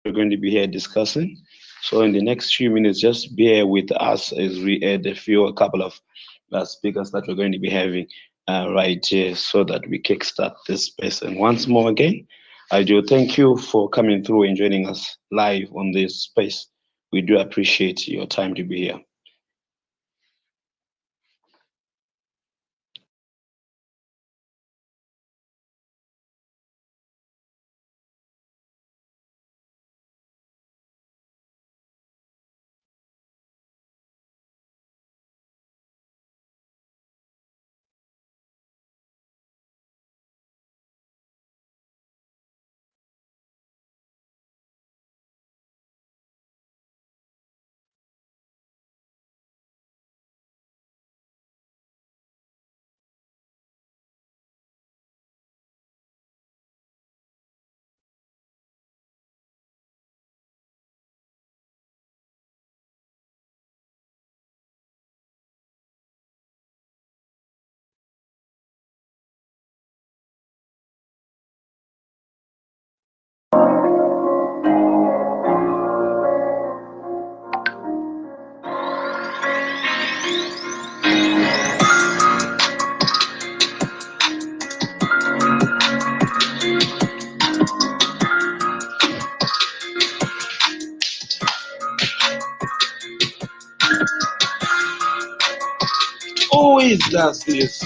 we're going to be here discussing. So in the next few minutes, just bear with us as we add a couple of speakers that we're going to be having right here so that we kickstart this space. And once more again, I do thank you for coming through and joining us live on this space. We do appreciate your time to be here. Always does this.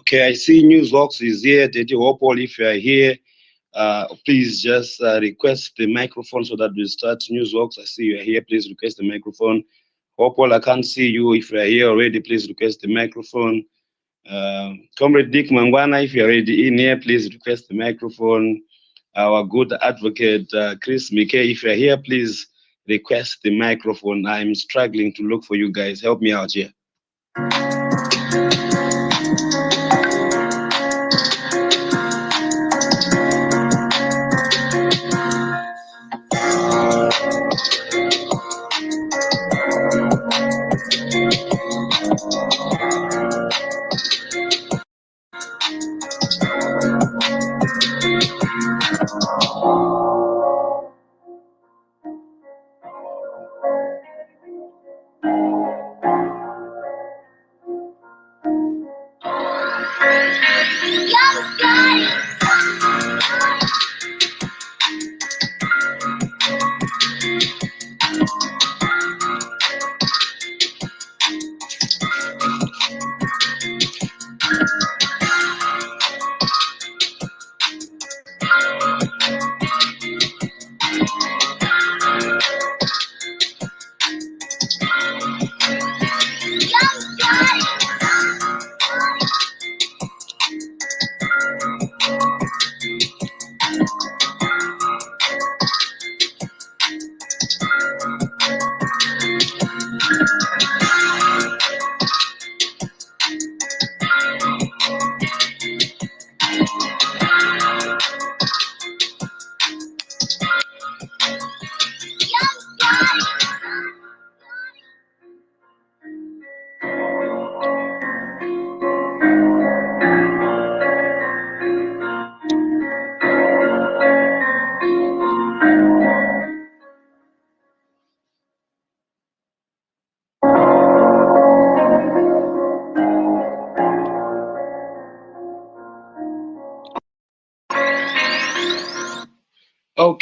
Okay, I see Newsbox is here. Tete Wopol, if you are here, please just request the microphone so that we start. Newsbox, I see you are here. Please request the microphone. Wopol, I can't see you. If you are here already, please request the microphone. Comrade Dick Mangwana, if you're already in here, please request the microphone. Our good advocate, Chris Mike, if you're here, please request the microphone. I'm struggling to look for you guys. Help me out here.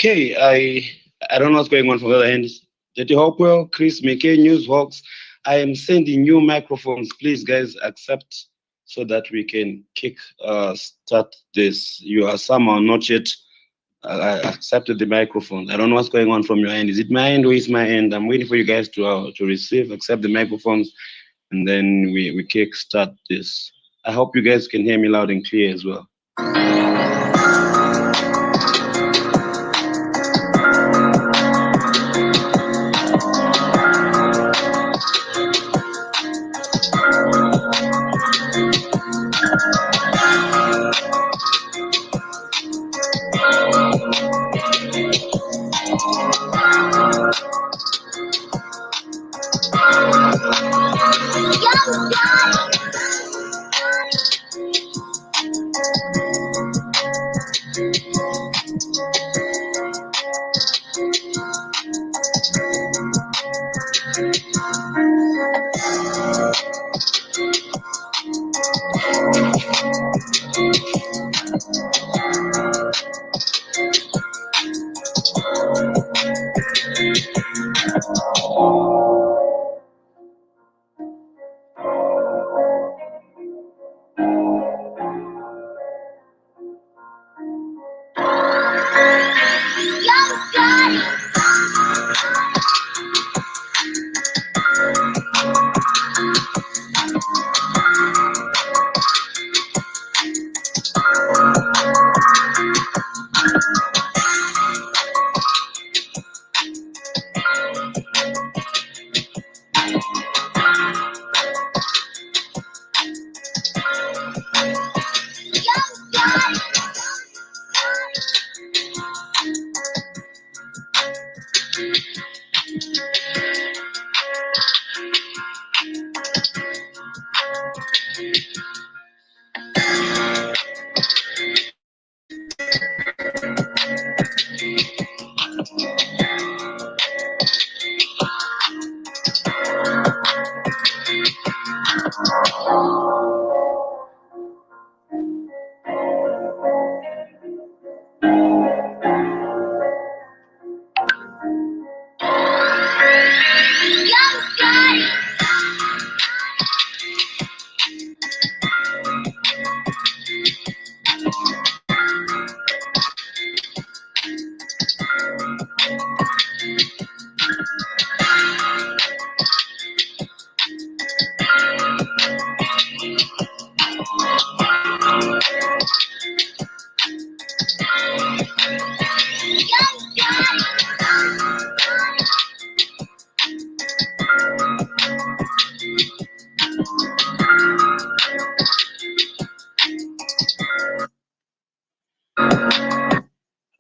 Okay, I don't know what's going on from the other end. Jetty Hopewell, Chris McKay, Newsbox. I am sending new microphones. Please, guys, accept so that we can start this. You are somehow not yet accepted the microphone. I don't know what's going on from your end. Is it my end or is my end? I'm waiting for you guys to receive, accept the microphones, and then we kick start this. I hope you guys can hear me loud and clear as well.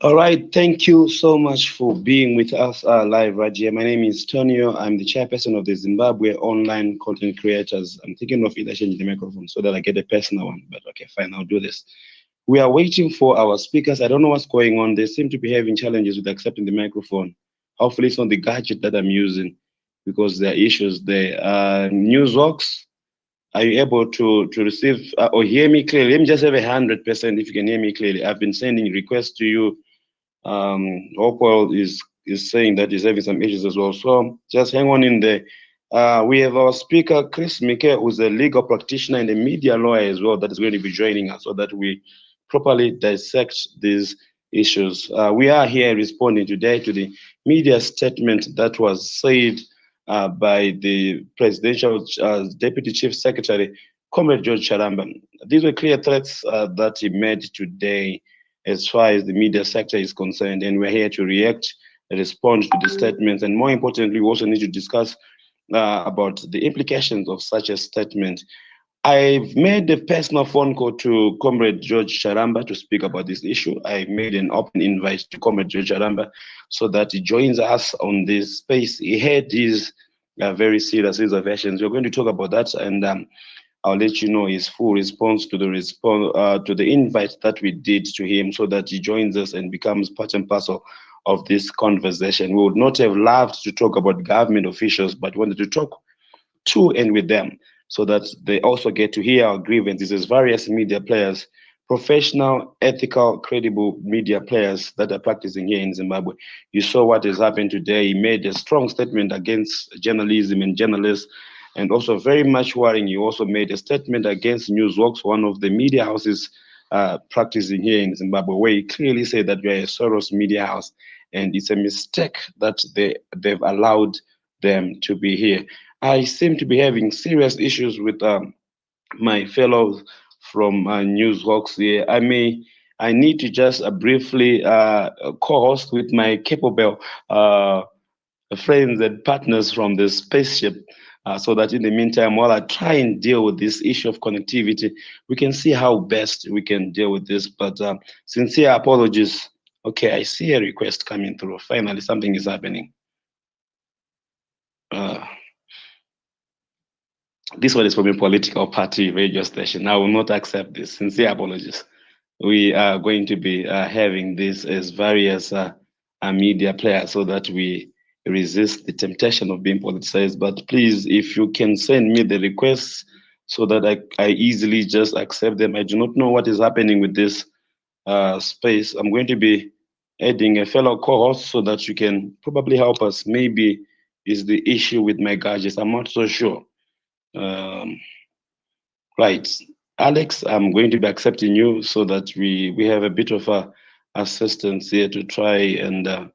All right, thank you so much for being with us live right here. My name is Tonio. I'm the chairperson of the Zimbabwe Online Content Creators. I'm thinking of either changing the microphone so that I get a personal one, but okay, fine, I'll do this. We are waiting for our speakers. I don't know what's going on. They seem to be having challenges with accepting the microphone. Hopefully it's not the gadget that I'm using because there are issues there. Newsworks, are you able to receive or hear me clearly? Let me just have 100% if you can hear me clearly. I've been sending requests to you. Hopewell is saying that he's having some issues as well. So just hang on in there. We have our speaker, Chris McKay, who's a legal practitioner and a media lawyer as well, that is going to be joining us so that we properly dissect these issues. We are here responding today to the media statement that was said by the Presidential Deputy Chief Secretary, Comrade George Charamba. These were clear threats that he made today as far as the media sector is concerned, and we're here to react, respond to the statements, and more importantly, we also need to discuss about the implications of such a statement. I've made a personal phone call to Comrade George Charamba to speak about this issue. I made an open invite to Comrade George Charamba so that he joins us on this space. He had his very serious reservations. We're going to talk about that, and I'll let you know his full response to the invite that we did to him so that he joins us and becomes part and parcel of this conversation. We would not have loved to talk about government officials, but wanted to talk to and with them so that they also get to hear our grievances as various media players professional, ethical, credible media players that are practicing here in Zimbabwe. You saw what has happened today. He made a strong statement against journalism and journalists, and also very much worrying. He also made a statement against Newsworks, one of the media houses practicing here in Zimbabwe, where he clearly said that we are a Soros media house, and it's a mistake that they've allowed them to be here. I seem to be having serious issues with my fellows from Newsworks here. I need to just briefly co-host with my capable friends and partners from the spaceship. So that in the meantime, while I try and deal with this issue of connectivity, we can see how best we can deal with this. But sincere apologies. Okay, I see a request coming through. Finally, something is happening. Uh, this one is from a political party radio station. I will not accept this. Sincere apologies. We are going to be having this as various media players so that we resist the temptation of being politicized. But please, if you can send me the requests so that I easily just accept them. I do not know what is happening with this space. I'm going to be adding a fellow co-host so that you can probably help us. Maybe is the issue with my gadgets. I'm not so sure. Um, right. Alex, I'm going to be accepting you so that we have a bit of assistance here to try and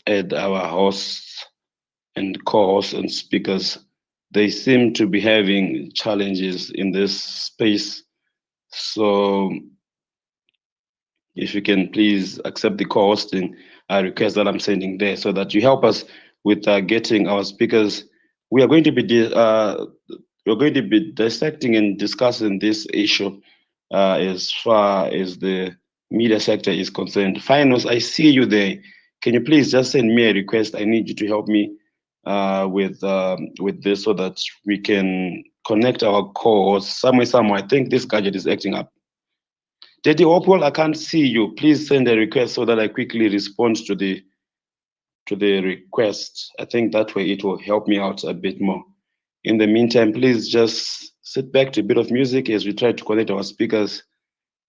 add our hosts and co-hosts and speakers. They seem to be having challenges in this space. So if you can please accept the co-hosting request that I'm sending there so that you help us with getting our speakers. We are going to be we're going to be dissecting and discussing this issue as far as the media sector is concerned. Finals, I see you there. Can you please just send me a request? I need you to help me with this so that we can connect our calls somewhere. I think this gadget is acting up. Daddy Opal, I can't see you. Please send a request so that I quickly respond to the request. I think that way it will help me out a bit more. In the meantime, please just sit back to a bit of music as we try to connect our speakers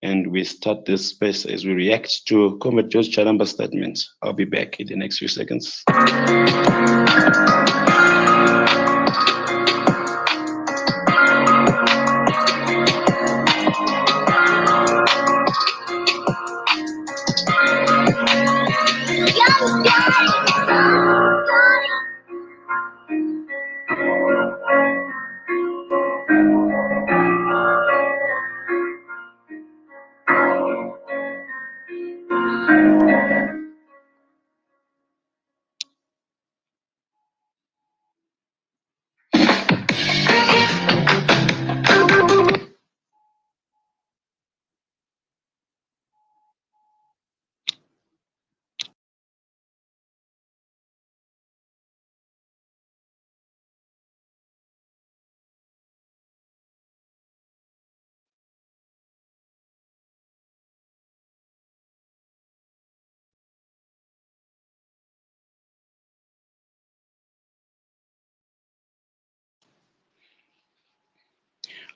and we start this space as we react to Comrade George Charamba's statement. I'll be back in the next few seconds.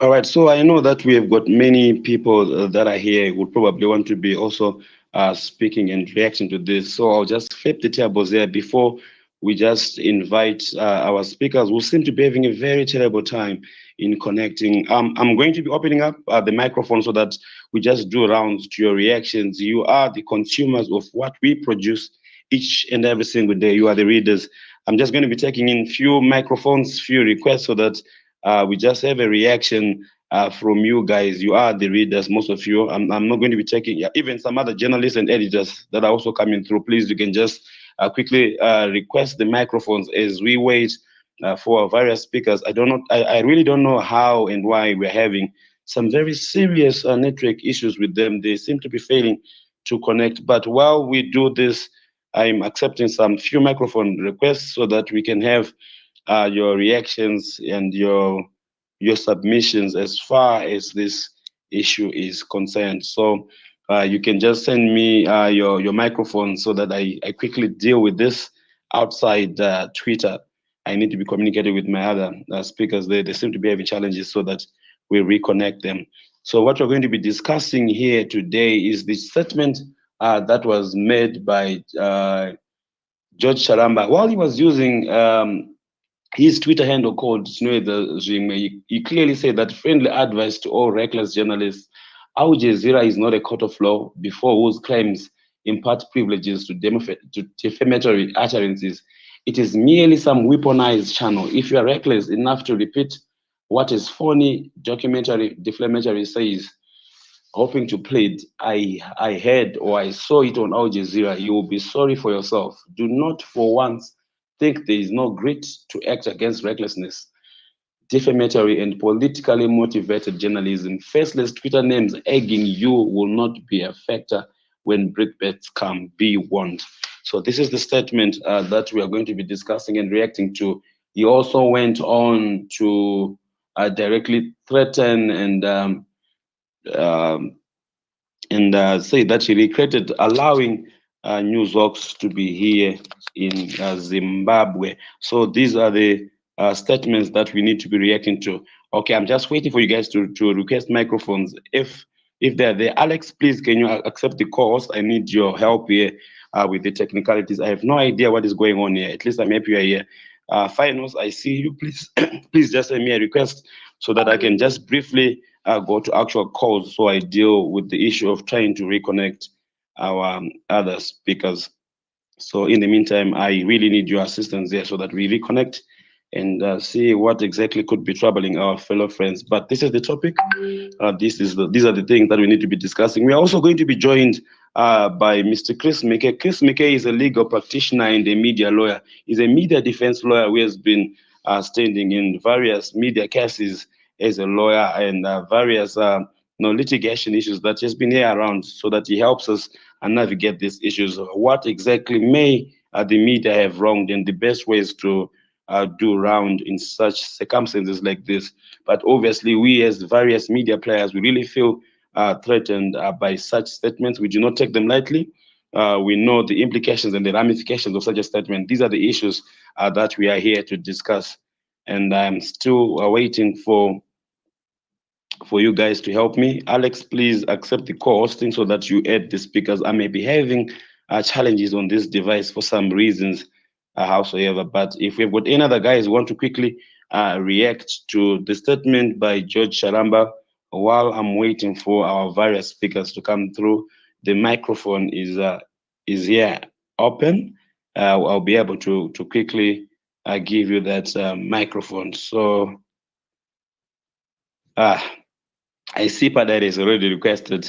All right, so I know that we have got many people that are here who would probably want to be also speaking and reacting to this. So I'll just flip the tables there before we just invite our speakers who seem to be having a very terrible time in connecting. I'm going to be opening up the microphone so that we just do rounds to your reactions. You are the consumers of what we produce each and every single day. You are the readers. I'm just going to be taking in few microphones, few requests so that we just have a reaction from you guys. You are the readers, most of you. I'm not going to be taking, even some other journalists and editors that are also coming through. Please, you can just quickly request the microphones as we wait for our various speakers. I really don't know how and why we're having some very serious network issues with them. They seem to be failing to connect. But while we do this, I'm accepting some few microphone requests so that we can have your reactions and your submissions as far as this issue is concerned. So you can just send me your microphone so that I quickly deal with this outside Twitter. I need to be communicating with my other speakers. They seem to be having challenges so that we reconnect them. So what we're going to be discussing here today is the statement that was made by George Charamba while he was using his Twitter handle called the Zimwe. He clearly said that friendly advice to all reckless journalists. Al Jazeera is not a court of law before whose claims impart privileges to defamatory utterances. It is merely some weaponized channel. If you are reckless enough to repeat what is phony, documentary, defamatory says, hoping to plead, I heard or I saw it on Al Jazeera, you will be sorry for yourself. Do not for once think there is no grit to act against recklessness, defamatory and politically motivated journalism. Faceless Twitter names egging you will not be a factor when brickbats come. Be warned. So this is the statement that we are going to be discussing and reacting to. He also went on to directly threaten um, and say that he regretted allowing Newsworks to be here in Zimbabwe. So these are the statements that we need to be reacting to. Okay, I'm just waiting for you guys to request microphones. If they're there, Alex, please can you accept the calls? I need your help here with the technicalities. I have no idea what is going on here. At least I'm happy you're here. Finals, I see you. Please, please just send me a request so that I can just briefly go to actual calls so I deal with the issue of trying to reconnect our other speakers. So in the meantime, I really need your assistance there so that we reconnect and see what exactly could be troubling our fellow friends. But this is the topic. These are the things that we need to be discussing. We are also going to be joined by Mr. Chris McKay. Chris McKay is a legal practitioner and a media lawyer. He's a media defense lawyer who has been standing in various media cases as a lawyer and various litigation issues that has been here around so that he helps us navigate these issues. What exactly may the media have wronged and the best ways to do round in such circumstances like this. But obviously, we as various media players, we really feel threatened by such statements. We do not take them lightly. We know the implications and the ramifications of such a statement. These are the issues that we are here to discuss. And I'm still waiting for you guys to help me. Alex, please accept the co-hosting so that you add the speakers. I may be having challenges on this device for some reasons, howsoever. But if we've got any other guys who want to quickly react to the statement by George Charamba while I'm waiting for our various speakers to come through, the microphone is here open. I'll be able to quickly give you that microphone. So, I see Padre is already requested.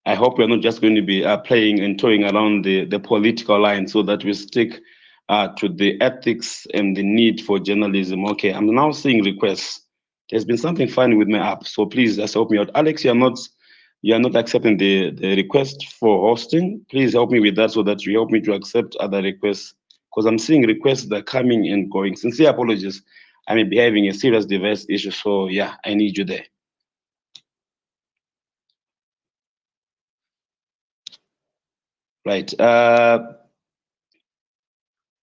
I hope we're not just going to be playing and toying around the political line so that we stick to the ethics and the need for journalism. Okay, I'm now seeing requests. There's been something funny with my app, so please just help me out. Alex, you're not accepting the request for hosting. Please help me with that so that you help me to accept other requests because I'm seeing requests that are coming and going. Sincere apologies. I may be having a serious device issue, so yeah, I need you there. Right.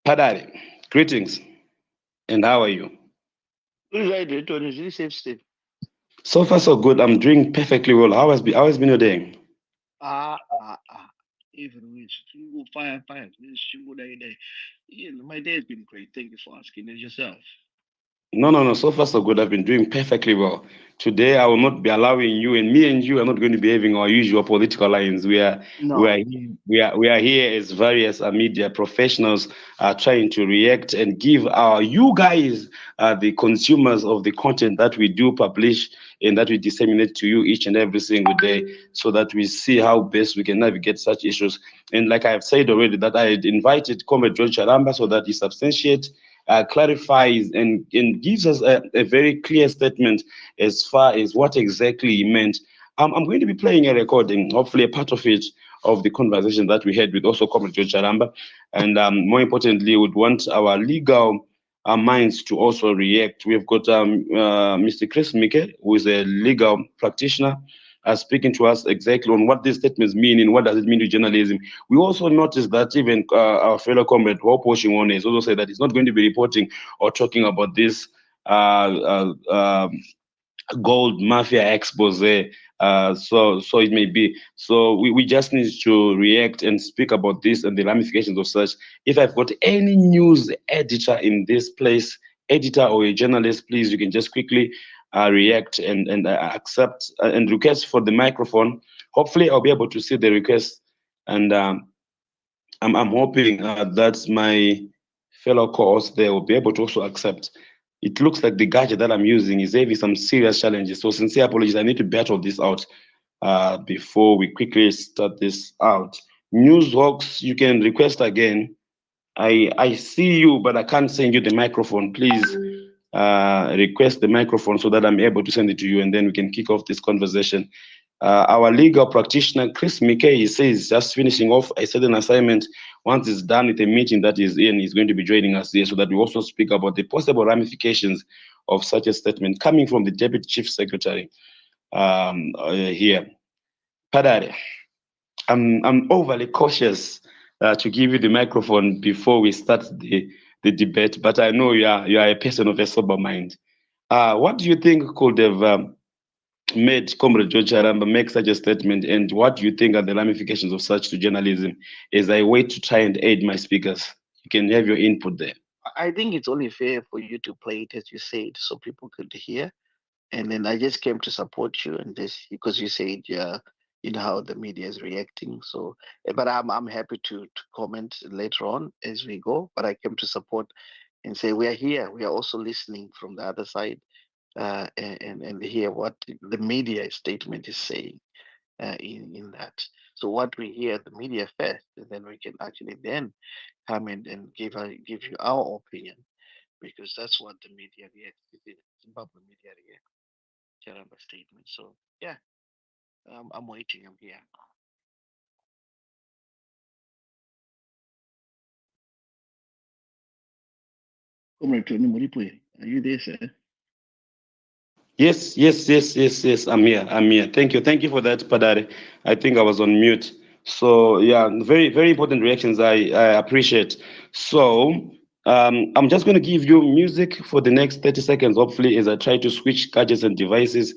Padari, greetings. And how are you? So far, so good. I'm doing perfectly well. How has been your day? Even with fine. My day has been great. Thank you for asking. And yourself? No. So far, so good. I've been doing perfectly well. Today, I will not be allowing you, and me and you are not going to be having our usual political lines. No. We are here as various media professionals trying to react and give you guys, the consumers of the content that we do publish and that we disseminate to you each and every single day, so that we see how best we can navigate such issues. And like I have said already, that I had invited Comrade George Charamba so that he substantiates, clarifies and gives us a very clear statement as far as what exactly he meant. I'm going to be playing a recording, hopefully a part of it, of the conversation that we had with also Comrade George Charamba. And more importantly, would want our legal minds to also react. We've got Mr. Chris Mike, who is a legal practitioner, speaking to us exactly on what these statements mean and what does it mean to journalism. We also noticed that even our fellow comrade Hope Washington has also said that he's not going to be reporting or talking about this gold mafia expose. So it may be. So we just need to react and speak about this and the ramifications of such. If I've got any news editor in this place, editor or a journalist, please, you can just quickly react and accept and request for the microphone. Hopefully, I'll be able to see the request, and I'm hoping that my fellow co-hosts there will be able to also accept. It looks like the gadget that I'm using is having some serious challenges. So sincere apologies. I need to battle this out before we quickly start this out. Newswalks, you can request again. I see you, but I can't send you the microphone. Please request the microphone so that I'm able to send it to you, and then we can kick off this conversation. Our legal practitioner, Chris McKay, says just finishing off a certain assignment. Once it's done with a meeting that is in, he's going to be joining us here so that we also speak about the possible ramifications of such a statement coming from the Deputy Chief Secretary here. Padare, I'm overly cautious to give you the microphone before we start the debate, but I know you are a person of a sober mind. What do you think could have made Comrade George Charamba make such a statement, and what do you think are the ramifications of such to journalism as I wait to try and aid my speakers? You can have your input there. I think it's only fair for you to play it as you said, so people could hear. And then I just came to support you and this because you said, yeah, you know how the media is reacting. So, but I'm happy to comment later on as we go. But I came to support and say we are here. We are also listening from the other side, and hear what the media statement is saying in that. So what we hear the media first, and then we can actually then come in and give you our opinion because that's what the media reacts. Zimbabwe media reacts. Charamba statement. So yeah, I'm waiting. I'm here. Comrade Tony Moripwe, are you there, sir? Yes. I'm here. Thank you for that, Padare. I think I was on mute. So yeah, very important reactions. I appreciate. So I'm just going to give you music for the next 30 seconds, hopefully, as I try to switch gadgets and devices.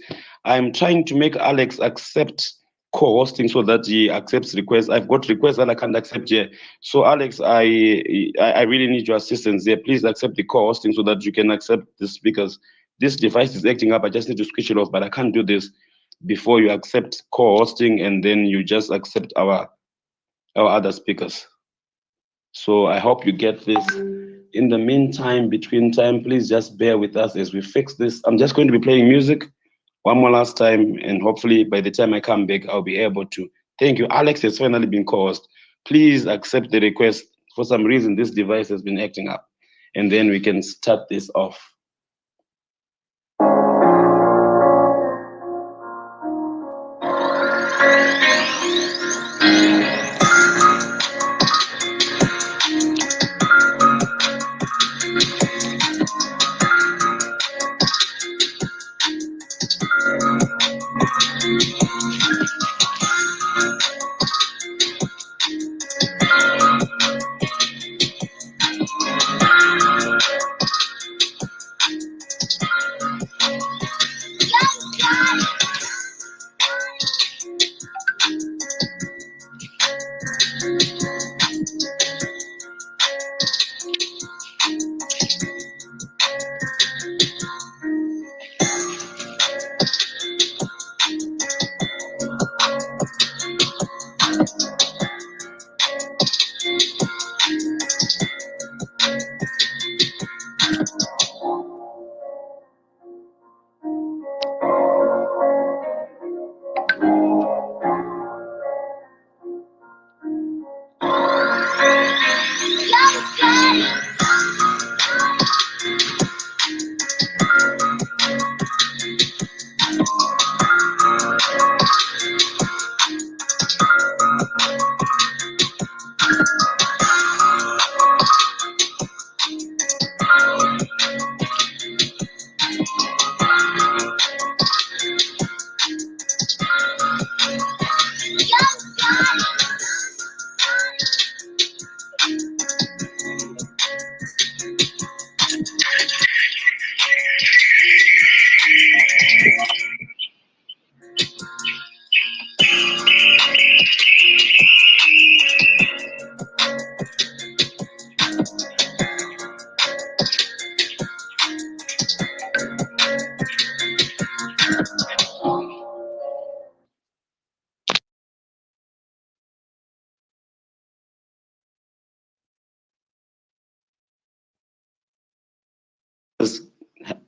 I'm trying to make Alex accept co-hosting so that he accepts requests. I've got requests that I can't accept here. So Alex, I really need your assistance here. Please accept the co-hosting so that you can accept the speakers. This device is acting up. I just need to switch it off, but I can't do this before you accept co-hosting and then you just accept our other speakers. So I hope you get this. In the meantime, between time, please just bear with us as we fix this. I'm just going to be playing music one more last time, and hopefully by the time I come back, I'll be able to. Thank you. Alex has finally been co-host. Please accept the request. For some reason, this device has been acting up, and then we can start this off.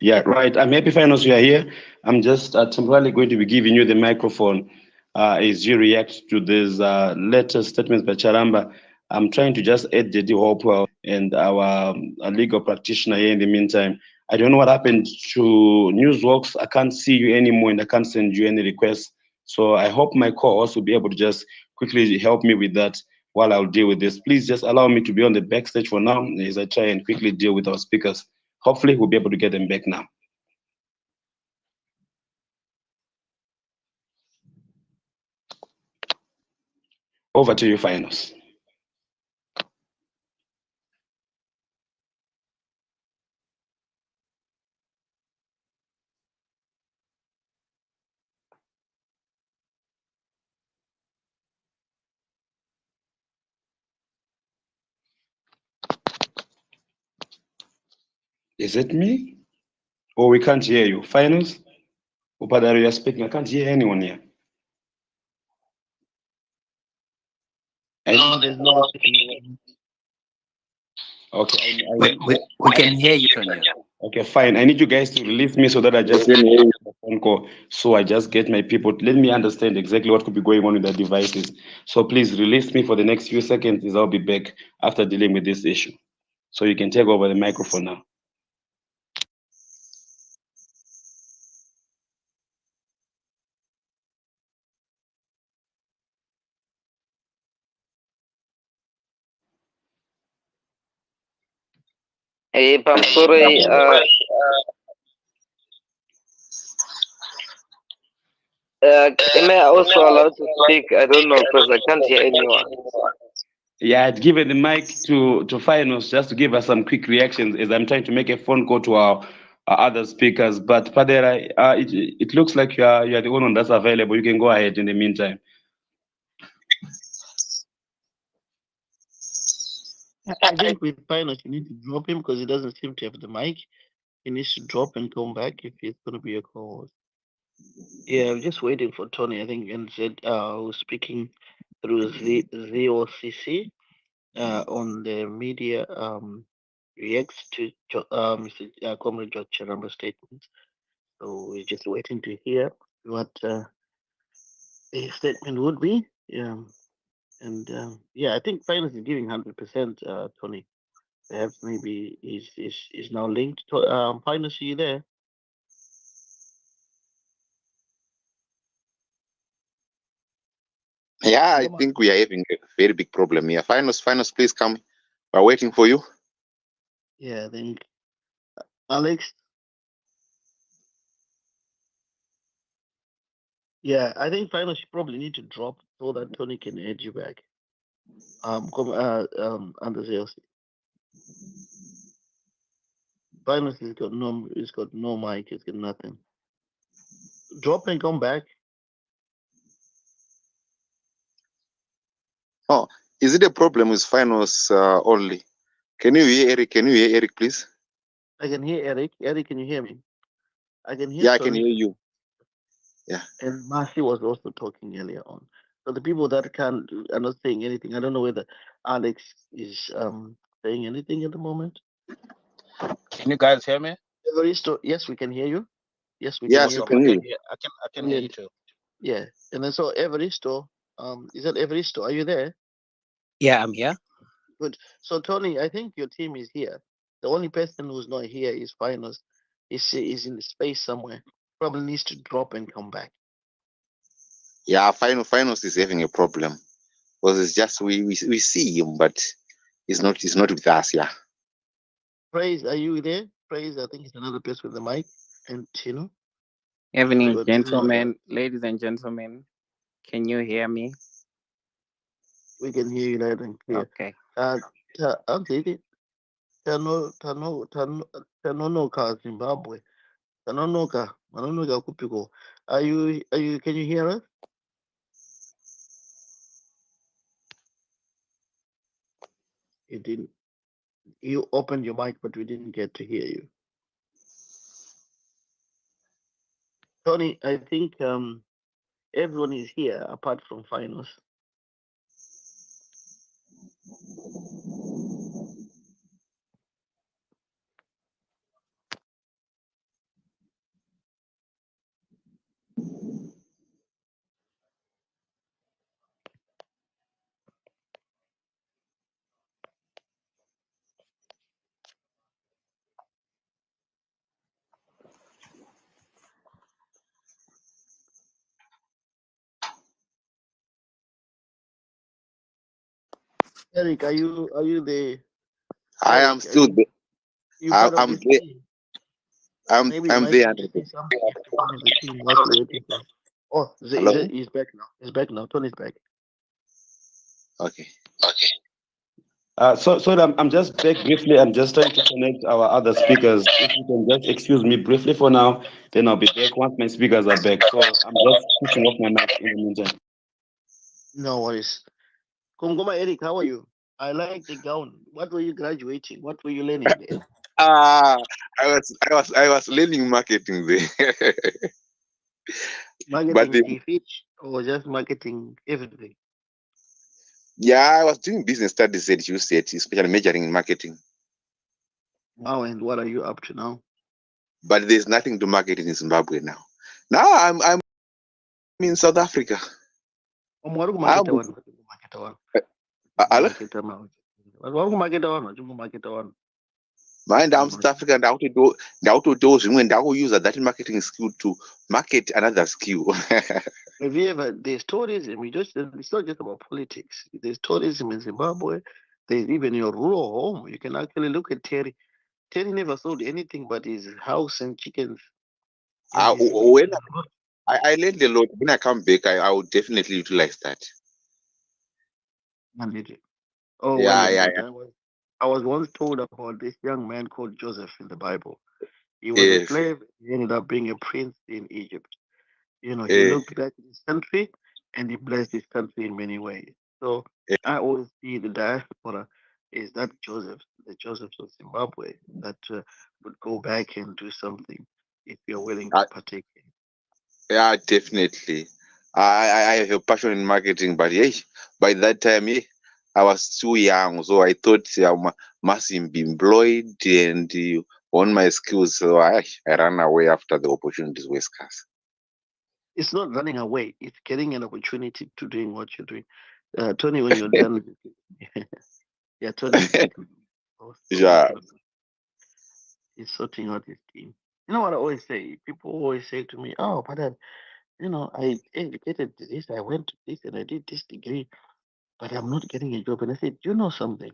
Yeah, right. I'm happy, Finance, you are here. I'm just temporarily going to be giving you the microphone as you react to these latest statements by Charamba. I'm trying to just add JD Hopewell and our legal practitioner here in the meantime. I don't know what happened to Newsworks. I can't see you anymore and I can't send you any requests. So I hope my co-host will be able to just quickly help me with that while I'll deal with this. Please just allow me to be on the backstage for now as I try and quickly deal with our speakers. Hopefully, we'll be able to get them back now. Over to you, Finals. Is it me? Or we can't hear you? Finals? Upadari, you're speaking. I can't hear anyone here. No, there's no one speaking. Okay. We can hear you, Tonya. Okay, fine. I need you guys to release me so that I just get a phone call. So I just get my people. Let me understand exactly what could be going on with the devices. So please release me for the next few seconds as I'll be back after dealing with this issue. So you can take over the microphone now. Hey, I'm sorry. Am I also allowed to speak? I don't know because I can't hear anyone. Yeah, I'd given the mic to Finals just to give us some quick reactions as I'm trying to make a phone call to our other speakers. But Padera, it looks like you're the only one that's available. You can go ahead in the meantime. I think with Pinus, you need to drop him because he doesn't seem to have the mic. He needs to drop and come back if he's going to be a co-host. Yeah, I'm just waiting for Tony. I think and said who's speaking through ZOCC on the media reacts to Mr. Comrade George Charamba statements. So we're just waiting to hear what his statement would be. Yeah, and yeah, I think Finance is giving 100%. Tony, perhaps maybe is now linked to Finance. Are you there? Yeah, I think we are having a very big problem here. Finals, please come. We're waiting for you. Yeah, I think Alex. Yeah, I think Finance you probably need to drop so that Tony can add you back. Under ZLC. Finance has got no mic. He's got nothing. Drop and come back. Oh, is it a problem with finals only? Can you hear Eric? Can you hear Eric, please? I can hear Eric. Eric, can you hear me? I can hear. Yeah, I Tony. can hear you. Yeah. And Marcy was also talking earlier on. So the people that are not saying anything. I don't know whether Alex is saying anything at the moment. Can you guys hear me? Evaristo, yes, we can hear you. Yes, we Yes, can we hear can you. hear. I can hear you too. Yeah, and then so Evaristo, is that Evaristo? Are you there? Yeah, I'm here. Good. So Tony, I think your team is here. The only person who's not here is Finals. Is in the space somewhere. Probably needs to drop and come back. Yeah, finals is having a problem because it's just we see him, but he's not with us. Yeah. Praise, are you there? Praise, I think it's another person with the mic. And Tino. Evening, Good. gentlemen, ladies and gentlemen. Can you hear me? We can hear you loud and clear. Okay. Tanonoka, Zimbabwe. Tanonoka Kupiko. Are you, can you hear us? You didn't, you opened your mic, but we didn't get to hear you. Tony, I think everyone is here apart from Finals. Eric, are you there? I am Eric, still there. you part of I'm this there. team? I'm Maybe you I'm might there. need to say something to come in the team while we're waiting for. Oh, Hello. he's back now. He's back now. Tony's back. Okay. So I'm just back briefly. I'm just trying to connect our other speakers. If you can just excuse me briefly for now, then I'll be back once my speakers are back. So I'm just switching off my mic in the meantime. No worries. Kongoma Eric, how are you? I like the gown. What were you graduating? What were you learning there? Ah, I was learning marketing there. But Marketing TV or just marketing everything? yeah, I was doing business studies at UCET, especially majoring in marketing. Wow, and what are you up to now? But there's nothing to market in Zimbabwe now. Now I'm in South Africa. Market I'm one. Hello? Market one. Mind I'm South Africa and how to do when use that marketing skill to market another skill. Have you ever, there's tourism, it's not just about politics. There's tourism in Zimbabwe. There's even your rural home. You can actually look at Terry. Terry never sold anything but his house and chickens. When I learned a lot. When I come back, I will definitely utilize that. Oh, Yeah. I was once told about this young man called Joseph in the Bible. He was a Yes. slave. He ended up being a prince in Egypt. He Eh. looked back at his country and he blessed his country in many ways. So I always see the diaspora is that the Joseph of Zimbabwe that would go back and do something if you're willing to partake in. Yeah, definitely. I have a passion in marketing, but by that time, I was too young, so I thought I must be employed and on my skills. So I ran away after the opportunities were scarce. It's not running away; it's getting an opportunity to doing what you're doing. Tony, when you're done, yeah, Tony is back. Yeah. He's sorting out his team. You know what I always say? People always say to me, "Oh, but I educated this, I went to this, and I did this degree, but I'm not getting a job." And I said, "You know something?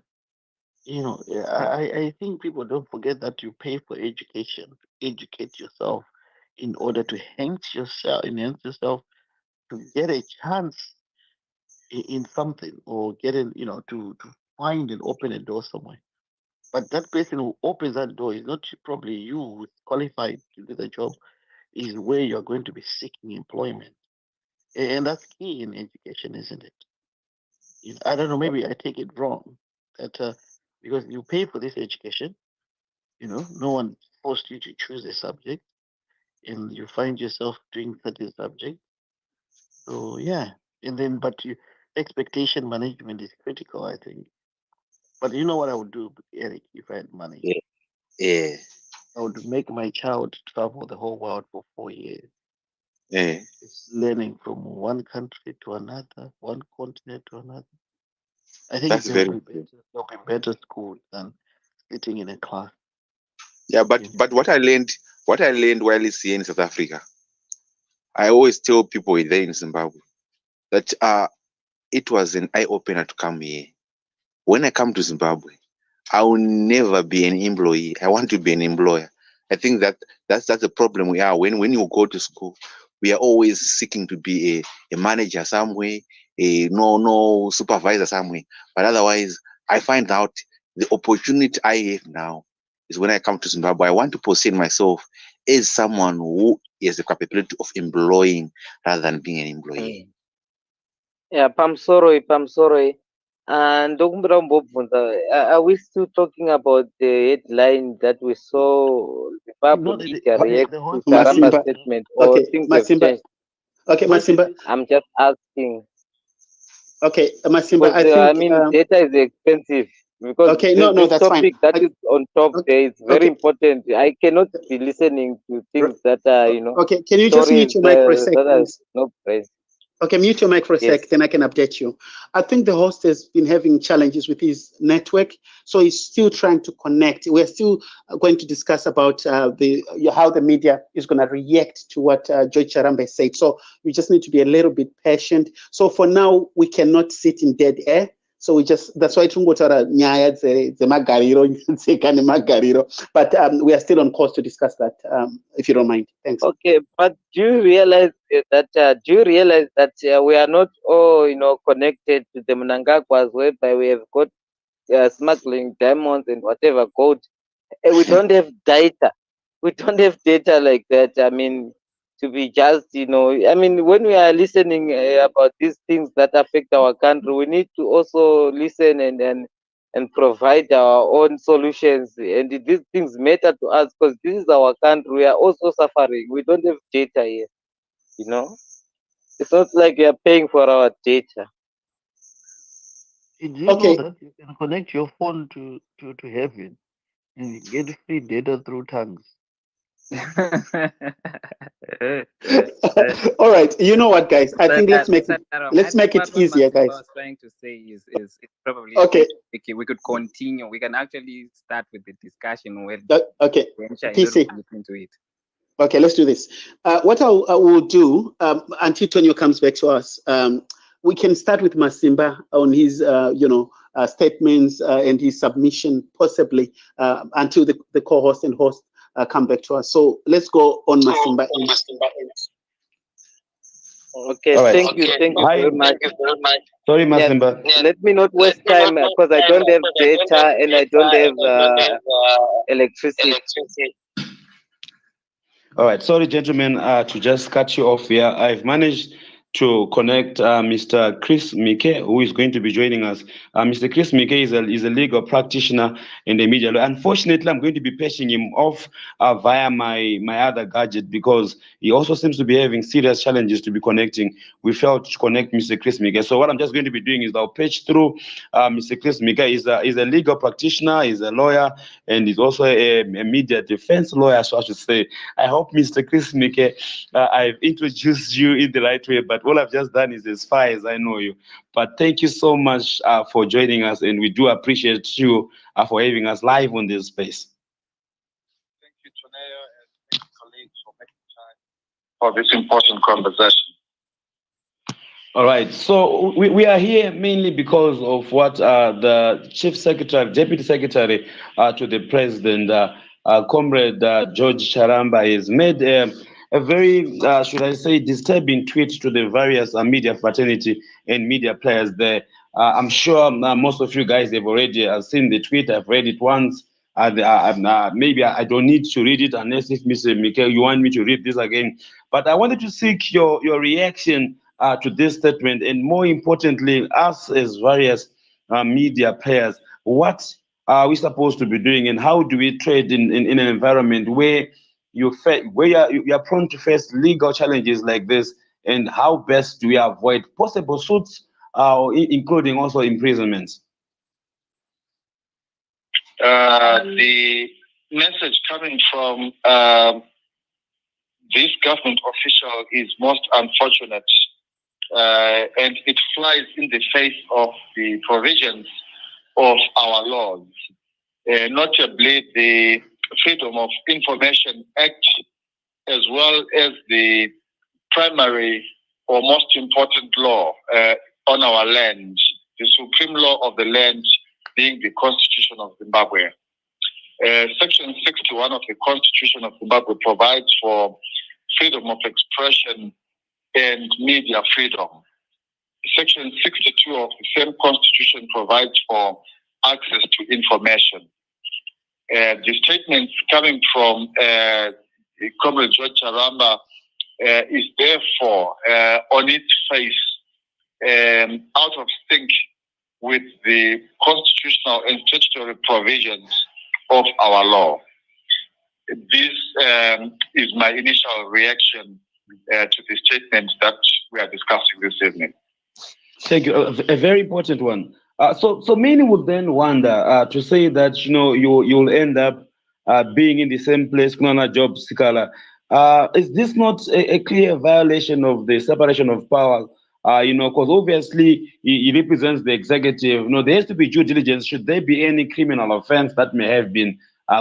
I think people don't forget that you pay for education, educate yourself in order to enhance yourself to get a chance in something or to find and open a door somewhere. But that person who opens that door is not probably you who's qualified to do the job, is where you're going to be seeking employment. And that's key in education, isn't it? I don't know, maybe I take it wrong. That because you pay for this education, no one forced you to choose a subject and you find yourself doing certain subject. So yeah. And then expectation management is critical, I think. But you know what I would do, Eric, if I had money? Yeah. I would make my child travel the whole world for 4 years. Yeah. It's learning from one country to another, one continent to another. I think That's very good. they'll be better schools than sitting in a class. Yeah, but what I learned while here in South Africa, I always tell people there in Zimbabwe that it was an eye opener to come here. When I come to Zimbabwe, I will never be an employee. I want to be an employer. I think that's the problem we are. When you go to school, we are always seeking to be a manager somewhere, no supervisor somewhere. But otherwise, I find out the opportunity I have now is when I come to Zimbabwe. I want to position myself as someone who has the capability of employing rather than being an employee. Yeah, Pamsoroi. And are we still talking about the headline that we saw Zimbabwe media react to Charamba statement, or things have changed? Okay, Masimba. I'm just asking. Okay, Masimba, because, data is expensive. Because the topic that is on top there is very important. I cannot be listening to things that are, Okay, can you just mute your mic for a second? No praise. Okay, mute your mic for a sec, then I can update you. I think the host has been having challenges with his network, so he's still trying to connect. We're still going to discuss about how the media is going to react to what George Charamba said. So we just need to be a little bit patient. So for now, we cannot sit in dead air. So that's why Tungotara Nyaya Magariro, Magariro. But we are still on course to discuss that, if you don't mind. Thanks. Okay, but do you realize that we are not all connected to the Mnangagwas, whereby we have got smuggling diamonds and whatever gold. We don't have data. We don't have data like that. I mean, to be just, I mean, when we are listening about these things that affect our country, we need to also listen and provide our own solutions. And these things matter to us because this is our country. We are also suffering. We don't have data here. It's not like we are paying for our data. Did you know that you can connect your phone to heaven and get free data through tongues? All right, you know what, guys? I think let's make it easier, guys. What I was trying to say is it's probably okay. We could continue. We can actually start with the discussion where okay. PC. Look into it. Okay, let's do this. What I will do until Tonio comes back to us, we can start with Masimba on his, statements and his submission, possibly until the co-host and host come back to us. So let's go on Masimba. Okay, right. Thank you very much. Sorry, Masimba. Yeah, let me not waste time because I don't have data and I don't have electricity. All right, sorry, gentlemen, to just cut you off here. I've managed to connect Mr. Chris Mike, who is going to be joining us. Mr. Chris Mike is a legal practitioner in the media law. Unfortunately, I'm going to be patching him off via my other gadget because he also seems to be having serious challenges to be connecting. We failed to connect Mr. Chris Mike. So what I'm just going to be doing is I'll patch through Mr. Chris Mike. He's a legal practitioner, he's a lawyer, and he's also a media defense lawyer, so I should say. I hope, Mr. Chris Mike, I've introduced you in the right way, but all I've just done is as far as I know you. But thank you so much for joining us, and we do appreciate you for having us live on this space. Thank you, Toneo, and thank you, colleagues, for making time for this important conversation. All right, so we are here mainly because of what the Chief Secretary, Deputy Secretary to the President, Comrade George Charamba, has made a very, should I say, disturbing tweet to the various media fraternity and media players there. I'm sure most of you guys have already seen the tweet. I've read it once. Maybe I don't need to read it unless if Mr. Mikel, you want me to read this again. But I wanted to seek your reaction to this statement, and more importantly, us as various media players, what are we supposed to be doing, and how do we trade in an environment where you are prone to face legal challenges like this, and how best do we avoid possible suits, including also imprisonments? The message coming from this government official is most unfortunate, and it flies in the face of the provisions of our laws, notably the Freedom of Information Act, as well as the primary or most important law on our land, the supreme law of the land being the Constitution of Zimbabwe. Section 61 of the Constitution of Zimbabwe provides for freedom of expression and media freedom. Section 62 of the same Constitution provides for access to information. The statements coming from Comrade George Charamba is therefore on its face out of sync with the constitutional and statutory provisions of our law. This is my initial reaction to the statement that we are discussing this evening. Thank you. A very important one. So many would then wonder to say that you'll end up being in the same place, job Sikala. Is this not a clear violation of the separation of power? Because obviously he represents the executive. There has to be due diligence. Should there be any criminal offense that may have been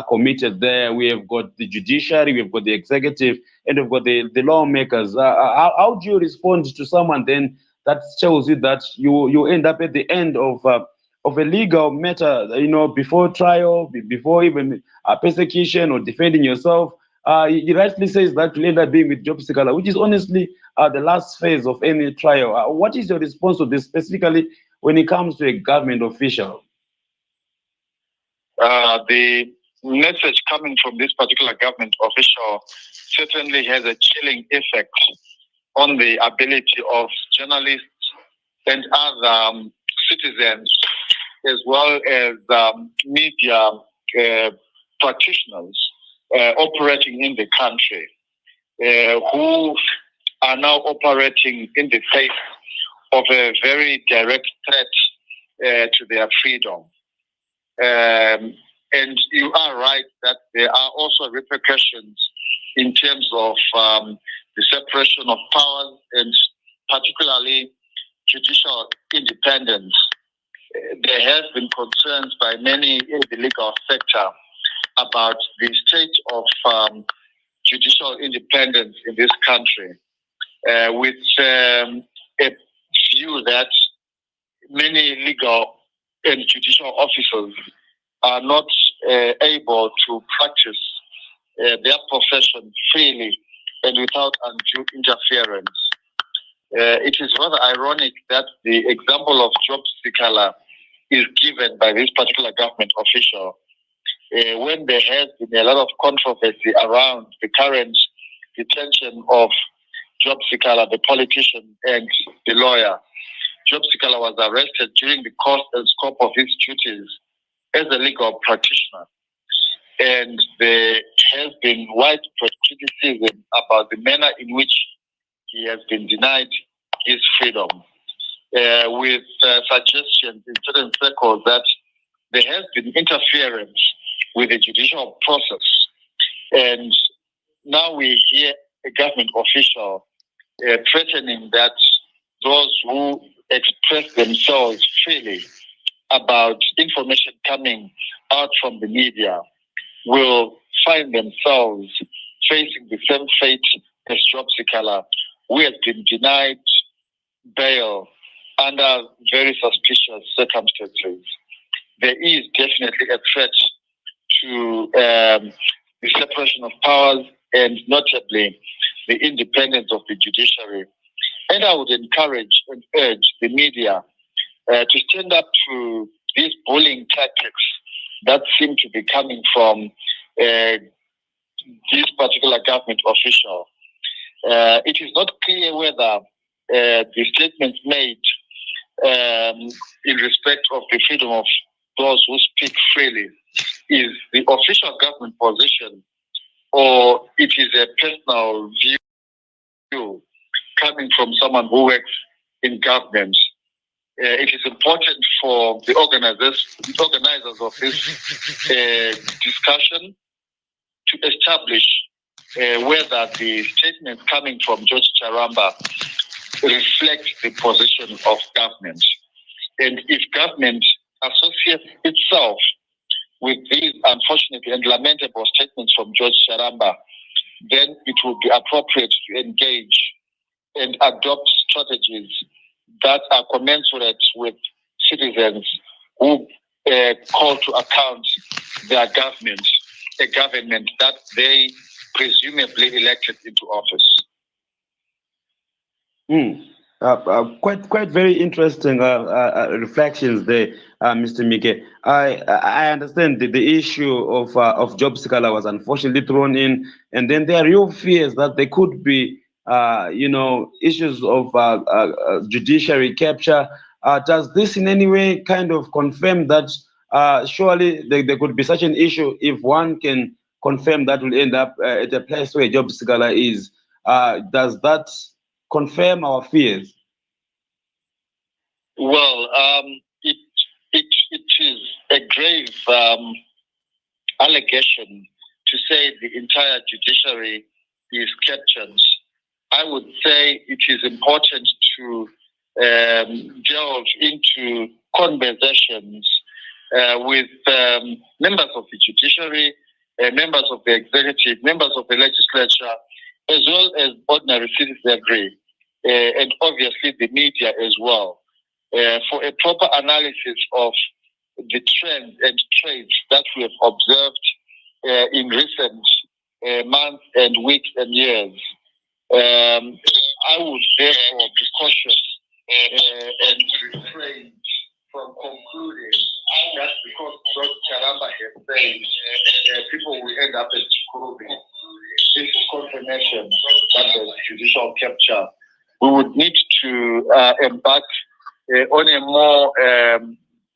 committed there? We have got the judiciary, we've got the executive, and we've got the lawmakers. How do you respond to someone then that tells you that you end up at the end of of a legal matter, before trial, before even persecution or defending yourself. He rightly says that will end up being with job seeker, which is honestly the last phase of any trial. What is your response to this, specifically when it comes to a government official? The message coming from this particular government official certainly has a chilling effect on the ability of journalists and other citizens, as well as media practitioners operating in the country, who are now operating in the face of a very direct threat to their freedom. And you are right that there are also repercussions in terms of the separation of powers and particularly judicial independence. There have been concerns by many in the legal sector about the state of judicial independence in this country, with a view that many legal and judicial officers are not able to practice their profession freely and without undue interference. It is rather ironic that the example of job seeker is given by this particular government official when there has been a lot of controversy around the current detention of job seeker, the politician and the lawyer. Job seeker was arrested during the course and scope of his duties as a legal practitioner. And there has been widespread criticism about the manner in which he has been denied his freedom, with suggestions in certain circles that there has been interference with the judicial process. And now we hear a government official threatening that those who express themselves freely about information coming out from the media will find themselves facing the same fate as job seeker, who has been denied bail under very suspicious circumstances. There is definitely a threat to the separation of powers and notably the independence of the judiciary. And I would encourage and urge the media to stand up to these bullying tactics that seem to be coming from this particular government official. It is not clear whether the statements made in respect of the freedom of those who speak freely is the official government position or it is a personal view coming from someone who works in government. It is important for the organizers of this discussion to establish whether the statements coming from George Charamba reflect the position of government. And if government associates itself with these unfortunate and lamentable statements from George Charamba, then it will be appropriate to engage and adopt strategies that are commensurate with citizens who call to account their government, a government that they presumably elected into office. Quite very interesting reflections there, Mr. Mike. I understand the issue of job seeker was unfortunately thrown in, and then there are real fears that there could be issues of judiciary capture. Does this in any way kind of confirm that surely there could be such an issue if one can confirm that will end up at a place where job seeker is? Does that confirm our fears? Well, it is a grave allegation to say the entire judiciary is captured. I would say it is important to delve into conversations with members of the judiciary, members of the executive, members of the legislature, as well as ordinary citizenry, and obviously the media as well. for a proper analysis of the trends and traits that we have observed in recent months and weeks and years. I would therefore be cautious and refrain from concluding that because Dr. Charamba has said people will end up at Kurubi. This is confirmation that there's judicial capture. We would need to embark on a more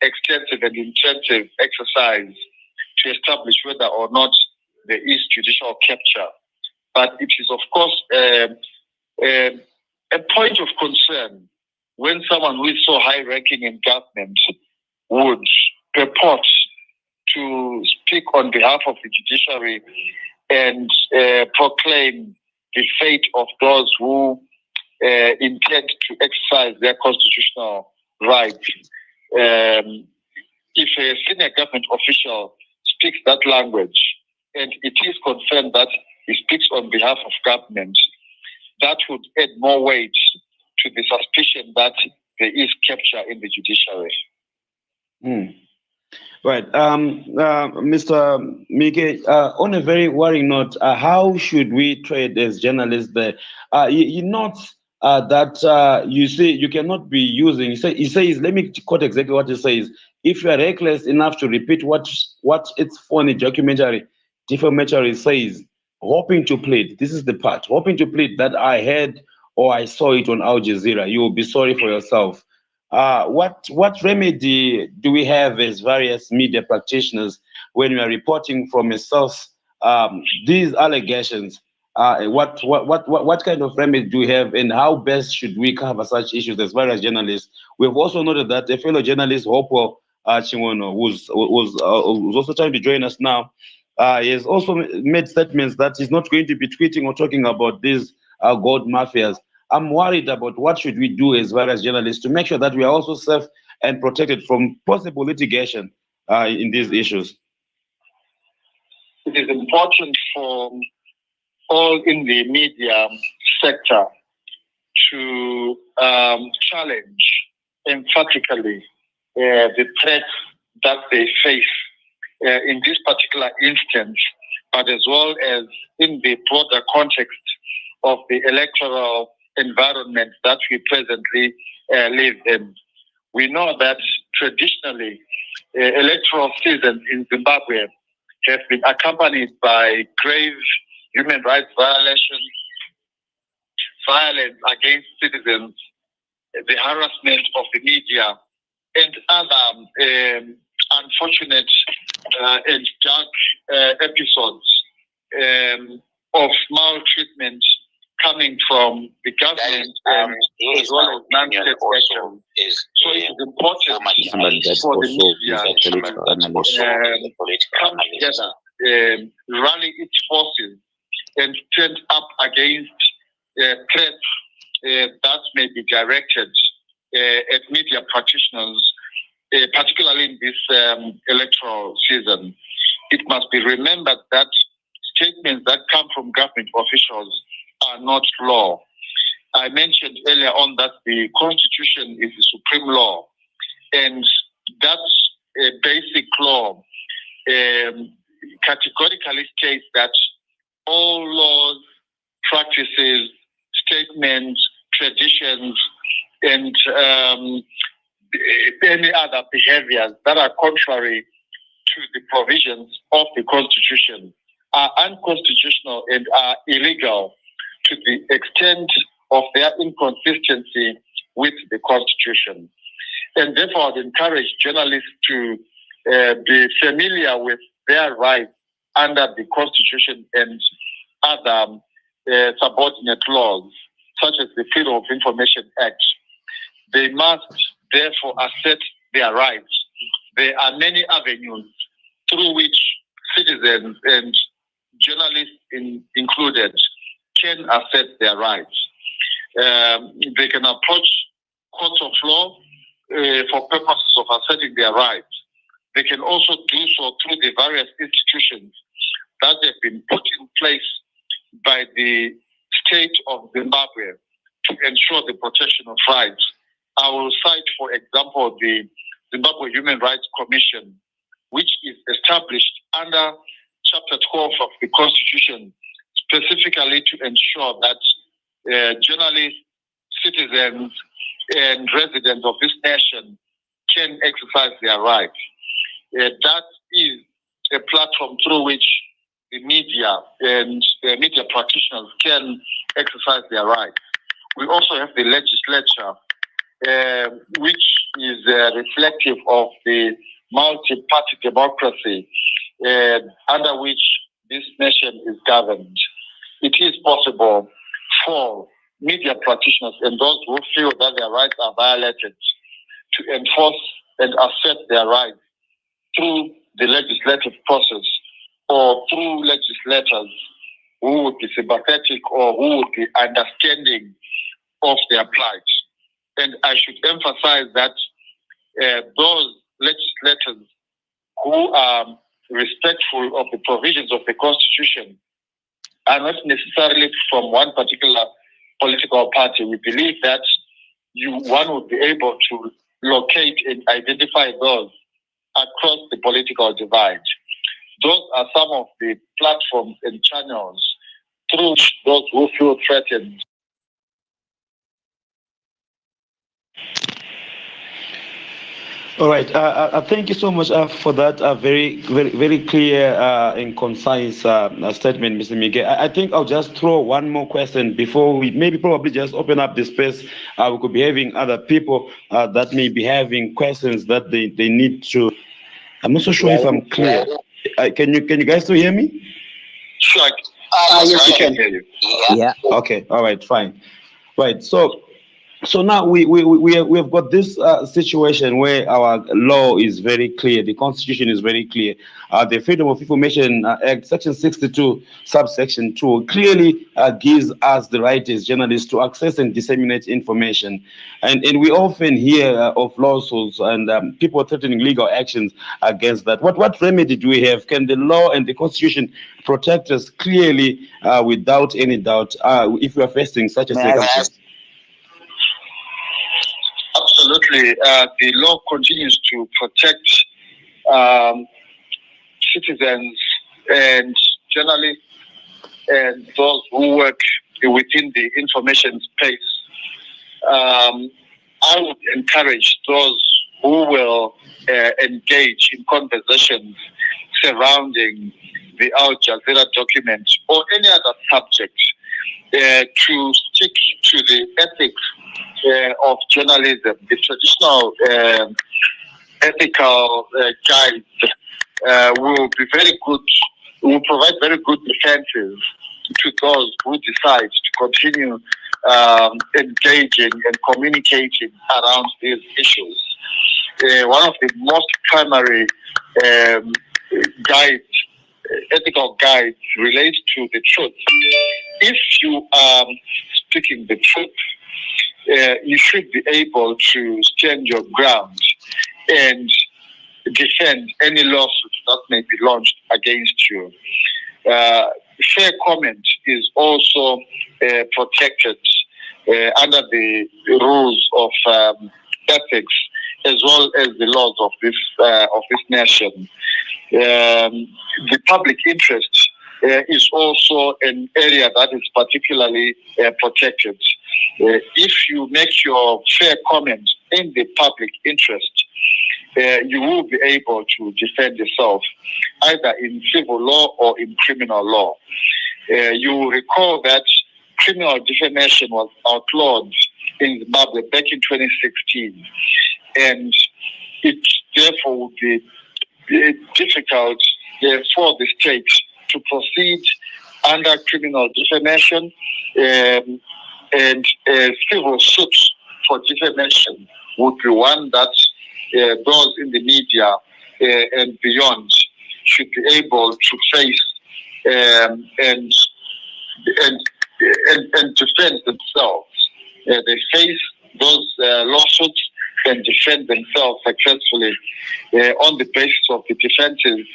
extensive and intensive exercise to establish whether or not there is judicial capture. But it is, of course, a point of concern when someone who is so high-ranking in government would purport to speak on behalf of the judiciary and proclaim the fate of those who intend to exercise their constitutional rights. If a senior government official speaks that language and it is confirmed that he speaks on behalf of government, that would add more weight to the suspicion that there is capture in the judiciary. Right. Mr. Mike, on a very worrying note, how should we trade as journalists there? You note that you say you cannot be using, he says, let me quote exactly what he says. If you are reckless enough to repeat what its phony defamatory says, hoping to plead, this is the part, hoping to plead that I heard or I saw it on Al Jazeera, you will be sorry for yourself. What remedy do we have as various media practitioners when we are reporting from a source these allegations? What kind of remedy do we have, and how best should we cover such issues as various journalists? We've also noted that a fellow journalist, Hopo Chinwono, who's also trying to join us now, he has also made statements that he's not going to be tweeting or talking about these gold mafias. I'm worried about what should we do as well as journalists to make sure that we are also safe and protected from possible litigation in these issues. It is important for all in the media sector to challenge emphatically the threats that they face in this particular instance, but as well as in the broader context of the electoral environment that we presently live in. We know that traditionally electoral seasons in Zimbabwe have been accompanied by grave human rights violations, violence against citizens, the harassment of the media, and other unfortunate and dark episodes of maltreatment coming from the government as well as non-state actors. So it is important for the media to come together, rally its forces, and stand up against threats that may be directed at media practitioners, particularly in this electoral season. It must be remembered that statements that come from government officials are not law. I mentioned earlier on that the Constitution is the supreme law, and that basic law categorically states that all laws, practices, statements, traditions, and any other behaviors that are contrary to the provisions of the Constitution are unconstitutional and are illegal to the extent of their inconsistency with the Constitution. And therefore, I'd encourage journalists to be familiar with their rights under the Constitution and other subordinate laws, such as the Freedom of Information Act. They must therefore assert their rights. There are many avenues through which citizens and journalists included can assert their rights. They can approach courts of law for purposes of asserting their rights. They can also do so through the various institutions that have been put in place by the state of Zimbabwe to ensure the protection of rights, I will cite, for example, the Zimbabwe Human Rights Commission, which is established under Chapter 12 of the Constitution, specifically to ensure that journalists, citizens, and residents of this nation can exercise their rights. That is a platform through which the media and media practitioners can exercise their rights. We also have the legislature, which is reflective of the multi-party democracy under which this nation is governed. It is possible for media practitioners and those who feel that their rights are violated to enforce and assert their rights through the legislative process or through legislators who would be sympathetic or who would be understanding of their plight. And I should emphasize that those legislators who are respectful of the provisions of the Constitution are not necessarily from one particular political party. We believe that one would be able to locate and identify those across the political divide. Those are some of the platforms and channels through which those who feel threatened. All right. Thank you so much for that very clear and concise statement, Mr. Miguel. I think I'll just throw one more question before we probably just open up the space. We could be having other people that may be having questions that they need to. I'm not so sure if I'm clear. Can you guys still hear me? Sure. Yes, we can hear you. Yeah. Okay. All right. Fine. Right. So now we have got this situation where our law is very clear, the Constitution is very clear. The Freedom of Information Act, Section 62, subsection 2, clearly gives us the right as journalists to access and disseminate information. And we often hear of lawsuits and people threatening legal actions against that. What remedy do we have? Can the law and the Constitution protect us clearly without any doubt if we are facing such a circumstance? Absolutely. The law continues to protect citizens and journalists and those who work within the information space. I would encourage those who will engage in conversations surrounding the Al Jazeera document or any other subject to stick to the ethics of journalism, the traditional ethical guides will be very good, will provide very good defenses to those who decide to continue engaging and communicating around these issues. One of the most primary guides, ethical guides, relates to the truth. If you are speaking the truth, you should be able to stand your ground and defend any lawsuit that may be launched against you. Fair comment is also protected under the rules of ethics as well as the laws of this nation. The public interest is also an area that is particularly protected. If you make your fair comment in the public interest, you will be able to defend yourself either in civil law or in criminal law. You will recall that criminal defamation was outlawed in Zimbabwe back in 2016, and it therefore would be difficult for the state to proceed under criminal defamation and civil suits for defamation would be one that those in the media and beyond should be able to face and defend themselves. They face those lawsuits and defend themselves successfully on the basis of the defenses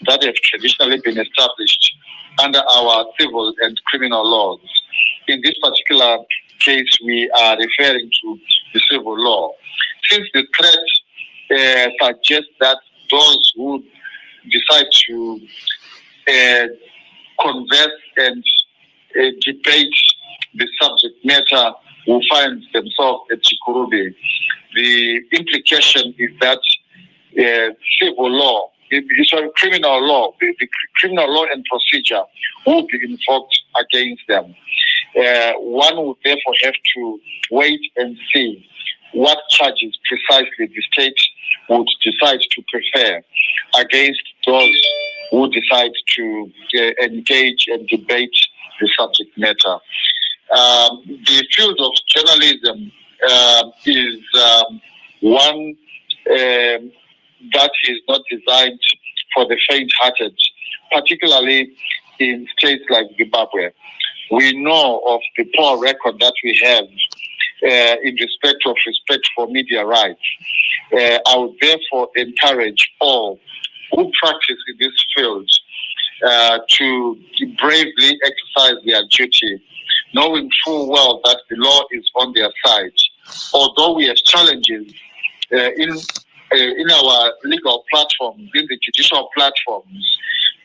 that have traditionally been established under our civil and criminal laws. In this particular case, we are referring to the civil law. Since the threat suggests that those who decide to converse and debate the subject matter will find themselves at Chikurube, the implication is that civil law, criminal law, the criminal law and procedure will be invoked against them. One would therefore have to wait and see what charges precisely the state would decide to prefer against those who decide to engage and debate the subject matter. The field of journalism is one that is not designed for the faint-hearted, particularly in states like Zimbabwe. We know of the poor record that we have in respect for media rights. I would therefore encourage all who practice in this field to bravely exercise their duty, knowing full well that the law is on their side. Although we have challenges in our legal platforms, in the judicial platforms,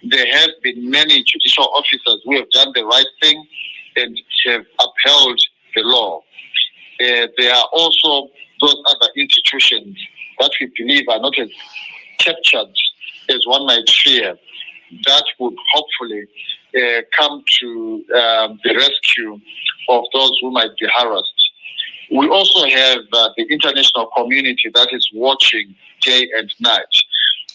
there have been many judicial officers who have done the right thing and have upheld the law. There are also those other institutions that we believe are not as captured as one might fear, that would hopefully come to the rescue of those who might be harassed. We also have the international community that is watching day and night.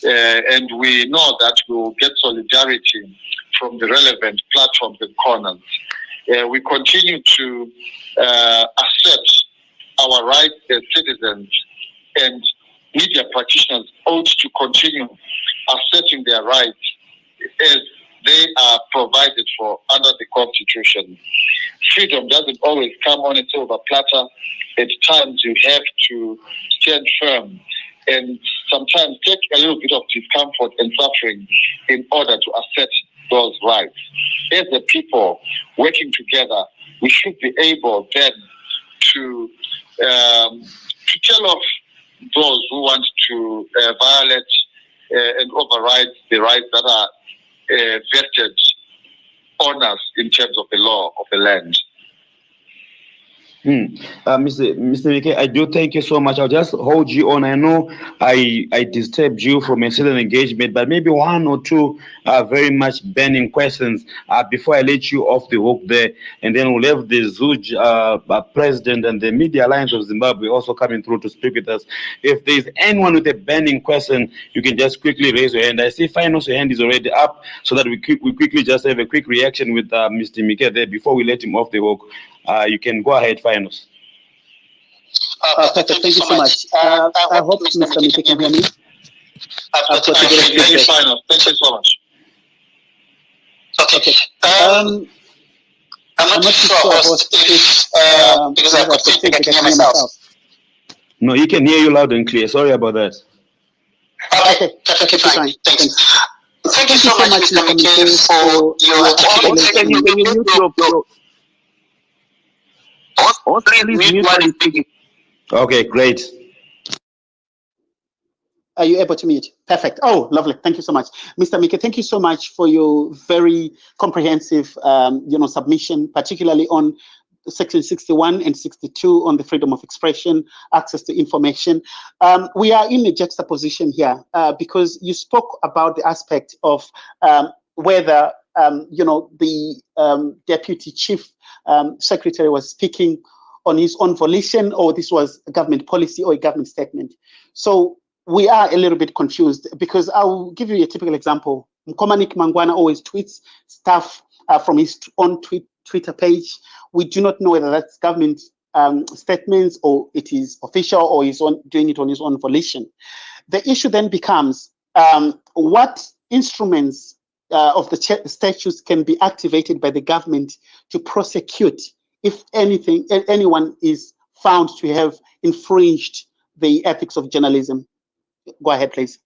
And we know that we will get solidarity from the relevant platforms and corners. We continue to assert our rights as citizens, and media practitioners ought to continue asserting their rights as they are provided for under the Constitution. Freedom doesn't always come on a silver platter. At times you have to stand firm and sometimes take a little bit of discomfort and suffering in order to assert those rights. As a people working together, we should be able then to tell off those who want to violate and override the rights that are vested on us in terms of the law of the land. Mr. Mike, I do thank you so much. I'll just hold you on. I know I disturbed you from a certain engagement, but maybe one or two very much burning questions before I let you off the hook there. And then we'll have the ZUJ president and the Media Alliance of Zimbabwe also coming through to speak with us. If there's anyone with a burning question, you can just quickly raise your hand. I see Finance, your hand is already up, so that we quickly just have a quick reaction with Mr. Mike there before we let him off the hook. You can go ahead, Finance. Perfect. Thank you so much. I hope Mr. Mike can hear me. Thank you, Finance. Thank you so much. Okay. I'm not too sure host if because I could speak, I can hear myself. No, he can hear you loud and clear. Sorry about that. Okay, perfectly fine. Thanks. Thank you so much, Mr. Mike, for your Can you mute your please mute while speaking. Okay, great. Are you able to mute? Perfect. Oh, lovely. Thank you so much. Mr. Mike, thank you so much for your very comprehensive submission, particularly on Section 61 and 62 on the freedom of expression, access to information. We are in a juxtaposition here because you spoke about the aspect of whether the deputy chief secretary was speaking on his own volition, or this was a government policy or a government statement. So we are a little bit confused, because I'll give you a typical example. Mkomanik Mangwana always tweets stuff from his own Twitter page. We do not know whether that's government statements or it is official or he's doing it on his own volition. The issue then becomes what instruments of the statutes can be activated by the government to prosecute if anyone is found to have infringed the ethics of journalism. Go ahead, please.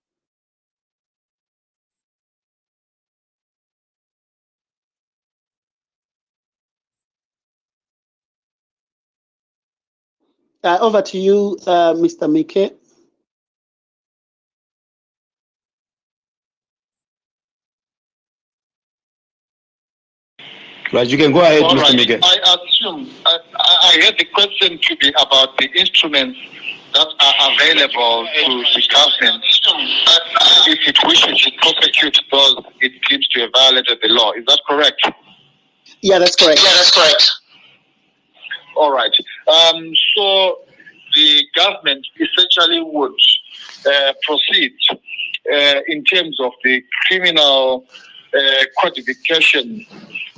Over to you, Mr. Mike. Right, you can go ahead, All Mr. right. Miguel. I assume I heard the question to be about the instruments that are available to the government if it wishes to prosecute those it deems to have violated the law. Is that correct? Yeah, that's correct. Yeah, that's correct. All right. So the government essentially would proceed in terms of the criminal codification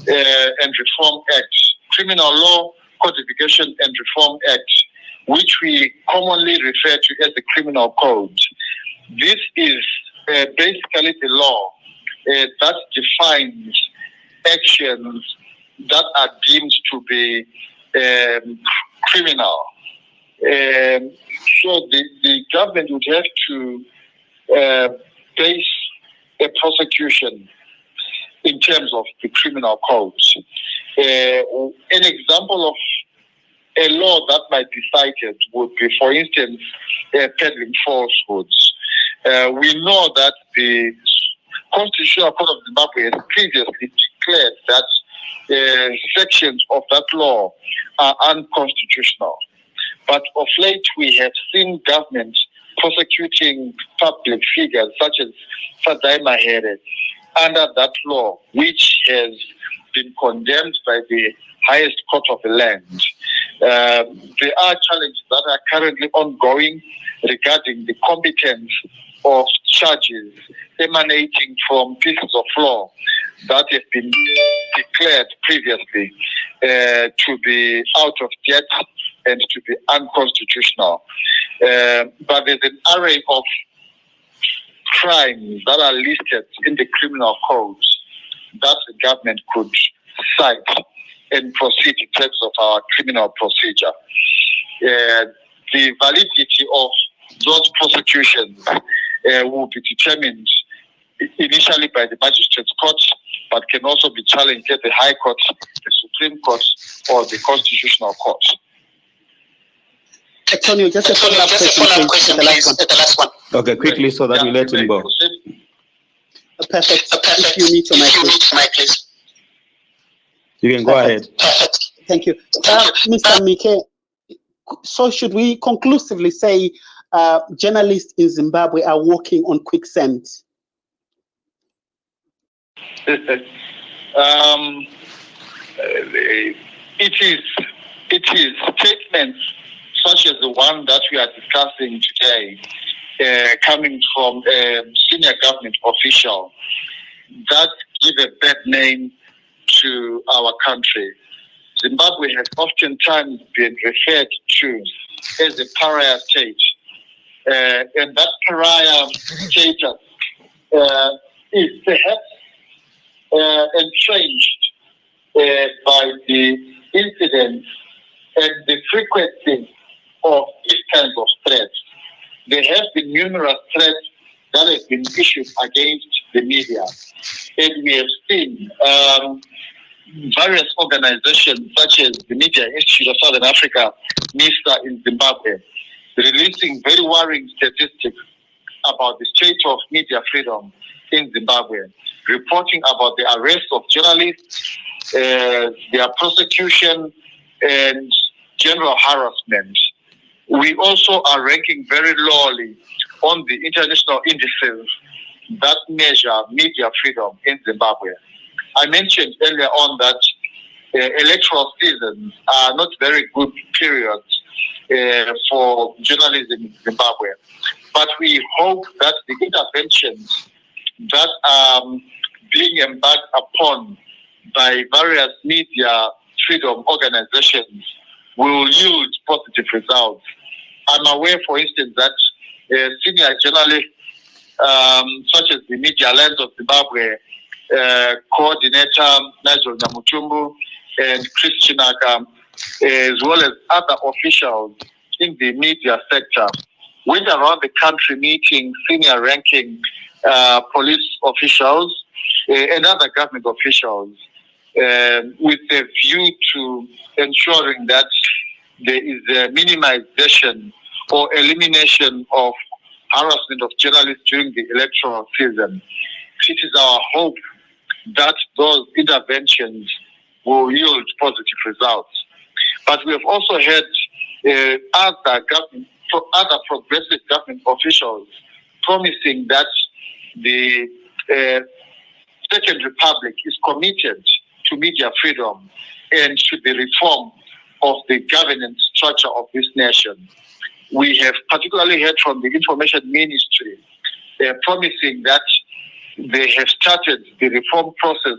and Reform Act, Criminal Law Codification and Reform Act, which we commonly refer to as the Criminal Code. This is basically the law that defines actions that are deemed to be criminal. So the government would have to base a prosecution in terms of the criminal code. An example of a law that might be cited would be, for instance, peddling falsehoods. We know that the Constitutional Court of Zimbabwe has previously declared that sections of that law are unconstitutional. But of late, we have seen government prosecuting public figures such as Sadai Mahere under that law, which has been condemned by the highest court of the land. There are challenges that are currently ongoing regarding the competence of charges emanating from pieces of law that have been declared previously to be out of date and to be unconstitutional. But there's an array of crimes that are listed in the criminal code that the government could cite and proceed in terms of our criminal procedure. The validity of those prosecutions will be determined initially by the magistrates' court, but can also be challenged at the High Court, the Supreme Court, or the Constitutional Court. Antonio, just a follow-up question, please, the last one. Okay, quickly, so that we let him go. Perfect. If you need your mic, please. You can go ahead. Perfect. Thank you. Mr. Mike, so should we conclusively say journalists in Zimbabwe are walking on quicksand? It is statements such as the one that we are discussing today, coming from a senior government official, that give a bad name to our country. Zimbabwe has oftentimes been referred to as a pariah state, and that pariah status is perhaps entrenched by the incidents and the frequency of these kinds of threats. There have been numerous threats that have been issued against the media, and we have seen various organizations such as the Media Institute of Southern Africa, MISA in Zimbabwe, releasing very worrying statistics about the state of media freedom in Zimbabwe, reporting about the arrest of journalists, their prosecution, and general harassment. We also are ranking very lowly on the international indices that measure media freedom in Zimbabwe. I mentioned earlier on that electoral seasons are not very good periods for journalism in Zimbabwe. But we hope that the interventions that are being embarked upon by various media freedom organizations will yield positive results. I'm aware, for instance, that senior journalists such as the Media Alliance of Zimbabwe coordinator Nigel Nyamutumbu and Chris Chinaka, as well as other officials in the media sector, went around the country meeting senior ranking police officials and other government officials with a view to ensuring that there is a minimization or elimination of harassment of journalists during the electoral season. It is our hope that those interventions will yield positive results. But we have also had other progressive government officials promising that the Second Republic is committed to media freedom and to the reform of the governance structure of this nation. We have particularly heard from the Information Ministry promising that they have started the reform process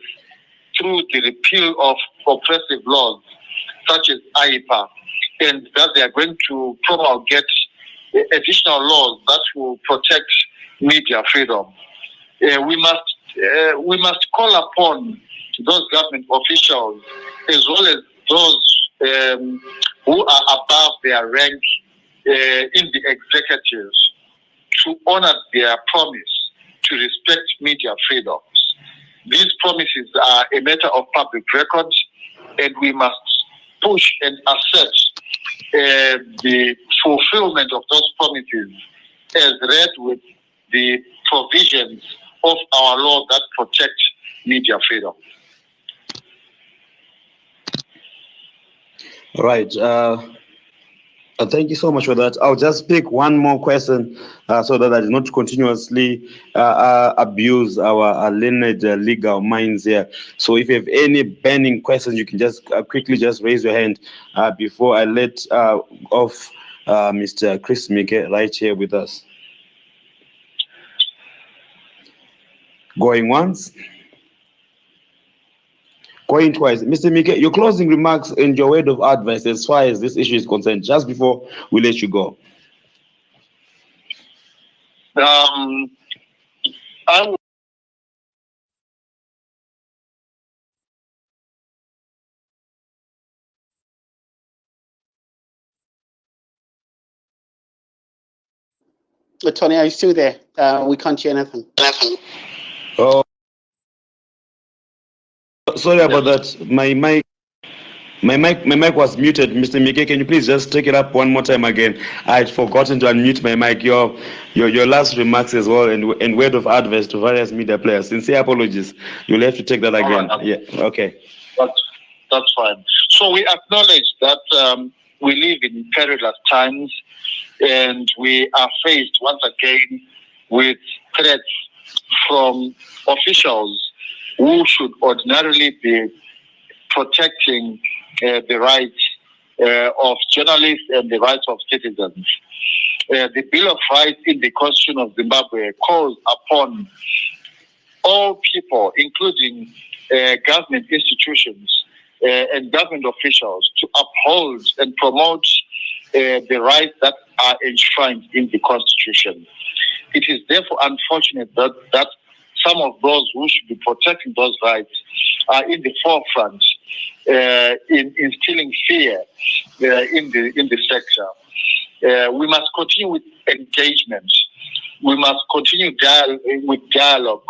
through the repeal of oppressive laws such as IPA, and that they are going to promulgate additional laws that will protect media freedom. We must call upon those government officials as well as those who are above their rank in the executive to honor their promise to respect media freedoms. These promises are a matter of public record, and we must push and assert the fulfillment of those promises as read with the provisions of our law that protect media freedom. All right. Thank you so much for that. I'll just pick one more question so that I do not continuously abuse our learned legal minds here. So if you have any burning questions, you can just quickly just raise your hand before I let off Mr. Chris Mike right here with us. Going once. Going twice. Mr. Mike, your closing remarks and your word of advice as far as this issue is concerned, just before we let you go. I would Tony, are you still there? We can't hear anything. Oh, sorry about that. My mic was muted. Mr. Mike, can you please just take it up one more time again? I had forgotten to unmute my mic. Your last remarks as well and word of advice to various media players. Sincere apologies. You'll have to take that again. Right. Yeah. Okay. That's fine. So we acknowledge that we live in perilous times, and we are faced once again with threats from officials who should ordinarily be protecting the rights of journalists and the rights of citizens. The Bill of Rights in the Constitution of Zimbabwe calls upon all people, including government institutions and government officials, to uphold and promote the rights that are enshrined in the Constitution. It is therefore unfortunate that some of those who should be protecting those rights are in the forefront in instilling fear in the sector. We must continue with engagement. We must continue with dialogue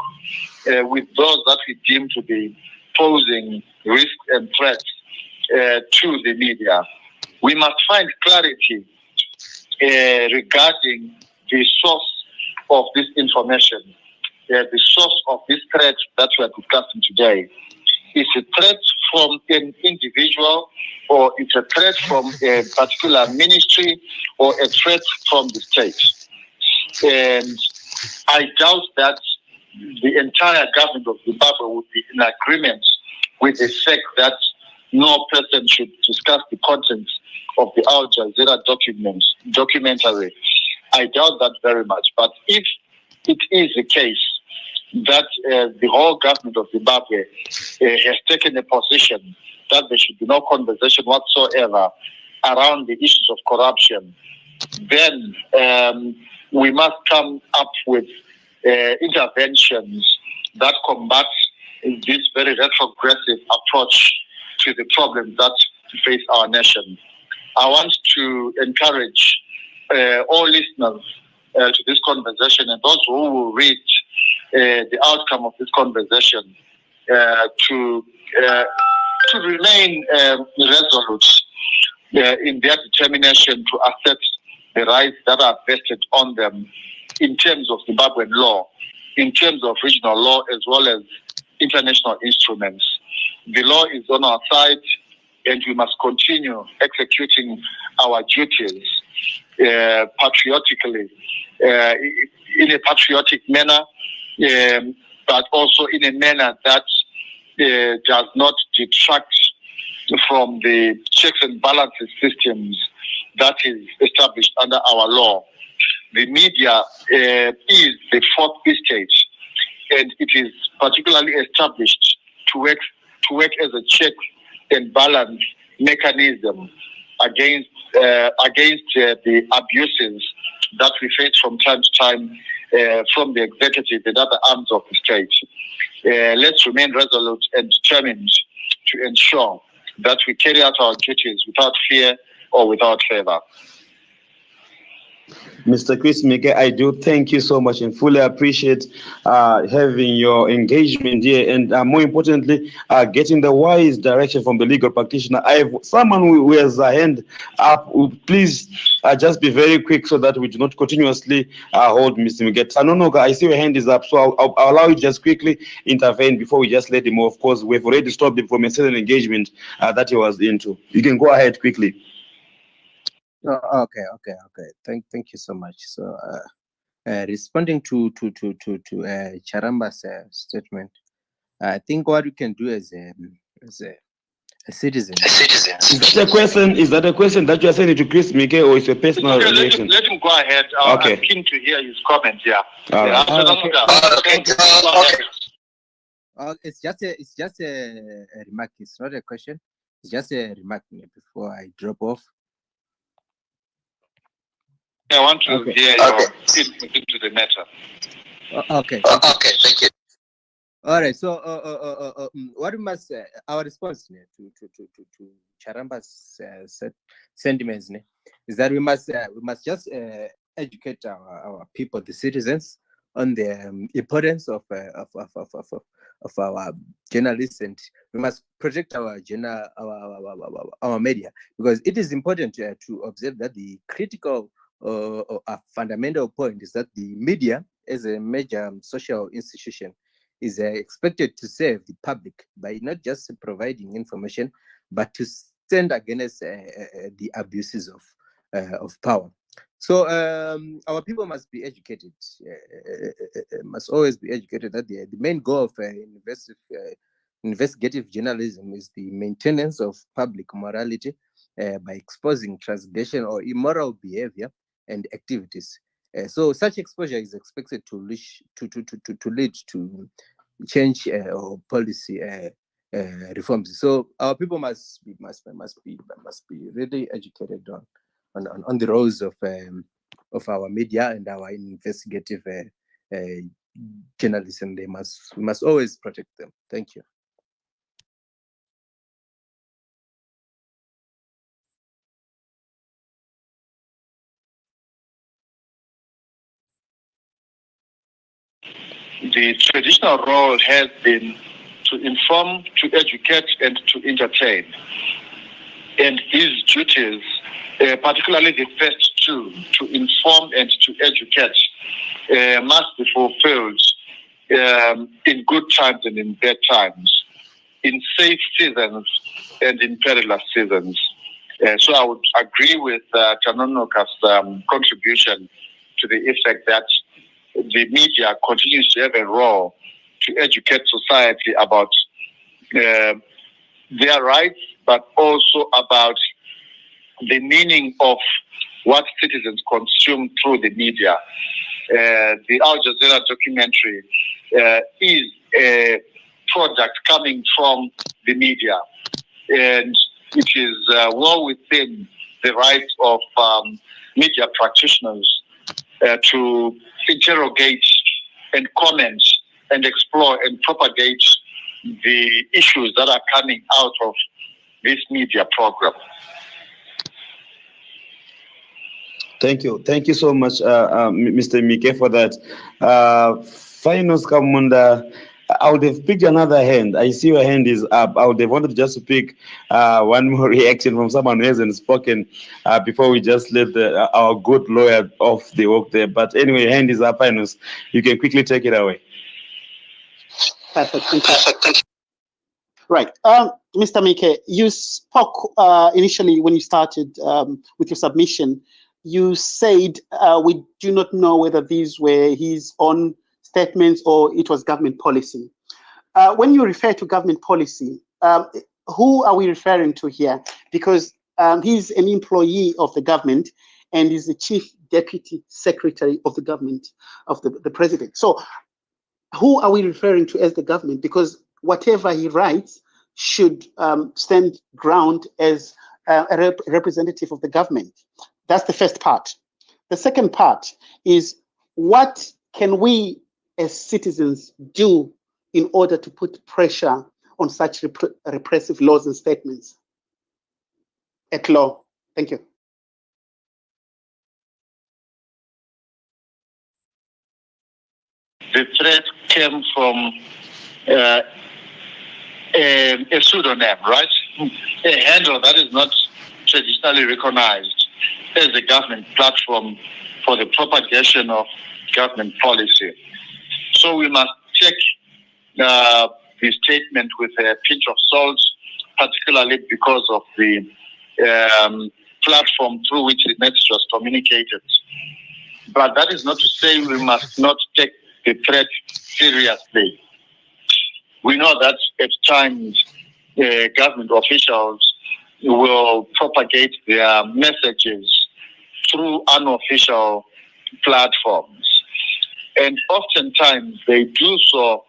with those that we deem to be posing risks and threats to the media. We must find clarity regarding the source of this information, the source of this threat that we are discussing today. Is a threat from an individual, or it's a threat from a particular ministry, or a threat from the state? And I doubt that the entire government of Zimbabwe would be in agreement with the fact that no person should discuss the contents of the Al Jazeera documentary. I doubt that very much. But if it is the case that the whole government of Zimbabwe has taken a position that there should be no conversation whatsoever around the issues of corruption, then we must come up with interventions that combat this very retrogressive approach to the problems that face our nation. I want to encourage all listeners to this conversation and those who will read the outcome of this conversation to remain resolute, in their determination to assert the rights that are vested on them in terms of Zimbabwean law, in terms of regional law, as well as international instruments. The law is on our side, and we must continue executing our duties patriotically, in a patriotic manner, but also in a manner that does not detract from the checks and balances systems that is established under our law. The media is the fourth estate, and it is particularly established to work as a check and balance mechanism against the abuses that we face from time to time from the executive and other arms of the state. Let's remain resolute and determined to ensure that we carry out our duties without fear or without favor. Mr. Chris Mike, I do thank you so much and fully appreciate having your engagement here, and more importantly, getting the wise direction from the legal practitioner. I have someone who has a hand up. Please just be very quick so that we do not continuously hold Mr. Mike. Sanonoka, I see your hand is up, so I'll allow you just quickly intervene before we just let him off. Of course, we've already stopped him from a certain engagement that he was into. You can go ahead quickly. Okay. Thank you so much. So, responding to Charamba's statement, I think what we can do as a citizen. Is that a question that you are sending to Chris Mike, or is a personal reaction? Let him go ahead. Okay. I'm keen to hear his comments. Yeah. It's just a remark. It's not a question. It's just a remark before I drop off. I want to hear your input into the matter. Okay, thank you. All right, so what we must our response to Charamba's sentiments is that we must just educate our people, the citizens, on the importance of our journalists, and we must protect our media, because it is important to observe that the critical a fundamental point is that the media, as a major social institution, is expected to serve the public by not just providing information, but to stand against the abuses of power. So our people must be educated, must always be educated that the main goal of investigative journalism is the maintenance of public morality by exposing transgression or immoral behavior and activities. So such exposure is expected to lead to change or policy reforms. So our people must be really educated on the roles of our media and our investigative journalism. We must always protect them. Thank you. The traditional role has been to inform, to educate, and to entertain. And these duties, particularly the first two, to inform and to educate, must be fulfilled in good times and in bad times, in safe seasons and in perilous seasons. So I would agree with Chanonoka's contribution to the effect that the media continues to have a role to educate society about their rights, but also about the meaning of what citizens consume through the media. The Al Jazeera documentary is a product coming from the media, and it is well within the rights of media practitioners to interrogate and comment and explore and propagate the issues that are coming out of this media program. Thank you so much, Mr. Mike, for that. Finals Kamunda, I would have picked another hand. I see your hand is up. I would have wanted just to pick one more reaction from someone who hasn't spoken before we just let our good lawyer off the hook there. But anyway, hand is up, Inus. You can quickly take it away. Perfect. Thank you. Right. Mr. Mike, you spoke initially when you started with your submission. You said we do not know whether these were his own statements or it was government policy. When you refer to government policy, who are we referring to here? Because he's an employee of the government and is the chief deputy secretary of the government, of the president. So who are we referring to as the government? Because whatever he writes should stand ground as a representative of the government. That's the first part. The second part is, what can we as citizens do in order to put pressure on such repressive laws and statements at law? Thank you. The threat came from a pseudonym, right? A handle that is not traditionally recognized as a government platform for the propagation of government policy. So we must take the statement with a pinch of salt, particularly because of the platform through which the message was communicated. But that is not to say we must not take the threat seriously. We know that at times government officials will propagate their messages through unofficial platforms. And oftentimes they do so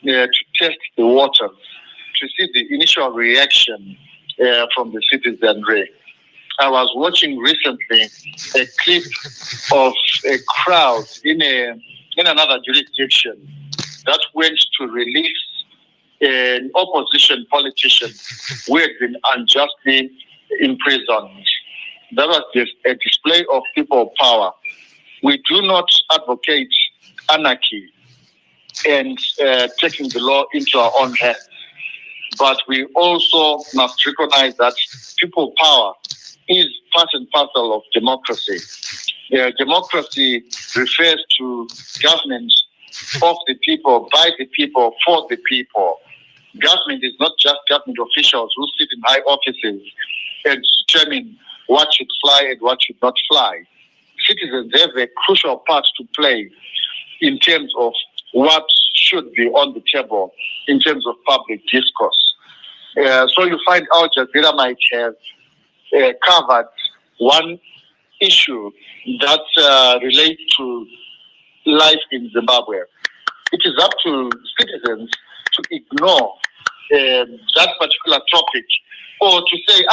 to test the water, to see the initial reaction from the citizenry. I was watching recently a clip of a crowd in another jurisdiction that went to release an opposition politician who had been unjustly imprisoned. That was just a display of people power. We do not advocate anarchy and taking the law into our own hands, but we also must recognize that people power is part and parcel of democracy. Democracy refers to government of the people, by the people, for the people. Government is not just government officials who sit in high offices and determine what should fly and what should not fly. Citizens have a crucial part to play in terms of what should be on the table in terms of public discourse. So you find Al Jazeera might have covered one issue that relates to life in Zimbabwe. It is up to citizens to ignore that particular topic, or to say,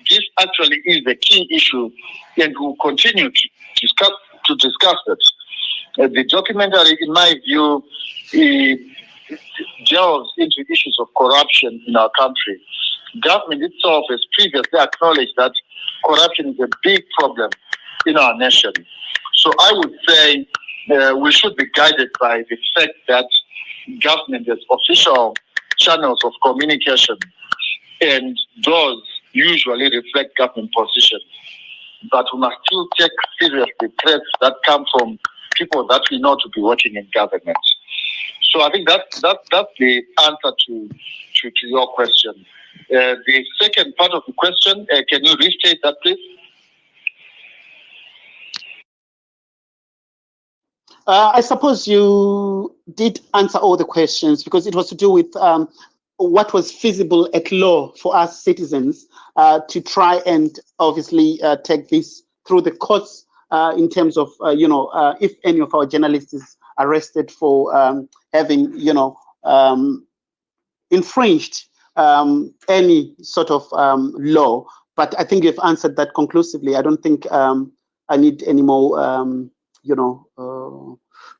this actually is the key issue, and we'll continue to discuss it. The documentary, in my view, delves into issues of corruption in our country. Government itself has previously acknowledged that corruption is a big problem in our nation. So I would say we should be guided by the fact that government has official channels of communication, and those usually reflect government position. But we must still take seriously threats that come from people that we know to be working in government. So I think that's the answer to your question. The second part of the question, can you restate that, please? I suppose you did answer all the questions, because it was to do with what was feasible at law for us citizens to try and obviously take this through the courts in terms of, if any of our journalists is arrested for having, infringed any sort of law. But I think you've answered that conclusively. I don't think I need any more,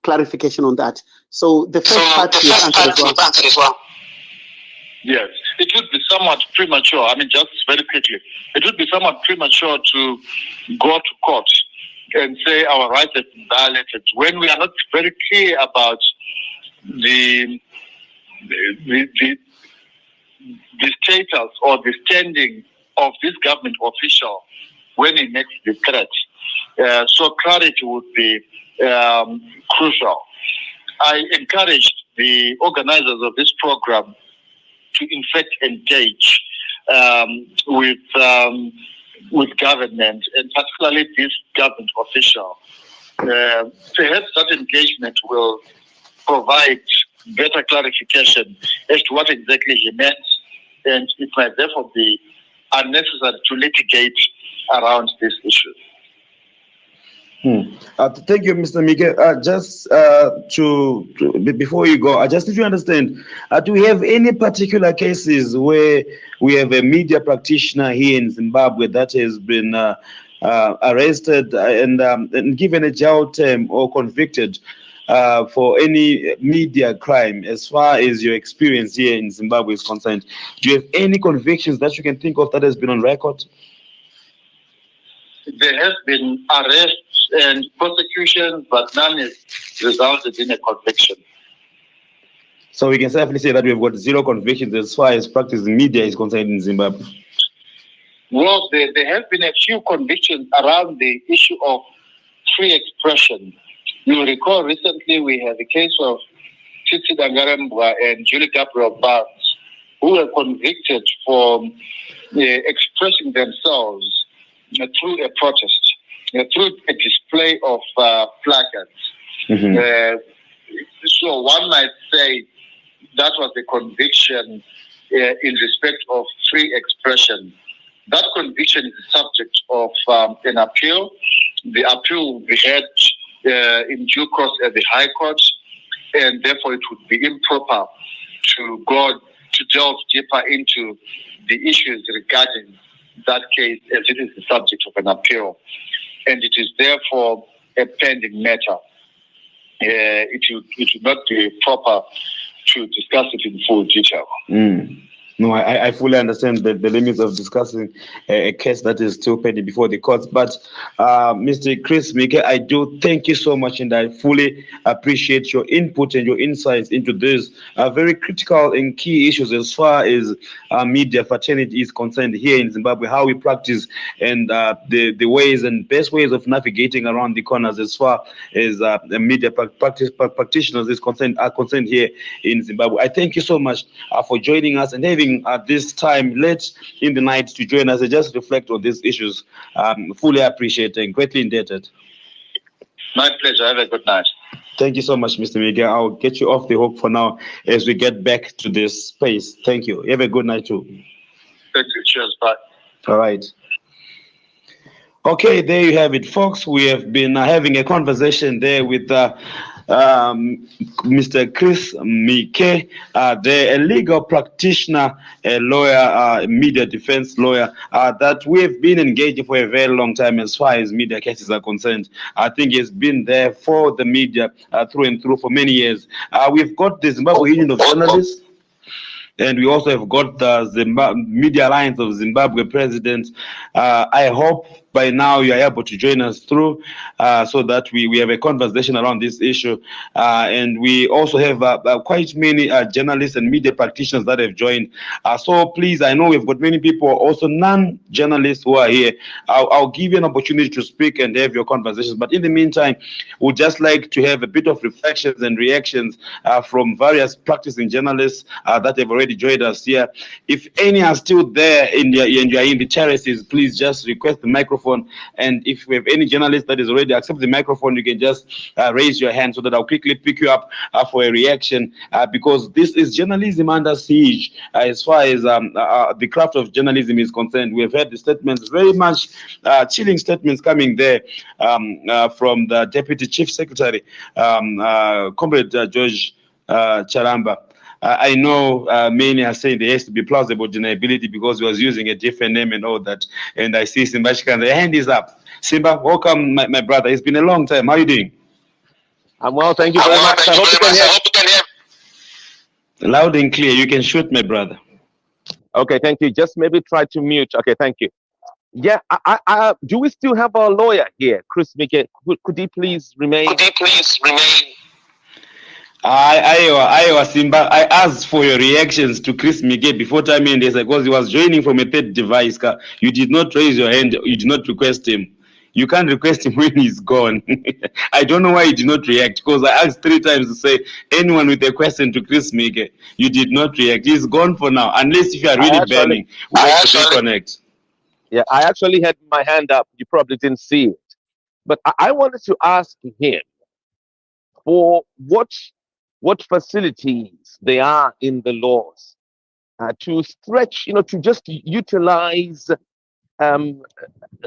clarification on that. So the first part you've answered as well. Yes, it would be somewhat premature. I mean, just very quickly, it would be somewhat premature to go to court and say our rights have been violated when we are not very clear about the the status or the standing of this government official when he makes the threat. So clarity would be crucial. I encouraged the organizers of this program to in fact engage with government, and particularly this government official. Perhaps that engagement will provide better clarification as to what exactly he meant, and it might therefore be unnecessary to litigate around this issue. Thank you, Mr. Mike. Just before you go, I just need to understand, do we have any particular cases where we have a media practitioner here in Zimbabwe that has been arrested and given a jail term or convicted for any media crime, as far as your experience here in Zimbabwe is concerned? Do you have any convictions that you can think of that has been on record? There has been arrests and prosecution, but none has resulted in a conviction. So we can safely say that we've got zero convictions as far as practice in media is concerned in Zimbabwe. Well, there have been a few convictions around the issue of free expression. You recall recently we had the case of Titi Dangarembwa and Julie Gabriel Barnes, who were convicted for expressing themselves through a protest, through a display of placards. Mm-hmm. So one might say that was the conviction in respect of free expression. That conviction is the subject of an appeal. The appeal will be heard in due course at the High Court, and therefore it would be improper to go to delve deeper into the issues regarding that case, as it is the subject of an appeal, and it is therefore a pending matter. It would not be proper to discuss it in full detail. No, I fully understand the limits of discussing a case that is still pending before the courts. But Mr. Chris Mike, I do thank you so much, and I fully appreciate your input and your insights into this very critical and key issues as far as media fraternity is concerned here in Zimbabwe, how we practice and the ways and best ways of navigating around the corners as far as the media practitioners are concerned here in Zimbabwe. I thank you so much for joining us and having at this time late in the night to join us and just reflect on these issues. Fully appreciate and greatly indebted. My pleasure. Have a good night. Thank you so much, Mr. Miguel. I'll get you off the hook for now as we get back to this space. Thank you. Have a good night too. Thank you. Cheers. Bye. All right. Okay, there you have it, folks. We have been having a conversation there with Mr. Chris Mike, a legal practitioner, a lawyer, a media defense lawyer, that we have been engaging for a very long time as far as media cases are concerned. I think he's been there for the media through and through for many years. We've got the Zimbabwe Union of Journalists, and we also have got the Media Alliance of Zimbabwe president. I hope by now you are able to join us through so that we have a conversation around this issue. And we also have quite many journalists and media practitioners that have joined. So please, I know we've got many people, also non-journalists who are here. I'll give you an opportunity to speak and have your conversations. But in the meantime, we'd just like to have a bit of reflections and reactions from various practicing journalists that have already joined us here. If any are still there and you are in the terraces, please just request the microphone. And if we have any journalist that is already accepted the microphone, you can just raise your hand so that I'll quickly pick you up for a reaction, because this is journalism under siege as far as the craft of journalism is concerned. We have heard the statements, very much chilling statements coming there from the Deputy Chief Secretary, Comrade George Charamba. I know many are saying there has to be plausible deniability because he was using a different name and all that. And I see Simba Shikan, the hand is up. Simba, welcome, my brother. It's been a long time. How are you doing? I'm well, thank you very much. I hope you can hear. Loud and clear. You can shoot, my brother. Okay, thank you. Just maybe try to mute. Okay, thank you. Yeah, do we still have our lawyer here, Chris Mike? Could he please remain? I Simba. I asked for your reactions to Chris Miguel before time ended because he was joining from a third device. You did not raise your hand. You did not request him. You can't request him when he's gone. I don't know why he did not react because I asked 3 times to say anyone with a question to Chris Miguel. You did not react. He's gone for now. Unless if you are really burning, we have to reconnect. Yeah, I actually had my hand up. You probably didn't see it. But I wanted to ask him for what facilities there are in the laws to stretch, to just utilize um,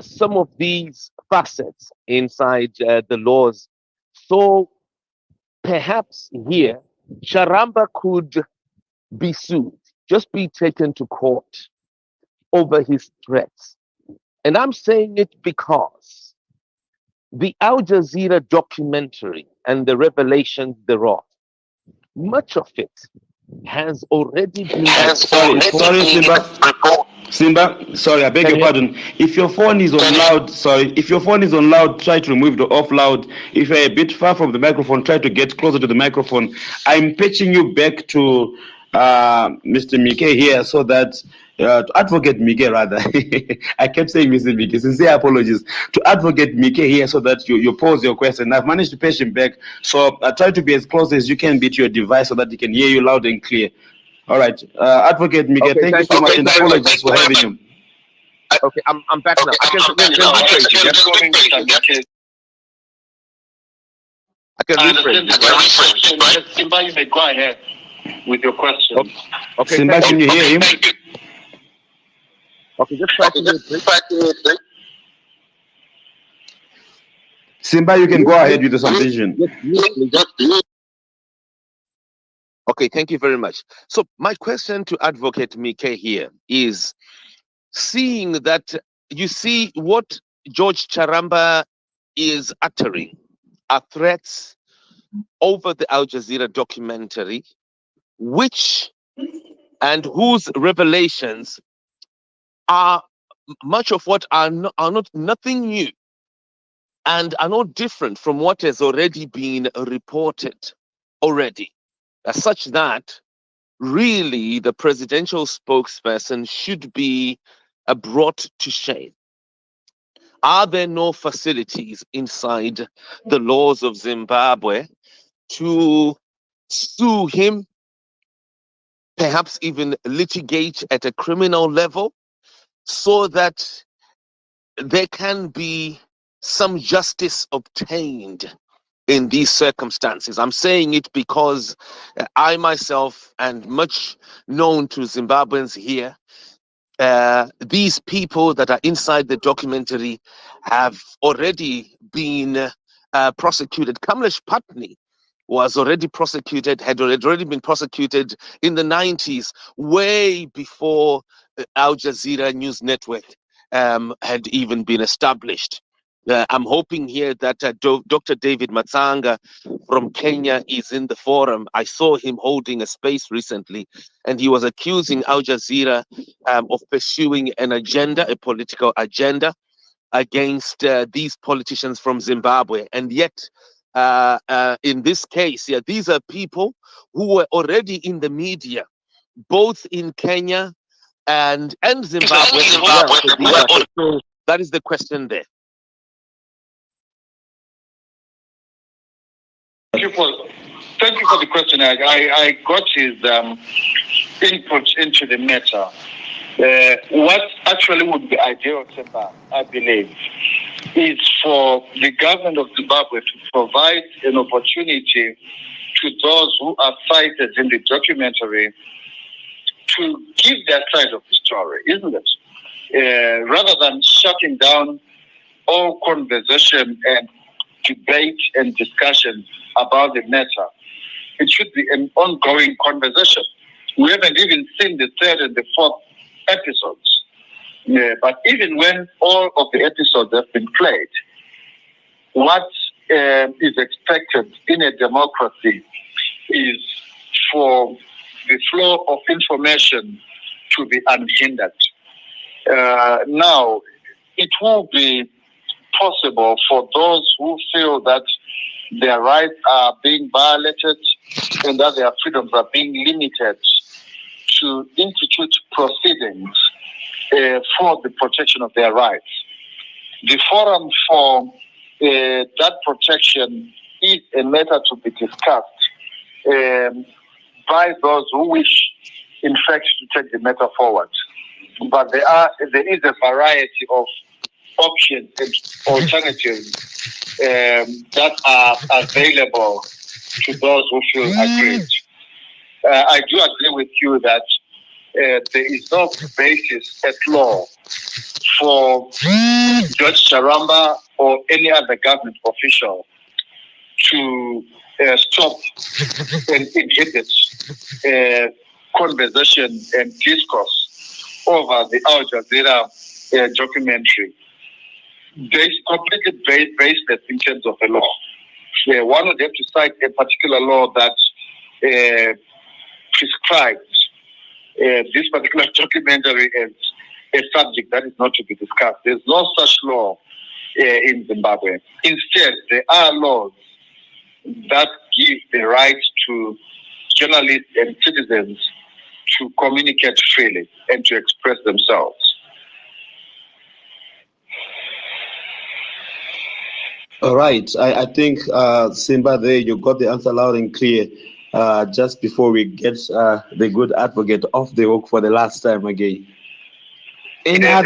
some of these facets inside the laws. So perhaps here, Charamba could be sued, just be taken to court over his threats. And I'm saying it because the Al Jazeera documentary and the revelations thereof, much of it has already been Sorry, Simba, sorry, I beg your pardon. If your phone is on loud, if your phone is on loud, try to remove the off loud. If you're a bit far from the microphone, try to get closer to the microphone. I'm pitching you back to Mr. Mike here so that to Advocate Mike rather. I kept saying Mr. Mike, sincere apologies. To Advocate Mike here so that you pose your question. I've managed to patch him back. So try to be as close as you can be to your device so that he can hear you loud and clear. All right, Advocate Miguel, Okay, thank you so much and apologies for having you. Okay, I'm back now. I can rephrase it, right? Simba, you may go ahead with your question. Okay, Simba, can you hear him? Okay, just try to hear. Simba, you can go ahead with the submission. Okay, thank you very much. So my question to Advocate Mike here is, seeing that you see what George Charamba is uttering are threats over the Al Jazeera documentary, which and whose revelations are much of what are not nothing new and are not different from what has already been reported already, such that really the presidential spokesperson should be brought to shame. Are there no facilities inside the laws of Zimbabwe to sue him, perhaps even litigate at a criminal level, so that there can be some justice obtained in these circumstances? I'm saying it because I myself, and much known to Zimbabweans here, these people that are inside the documentary have already been prosecuted. Kamlesh Patni was already prosecuted, had already been prosecuted in the 90s, way before Al Jazeera News Network had even been established. I'm hoping here that Dr. David Matsanga from Kenya is in the forum. I saw him holding a space recently, and he was accusing Al Jazeera of pursuing an agenda, a political agenda, against these politicians from Zimbabwe. And yet, in this case, these are people who were already in the media, both in Kenya and Zimbabwe as well. So that is the question there. Thank you for the question. I got his input into the matter. What actually would be ideal, I believe, is for the government of Zimbabwe to provide an opportunity to those who are cited in the documentary to give their side of the story, isn't it? Rather than shutting down all conversation and debate and discussion about the matter, it should be an ongoing conversation. We haven't even seen the third and the fourth episodes. But even when all of the episodes have been played, what is expected in a democracy is for the flow of information to be unhindered. Now, it will be possible for those who feel that their rights are being violated and that their freedoms are being limited, to institute proceedings for the protection of their rights. The forum for that protection is a matter to be discussed by those who wish, in fact, to take the matter forward. But there is a variety of options and alternatives that are available to those who feel aggrieved. I do agree with you that there is no basis at law for Judge Charamba or any other government official to stop and inhibit conversation and discourse over the Al Jazeera documentary. There's completely baseless in terms of the law. One would have to cite a particular law that prescribes this particular documentary as a subject that is not to be discussed. There's no such law in Zimbabwe. Instead, there are laws that give the right to journalists and citizens to communicate freely and to express themselves. All right. I think, Simba, there you got the answer loud and clear. Just before we get the good advocate off the hook for the last time again. Simba,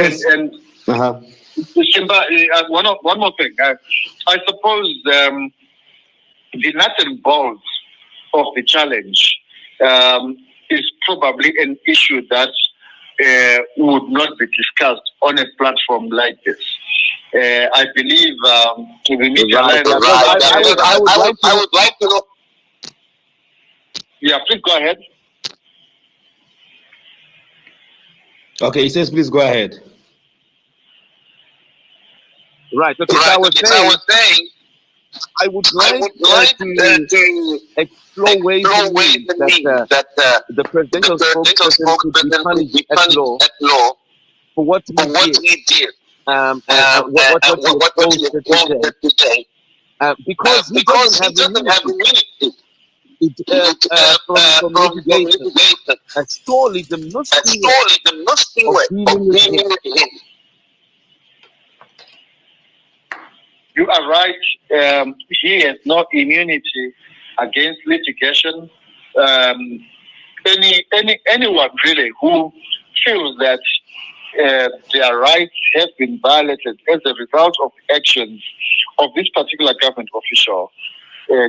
one more thing. I suppose the nuts and bolts of the challenge is probably an issue that would not be discussed on a platform like this. I believe the media line. I would like to know. Yeah, please go ahead. Okay, he says, please go ahead. Right. Okay. So I was saying, I would like to explore ways that the presidential spokesperson could be punished at law for what he did. What he posted today. Because he doesn't have immunity. From litigation, solely the Muslim way of dealing with him. You are right. He has no immunity against litigation. Anyone really who feels that their rights have been violated as a result of actions of this particular government official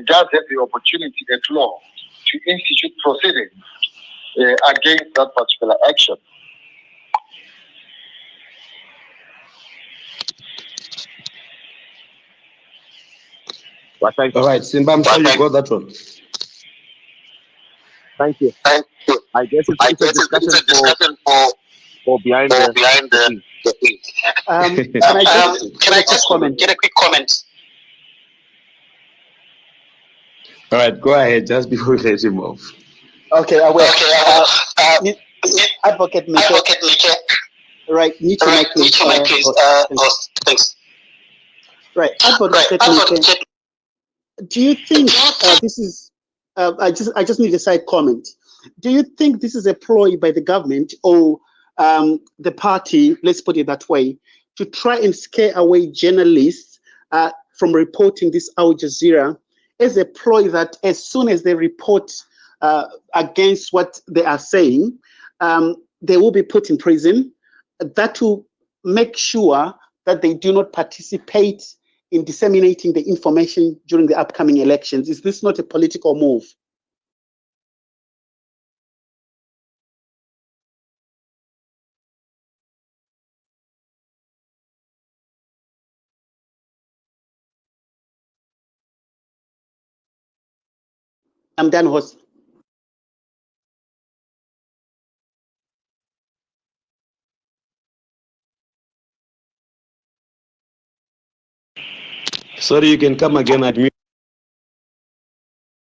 does have the opportunity at law to institute proceedings against that particular action. Well, thank you. All right, Simba, I'm sure you got that one. Thank you. I guess it's a discussion for behind the thing. Can I just get a quick comment? All right, go ahead, just before we let him off. Okay, I will. Advocate Mike. Right, mute your mic, please. Thanks. Right, Advocate Mike. Do you think this is? I just need a side comment. Do you think this is a ploy by the government or the party? Let's put it that way, to try and scare away journalists from reporting this Al Jazeera, as a ploy that as soon as they report against what they are saying, they will be put in prison. That will make sure that they do not participate in disseminating the information during the upcoming elections. Is this not a political move? I'm done, host. Sorry, you can come again at me.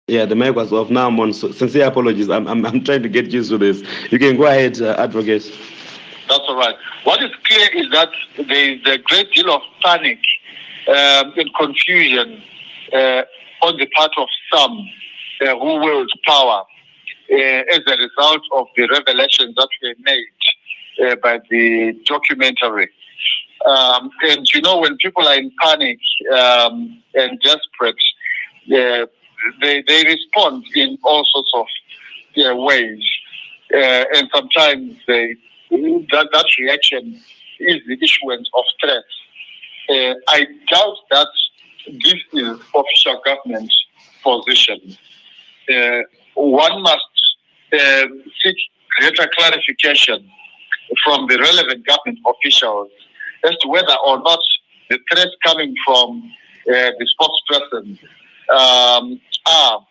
Yeah, the mic was off. Now I'm on. So sincere apologies. I'm trying to get used to this. You can go ahead, advocate. That's all right. What is clear is that there is a great deal of panic and confusion on the part of some who wield power as a result of the revelations that were made by the documentary. And you know, when people are in panic and desperate, they respond in all sorts of ways, and sometimes that reaction is the issuance of threats. I doubt that this is official government position. One must seek greater clarification from the relevant government officials as to whether or not the threats coming from the spokesperson are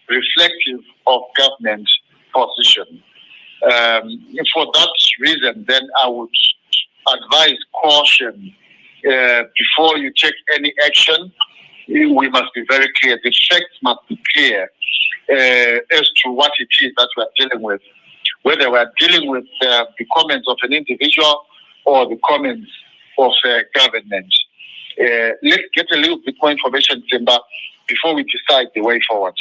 reflective of government position. For that reason, then I would advise caution before you take any action. We must be very clear. The facts must be clear as to what it is that we are dealing with, whether we are dealing with the comments of an individual or the comments of government. Let's get a little bit more information, Simba, before we decide the way forward.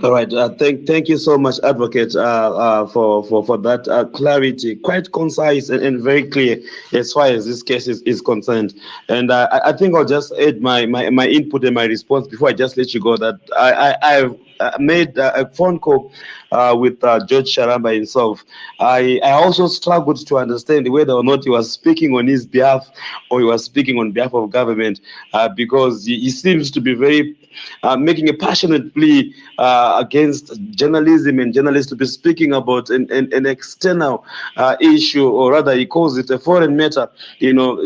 All right. Thank you so much, Advocate, for that clarity, quite concise and very clear as far as this case is concerned. And I think I'll just add my input and my response before I just let you go. That I've made a phone call with George Charamba himself. I also struggled to understand whether or not he was speaking on his behalf or he was speaking on behalf of government, because he seems to be very making a passionate plea against journalism and journalists to be speaking about an external issue, or rather he calls it a foreign matter, you know,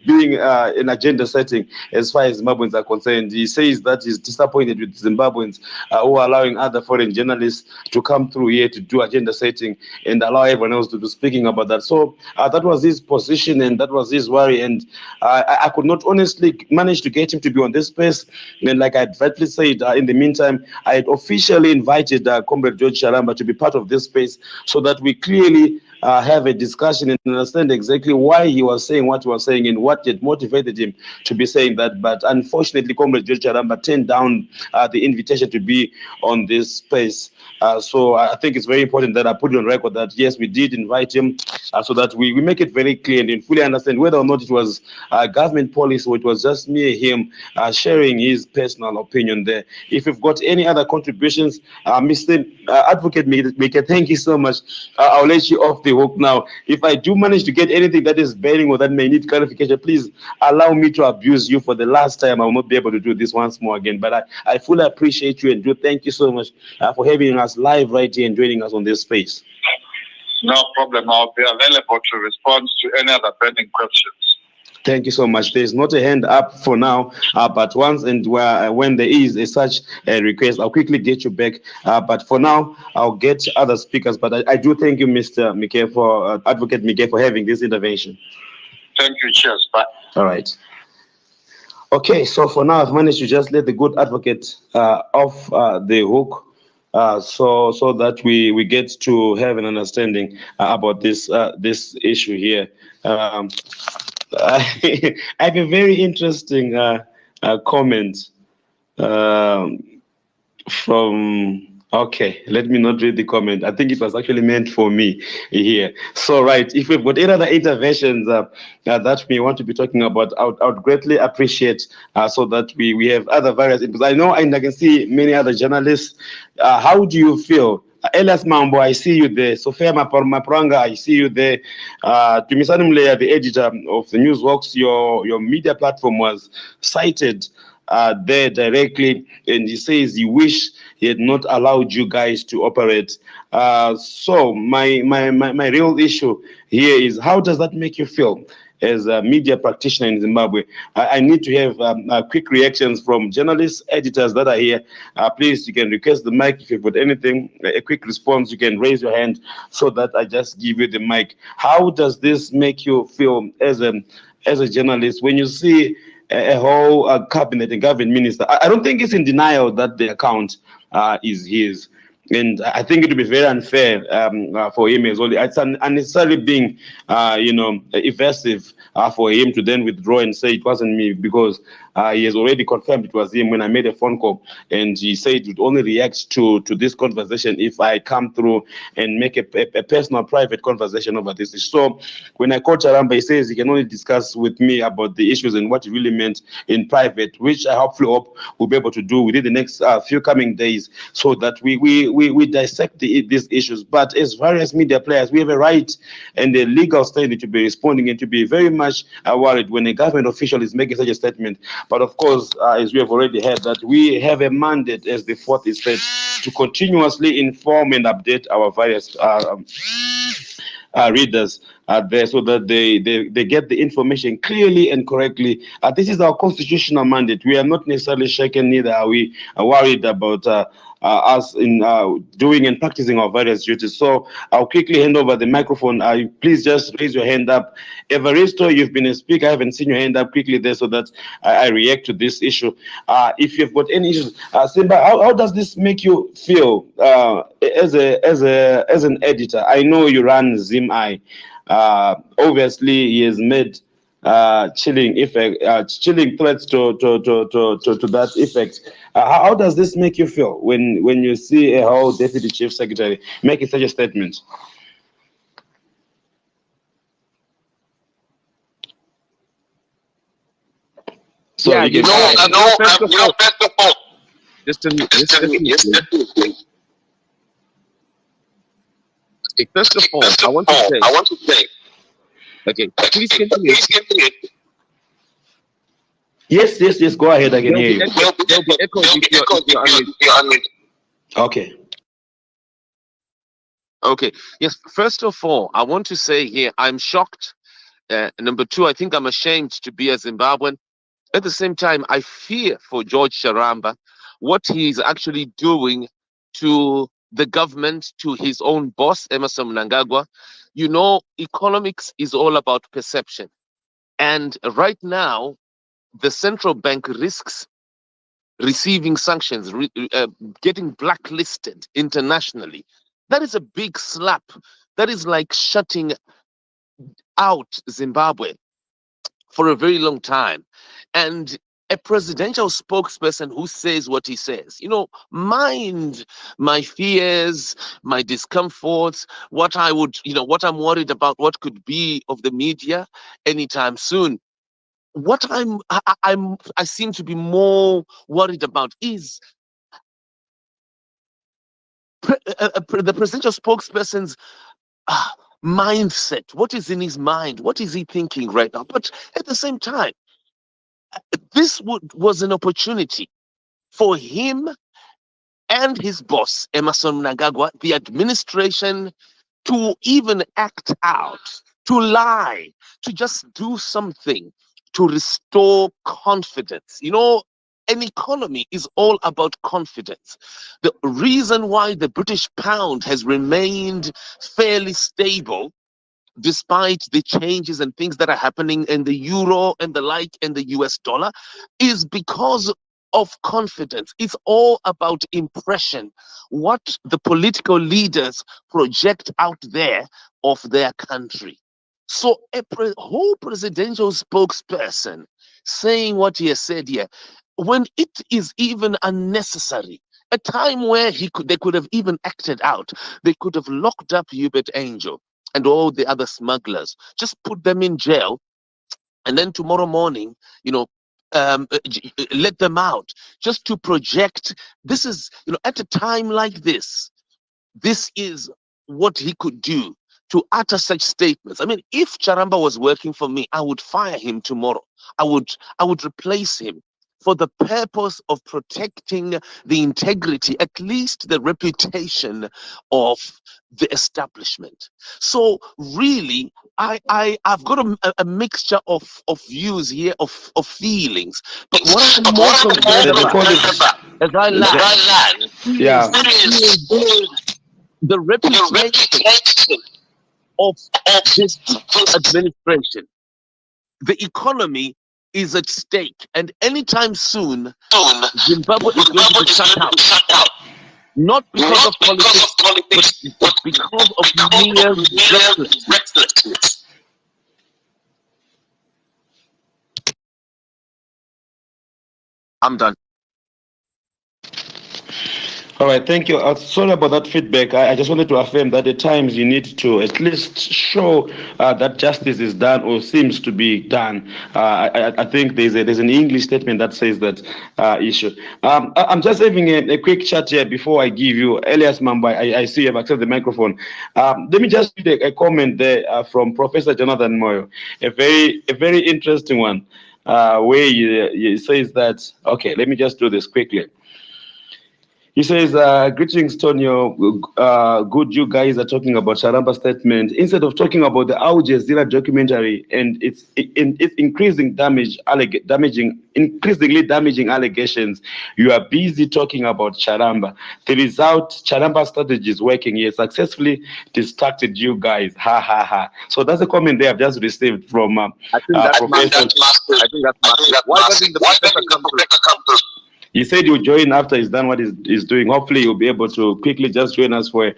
being an agenda setting as far as Zimbabweans are concerned. He says that he's disappointed with Zimbabweans who are allowing other foreign journalists to come through here to do agenda setting and allow everyone else to be speaking about that. So that was his position and that was his worry, and I could not honestly manage to get him to be on this space. And like I rightly said, in the meantime, I had officially invited Comrade George Charamba to be part of this space so that we clearly have a discussion and understand exactly why he was saying what he was saying and what had motivated him to be saying that. But unfortunately, Comrade George Charamba turned down the invitation to be on this space. So I think it's very important that I put it on record that yes, we did invite him so that we make it very clear and fully understand whether or not it was government policy or it was just me and him sharing his personal opinion there. If you've got any other contributions, Mr. Advocate Mika, thank you so much. I'll let you off the hook now. If I do manage to get anything that is bearing or that may need clarification, please allow me to abuse you for the last time. I will not be able to do this once more again. But I fully appreciate you and do thank you so much for having us live right here and joining us on this space. No problem. I'll be available to respond to any other pending questions. Thank you so much. There's not a hand up for now, but once and when there is such a request, I'll quickly get you back. But for now, I'll get other speakers. But I do thank you, Mr. Mike, for Advocate Mike, for having this intervention. Thank you. Cheers. Bye. All right. Okay, so for now, I've managed to just let the good advocate off the hook. So that we get to have an understanding about this issue here. I have a very interesting comment from. Okay, let me not read the comment. I think it was actually meant for me here. So, right, if we've got any other interventions that we want to be talking about, I would greatly appreciate so that we have other various, because I know and I can see many other journalists. How do you feel? Elias Mambo, I see you there. Sofia Mapranga, I see you there. Tumisani Mleya, the editor of the Newsworks, your media platform was cited there directly, and he says he wish he had not allowed you guys to operate. So my real issue here is, how does that make you feel as a media practitioner in Zimbabwe? I need to have quick reactions from journalists, editors that are here. Please, you can request the mic if you've got anything, a quick response. You can raise your hand so that I just give you the mic. How does this make you feel as a journalist when you see a whole cabinet and government minister? I don't think it's in denial that the account is his. And I think it would be very unfair for him as well. It's unnecessarily being, evasive for him to then withdraw and say it wasn't me, because he has already confirmed it was him when I made a phone call, and he said it would only react to this conversation if I come through and make a personal, private conversation over this issue. So when I called Charamba, he says he can only discuss with me about the issues and what it really meant in private, which I hopefully hope we'll be able to do within the next few coming days, so that we dissect these issues. But as various media players, we have a right and a legal standing to be responding and to be very much worried when a government official is making such a statement. But of course, as we have already heard, that we have a mandate as the fourth estate to continuously inform and update our various readers there, so that they get the information clearly and correctly. This is our constitutional mandate. We are not necessarily shaken, neither are we worried about us in doing and practicing our various duties. So I'll quickly hand over the microphone. Please just raise your hand up. Evaristo, you've been a speaker. I haven't seen your hand up quickly there, so that I react to this issue. If you've got any issues, Simba, how does this make you feel as an editor? I know you run ZimEye. Obviously, he has made chilling threats to that effect. How does this make you feel when you see a whole deputy chief secretary making such a statement? So Yeah, you first of all, just a minute. First of all, I want to say, okay, please continue. Yes, go ahead, I can hear you. There'll be echo if you're unmuted. Okay. Okay, yes, first of all, I want to say here, I'm shocked. Number two, I think I'm ashamed to be a Zimbabwean. At the same time, I fear for George Charamba, what he's actually doing to the government, to his own boss, Emerson Mnangagwa. You know, economics is all about perception. And right now, the central bank risks receiving sanctions, getting blacklisted internationally. That is a big slap. That is like shutting out Zimbabwe for a very long time. And a presidential spokesperson who says what he says, mind my fears, my discomforts, what I'm worried about, what could be of the media anytime soon. What I seem to be more worried about is the presidential spokesperson's mindset. What is in his mind? What is he thinking right now? But at the same time, this was an opportunity for him and his boss, Emerson Mnangagwa, the administration, to even act out, to lie, to just do something to restore confidence. An economy is all about confidence. The reason why the British pound has remained fairly stable despite the changes and things that are happening in the euro and the like and the US dollar is because of confidence. It's all about impression, what the political leaders project out there of their country. So a whole presidential spokesperson saying what he has said here, when it is even unnecessary, a time where they could have even acted out, they could have locked up Hubert Angel and all the other smugglers, just put them in jail, and then tomorrow morning, let them out, just to project. This is, at a time like this is what he could do, to utter such statements. I mean, if Charamba was working for me, I would fire him tomorrow. I would replace him for the purpose of protecting the integrity, at least the reputation of the establishment. So really, I've got a mixture of views here, of feelings. But what I'm more concerned about, as I learn, the reputation of this administration. The economy is at stake, and anytime soon, Zimbabwe is going to be shut out. not because of politics, but because of mere restlessness. I'm done. All right, thank you. Sorry about that feedback. I just wanted to affirm that at times you need to at least show that justice is done or seems to be done. I think there's an English statement that says that issue. I'm just having a quick chat here before I give you Elias Mamba. I see you have accepted the microphone. Let me just read a comment there from Professor Jonathan Moyo, a very interesting one, where he says that. Okay, let me just do this quickly. He says, greetings, Tonio. Good, you guys are talking about Charamba statement. Instead of talking about the Al Jazeera documentary and its increasingly damaging allegations, you are busy talking about Charamba. The result, Charamba strategy is working. He has successfully distracted you guys. Ha, ha, ha. So that's a comment they have just received from I think that's Professor. I think that's massive. Why doesn't the professor come to? He said he'll join after he's done what he's doing. Hopefully, he'll be able to quickly just join us for a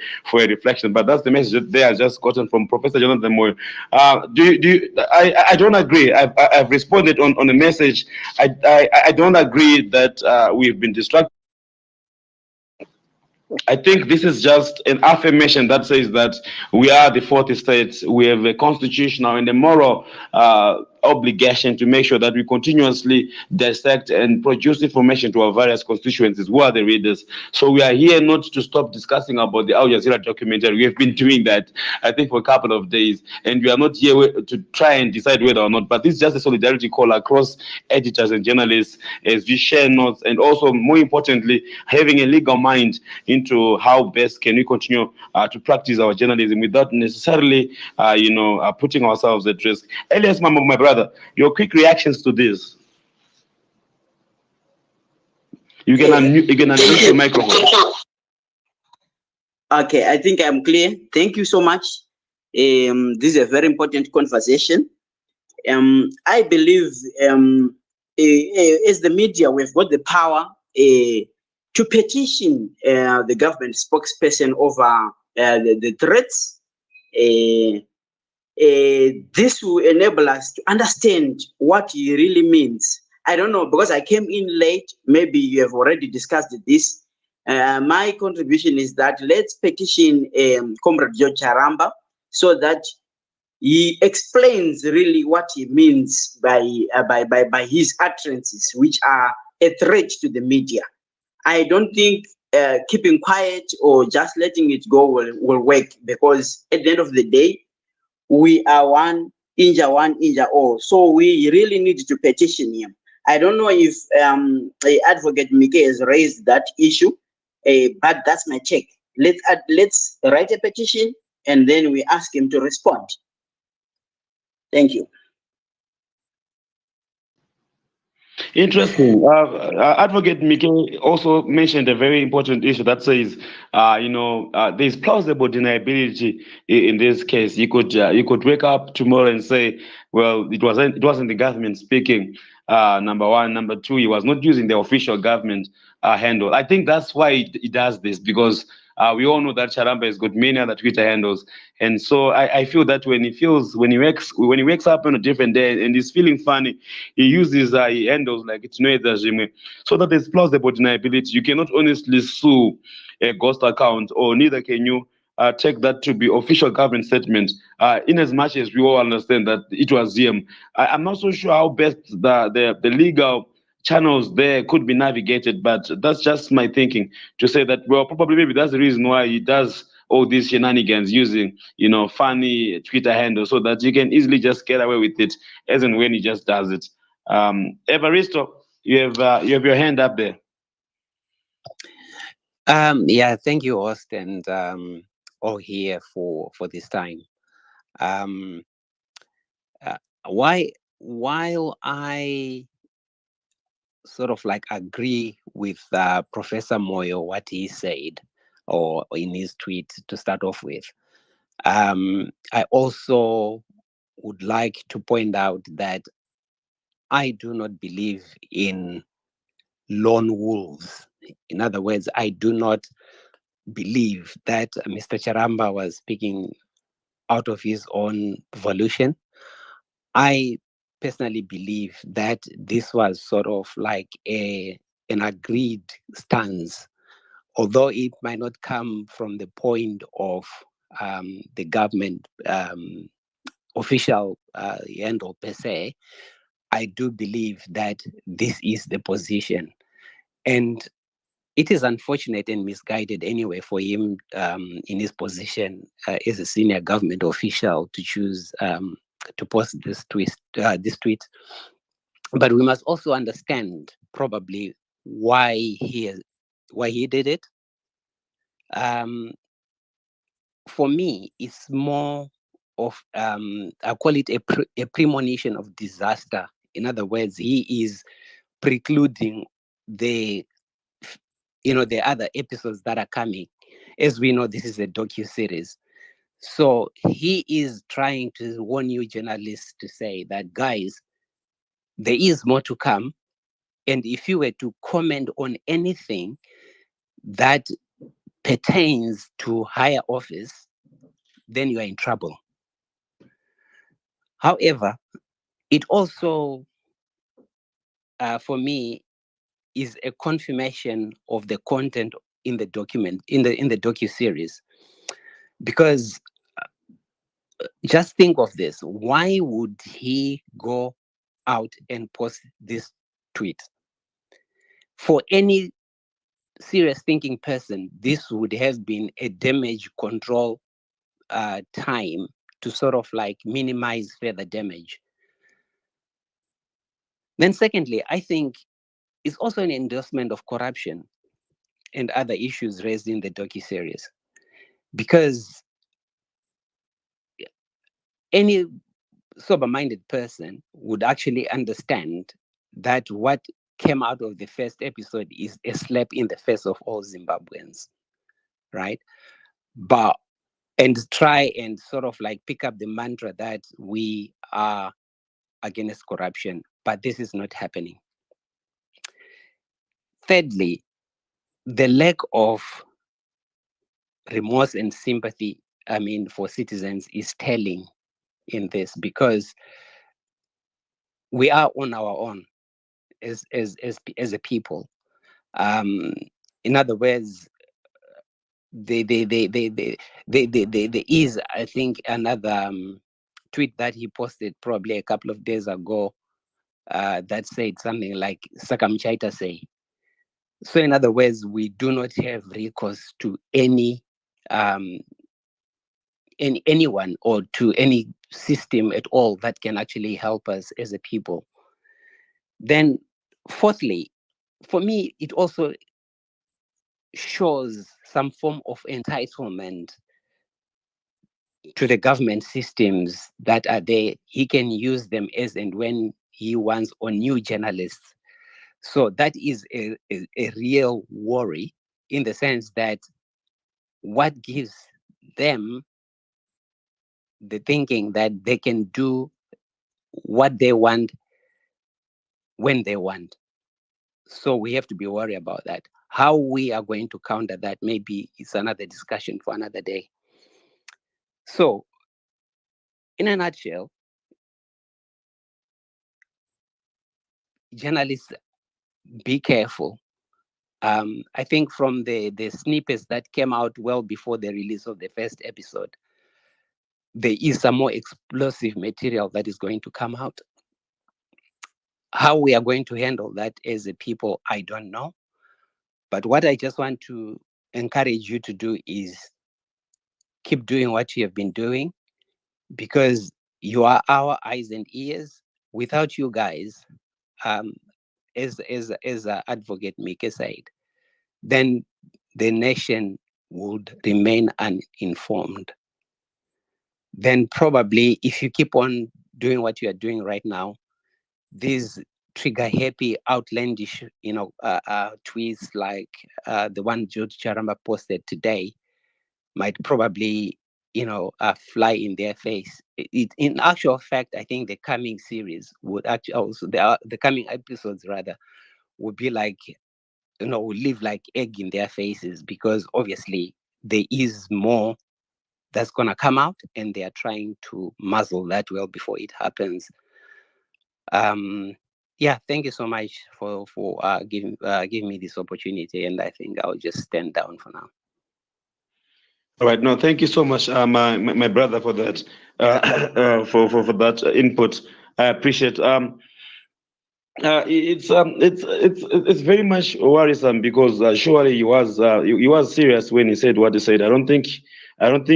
reflection. But that's the message that they have just gotten from Professor Jonathan Moyo. I don't agree. I've responded on the message. I don't agree that we've been distracted. I think this is just an affirmation that says that we are the fourth estate. We have a constitutional and a moral obligation to make sure that we continuously dissect and produce information to our various constituencies who are the readers. So we are here not to stop discussing about the Al Jazeera documentary. We have been doing that, I think, for a couple of days, and we are not here to try and decide whether or not. But this is just a solidarity call across editors and journalists as we share notes, and also, more importantly, having a legal mind into how best can we continue to practice our journalism without necessarily, putting ourselves at risk. Elias, my brother, your quick reactions to this. You can unmute your microphone. Okay, I think I'm clear. Thank you so much. This is a very important conversation. I believe as the media, we've got the power to petition the government spokesperson over the threats. This will enable us to understand what he really means. I don't know, because I came in late. Maybe you have already discussed this. My contribution is that let's petition Comrade George Charamba so that he explains really what he means by his utterances, which are a threat to the media. I don't think keeping quiet or just letting it go will work, because at the end of the day, we are one, injure all. So we really need to petition him. I don't know if Advocate Mike has raised that issue, but that's my check. Let's write a petition and then we ask him to respond. Thank you. Interesting. Advocate Mike also mentioned a very important issue that says, there's plausible deniability in this case. You could wake up tomorrow and say, well, it wasn't the government speaking. Number one, number two, he was not using the official government handle. I think that's why he does this, because we all know that Charamba has got many other Twitter handles, and so I feel that when he wakes up on a different day and he's feeling funny, he uses handles like it's no Zimwe, so that there's plausible deniability. You cannot honestly sue a ghost account, or neither can you take that to be official government statement. In as much as we all understand that it was him, I'm not so sure how best the legal channels there could be navigated, but that's just my thinking to say that, well, probably maybe that's the reason why he does all these shenanigans using, funny Twitter handles, so that you can easily just get away with it as and when he just does it. Evaristo, you have your hand up there. Yeah, thank you, host, and all here for this time. While I sort of like agree with Professor Moyo, what he said, or in his tweet to start off with, I also would like to point out that I do not believe in lone wolves. In other words, I do not believe that Mr. Charamba was speaking out of his own volition. I personally believe that this was sort of like an agreed stance, although it might not come from the point of the government official handle per se. I do believe that this is the position. And it is unfortunate and misguided anyway for him in his position as a senior government official to choose to post this tweet. But we must also understand probably why he did it. For me, it's more of I call it a premonition of disaster. In other words, he is precluding the the other episodes that are coming. As we know, this is a docu-series. So he is trying to warn you journalists to say that, guys, there is more to come. And if you were to comment on anything that pertains to higher office, then you are in trouble. However, it also, for me, is a confirmation of the content in the document, in the docu-series. Because just think of this. Why would he go out and post this tweet? For any serious thinking person, this would have been a damage control time to sort of like minimize further damage. Then secondly, I think it's also an endorsement of corruption and other issues raised in the docu-series. Because any sober-minded person would actually understand that what came out of the first episode is a slap in the face of all Zimbabweans, right? And try and sort of like pick up the mantra that we are against corruption, but this is not happening. Thirdly, the lack of remorse and sympathy, for citizens is telling in this, because we are on our own as a people. In other words, there is, I think, another tweet that he posted probably a couple of days ago that said something like Sakamchaita say. So in other words, we do not have recourse to anyone or to any system at all that can actually help us as a people. Then fourthly, for me, it also shows some form of entitlement to the government systems that are there. He can use them as and when he wants on new journalists. So that is a real worry, in the sense that what gives them the thinking that they can do what they want when they want. So we have to be worried about that. How we are going to counter that, maybe it's another discussion for another day. So in a nutshell, journalists, be careful. I think from the snippets that came out well before the release of the first episode, there is some more explosive material that is going to come out. How we are going to handle that as a people, I don't know. But what I just want to encourage you to do is keep doing what you have been doing, because you are our eyes and ears. Without you guys, as Advocate Mike said, then the nation would remain uninformed. Then probably if you keep on doing what you are doing right now, these trigger happy, outlandish, tweets like the one George Charamba posted today might probably, fly in their face. In actual fact, I think the coming series would actually also, the coming episodes rather, would be like live like egg in their faces, because obviously there is more that's going to come out, and they are trying to muzzle that well before it happens. Yeah, thank you so much for giving me this opportunity, and I think I'll just stand down for now. All right, no, thank you so much, my brother, for that for that input. I appreciate. It's very much worrisome, because surely he was serious when he said what he said. I don't think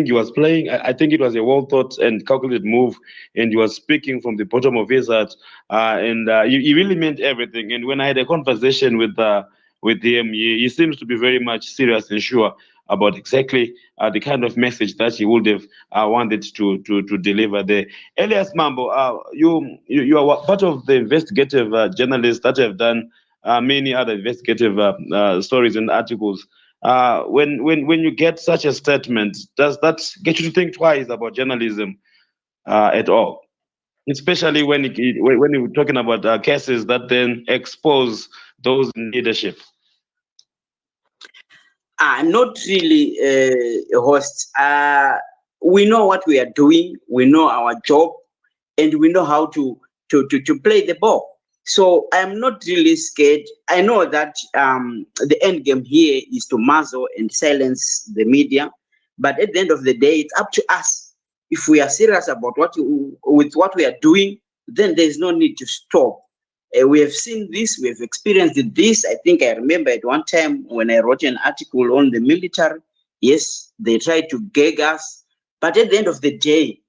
he was playing. I think it was a well thought and calculated move, and he was speaking from the bottom of his heart, and he really meant everything. And when I had a conversation with him, he seems to be very much serious and sure about exactly the kind of message that he would have wanted to deliver there. Elias Mambo, you are part of the investigative journalists that have done many other investigative stories and articles. When you get such a statement, does that get you to think twice about journalism at all? Especially when you're talking about cases that then expose those in leadership. I'm not really a host. We know what we are doing. We know our job, and we know how to play the ball. So I'm not really scared. I know that the end game here is to muzzle and silence the media, but at the end of the day, it's up to us. If we are serious about with what we are doing, then there is no need to stop. We have seen this, we have experienced this. I think I remember at one time when I wrote an article on the military. Yes, they tried to gag us, but at the end of the day,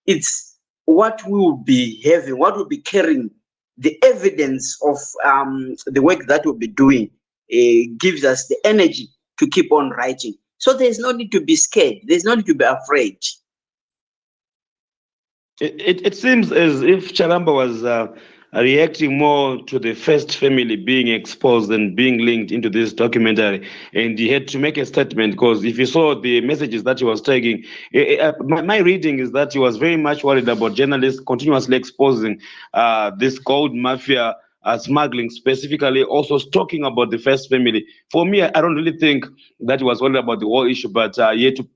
it's what we will be having, what will be carrying, the evidence of the work that we'll be doing gives us the energy to keep on writing. So there's no need to be scared. There's no need to be afraid. It seems as if Charamba was reacting more to the first family being exposed and being linked into this documentary, and he had to make a statement, because if you saw the messages that he was taking, my reading is that he was very much worried about journalists continuously exposing this gold mafia smuggling, specifically also talking about the first family. For me, I don't really think that he was worried about the whole issue, but he had to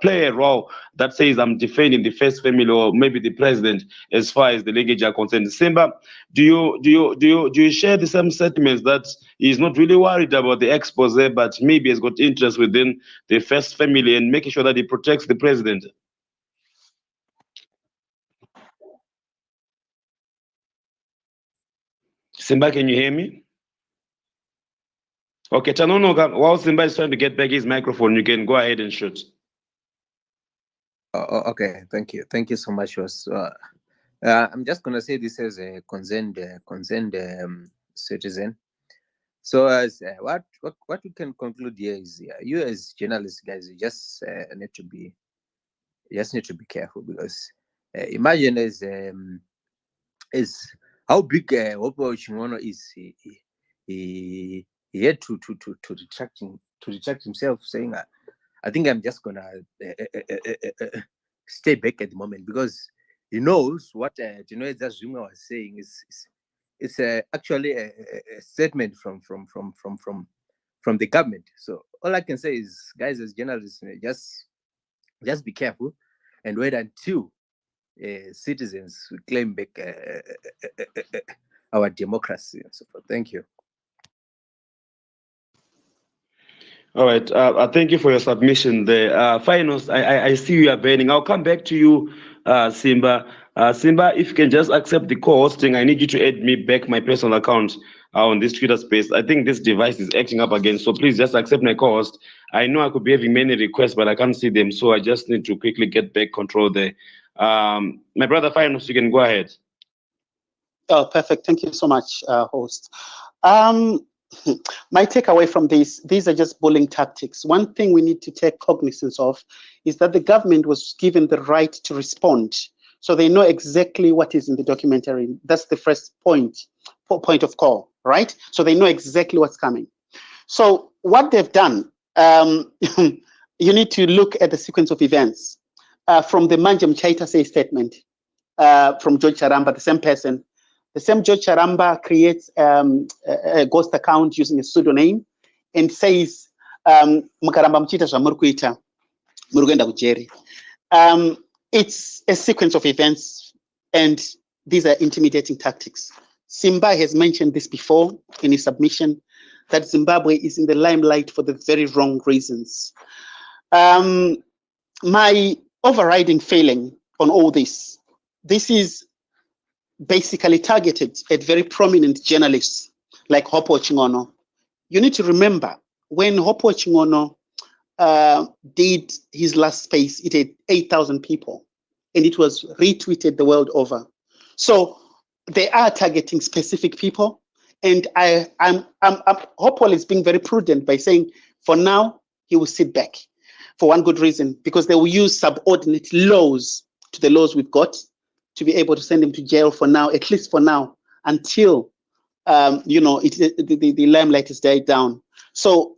play a role that says I'm defending the first family, or maybe the president, as far as the lineage are concerned. Simba, do you share the same sentiments that he's not really worried about the expose, but maybe has got interest within the first family and making sure that he protects the president? Simba, can you hear me? Okay, Tanono, while Simba is trying to get back his microphone, you can go ahead and shoot. Okay, thank you so much. I'm just gonna say this as a concerned citizen. So as what we can conclude here is, you as journalists, guys, you just need to be careful, because imagine as how big Opo Chimono is. He had to retract himself, saying, I think I'm just gonna stay back at the moment, because he knows what Zuma was saying is actually a statement from the government. So all I can say is, guys, as journalists, just be careful and wait until citizens claim back our democracy and so forth. Thank you. All right. Thank you for your submission there. Finals, I see you are burning. I'll come back to you, Simba. Simba, if you can just accept the co-hosting, I need you to add me back my personal account on this Twitter space. I think this device is acting up again, so please just accept my co-host. I know I could be having many requests, but I can't see them, so I just need to quickly get back control there. My brother Finals, you can go ahead. Oh, perfect. Thank you so much, host. My takeaway from these are just bullying tactics. One thing we need to take cognizance of is that the government was given the right to respond. So they know exactly what is in the documentary. That's the first point of call, right? So they know exactly what's coming. So what they've done, you need to look at the sequence of events. From the Manjam Chaita Say statement from George Charamba, the same person, The same George Charamba creates a ghost account using a pseudonym and says, "Mukaramba mchita zvamuri kuita, muri kuenda kujeri." It's a sequence of events, and these are intimidating tactics. Simba has mentioned this before in his submission, that Zimbabwe is in the limelight for the very wrong reasons. My overriding failing on all this is basically targeted at very prominent journalists like Hopo Chingono. You need to remember, when Hopo Chingono did his last space, it had 8,000 people, and it was retweeted the world over. So they are targeting specific people, and Hopo is being very prudent by saying, for now, he will sit back, for one good reason, because they will use subordinate laws to the laws we've got to be able to send him to jail for now, at least for now, until the limelight is died down. So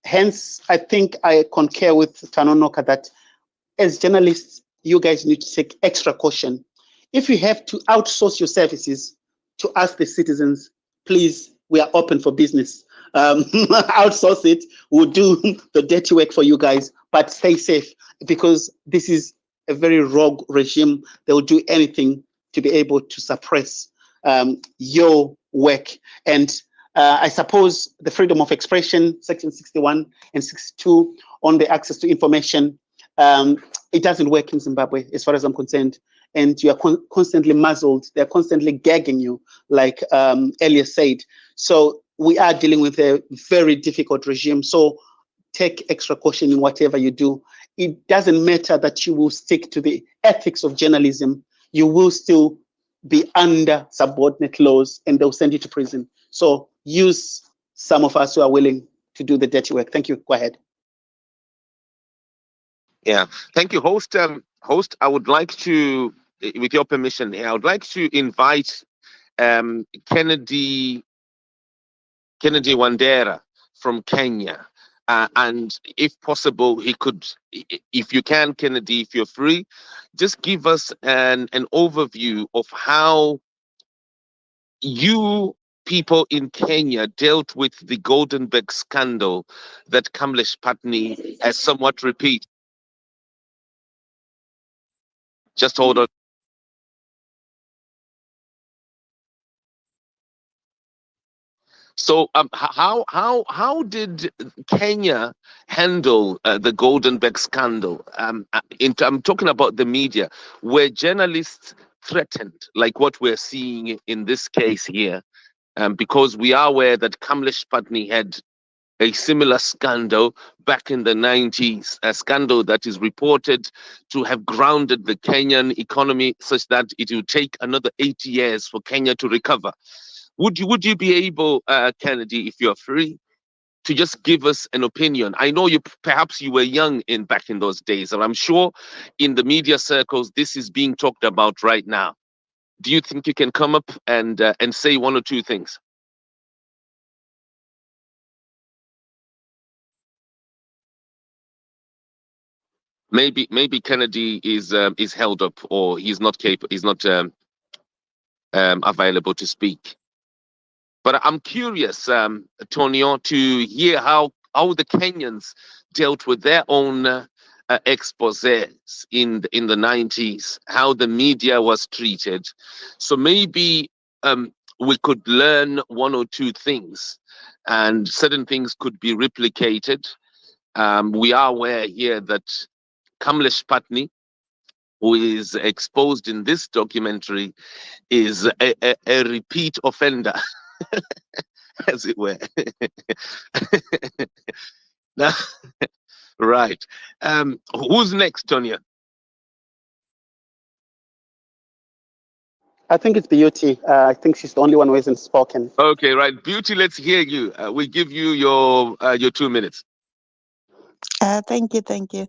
hence, I think I concur with Tanonoka that as journalists, you guys need to take extra caution. If you have to outsource your services to ask the citizens, please, we are open for business. Outsource it. We'll do the dirty work for you guys, but stay safe, because this is a very rogue regime. They will do anything to be able to suppress your work. And I suppose the freedom of expression, Section 61 and 62 on the access to information, it doesn't work in Zimbabwe, as far as I'm concerned. And you are constantly muzzled. They're constantly gagging you, like Elias said. So we are dealing with a very difficult regime. So take extra caution in whatever you do. It doesn't matter that you will stick to the ethics of journalism. You will still be under subordinate laws, and they'll send you to prison. So use some of us who are willing to do the dirty work. Thank you. Go ahead. Yeah, thank you, host. Host, I would like to, with your permission, I would like to invite Kennedy Wandera from Kenya. And if possible, he could, if you can, Kennedy, if you're free, just give us an overview of how you people in Kenya dealt with the Goldenberg scandal that Kamlesh Patni has somewhat repeated. Just hold on. So, how did Kenya handle the Goldenberg scandal? I'm talking about the media, where journalists threatened, like what we're seeing in this case here, because we are aware that Kamlesh Patni had a similar scandal back in the 90s, a scandal that is reported to have grounded the Kenyan economy such that it will take another 80 years for Kenya to recover. Would you be able, Kennedy, if you're free, to just give us an opinion? I know perhaps you were young back in those days, and I'm sure in the media circles this is being talked about right now. Do you think you can come up and say one or two things? Maybe Kennedy is held up, or he's not capable, he's not available to speak. But I'm curious, Tonio, to hear how the Kenyans dealt with their own exposés in the 90s, how the media was treated. So maybe we could learn one or two things, and certain things could be replicated. We are aware here that Kamlesh Patni, who is exposed in this documentary, is a repeat offender, as it were. Now, right. Who's next, Tonya? I think it's Beauty. I think she's the only one who hasn't spoken. Okay, right. Beauty, let's hear you. We give you your 2 minutes. Thank you.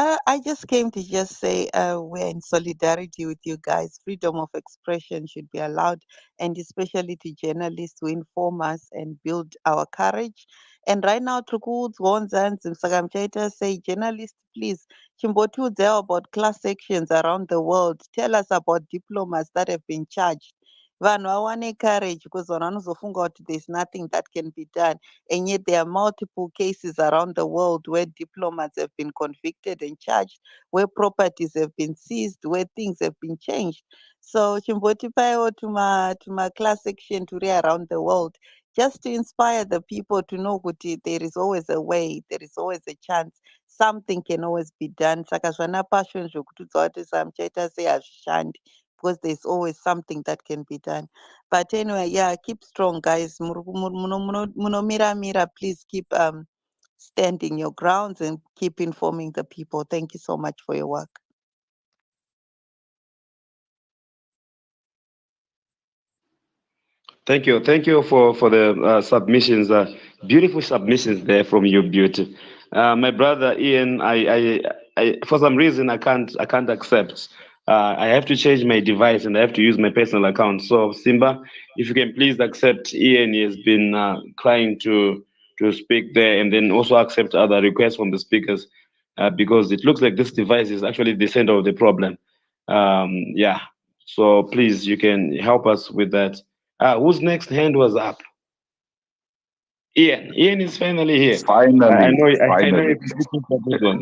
I just came to just say we're in solidarity with you guys. Freedom of expression should be allowed, and especially to journalists who inform us and build our courage. And right now, Trukut Wonzan Sagamchaita say, journalists, please, Chimbotu there about class sections around the world. Tell us about diplomas that have been charged vanhu vawane courage because vanhu vanozofunga kuti there's nothing that can be done, and yet there are multiple cases around the world where diplomats have been convicted and charged, where properties have been seized, where things have been changed. So chimbotipaiwo tuma class action turi around the world, just to inspire the people to know kuti there is always a way, there is always a chance, something can always be done. Saka zvana passion zvokutudza kuti samuchaita sei hazvishandi, because there's always something that can be done. But anyway, yeah, keep strong, guys. Munomira, please keep standing your grounds and keep informing the people. Thank you so much for your work. Thank you for the submissions. Beautiful submissions there from you, Beauty. My brother Ian, I for some reason I can't accept. I have to change my device and I have to use my personal account. So Simba, if you can please accept Ian, he has been trying to speak there, and then also accept other requests from the speakers, because it looks like this device is actually the center of the problem. Yeah. So please, you can help us with that. Whose next hand was up? Ian. Ian is finally here. Finally. I know it's looking for this one.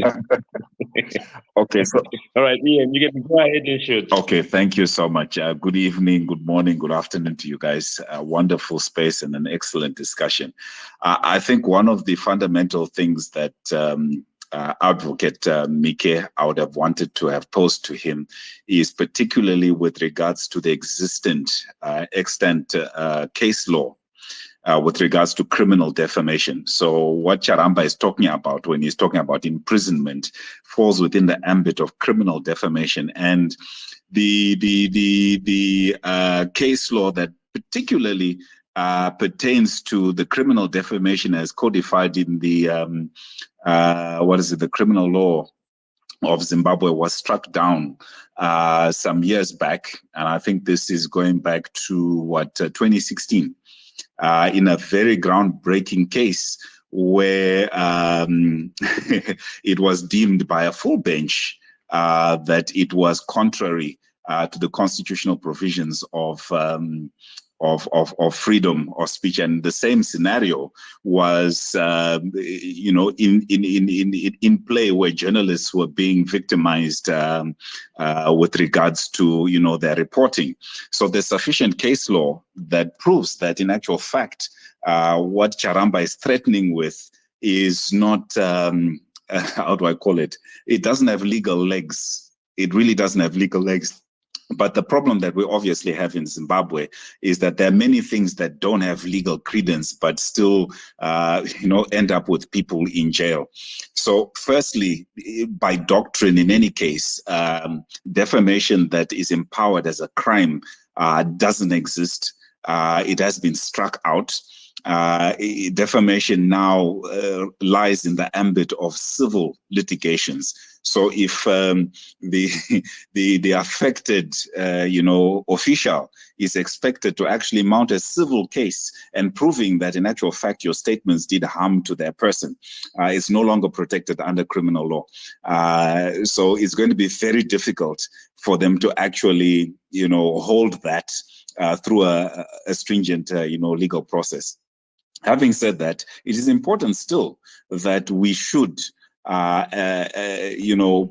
Okay, so all right, Ian, you can go ahead and shoot. Okay, thank you so much. Good evening, good morning, good afternoon to you guys. Wonderful space and an excellent discussion. I think one of the fundamental things that Advocate Mike, I would have wanted to have posed to him is particularly with regards to the extant case law with regards to criminal defamation. So what Charamba is talking about when he's talking about imprisonment falls within the ambit of criminal defamation, and the case law that particularly pertains to the criminal defamation as codified in the the criminal law of Zimbabwe was struck down some years back, and I think this is going back to 2016, in a very groundbreaking case where it was deemed by a full bench that it was contrary to the constitutional provisions of freedom of speech. And the same scenario was in play, where journalists were being victimized with regards to their reporting. So there's sufficient case law that proves that in actual fact what Charamba is threatening with is not how do I call it? It doesn't have legal legs. It really doesn't have legal legs. But the problem that we obviously have in Zimbabwe is that there are many things that don't have legal credence, but still, end up with people in jail. So firstly, by doctrine, in any case, defamation that is empowered as a crime doesn't exist. It has been struck out. Defamation now lies in the ambit of civil litigations. So if the affected official is expected to actually mount a civil case and proving that in actual fact your statements did harm to their person, it's no longer protected under criminal law. So it's going to be very difficult for them to actually hold that through a stringent legal process. Having said that, it is important still that we should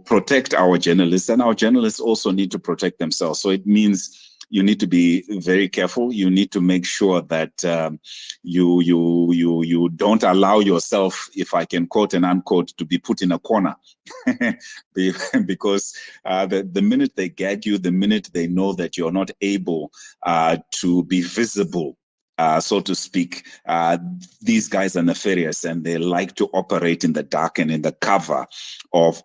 protect our journalists, and our journalists also need to protect themselves. So it means you need to be very careful. You need to make sure that you don't allow yourself, if I can quote and unquote, to be put in a corner, because the minute they gag you, the minute they know that you're not able to be visible, so to speak, these guys are nefarious and they like to operate in the dark and in the cover of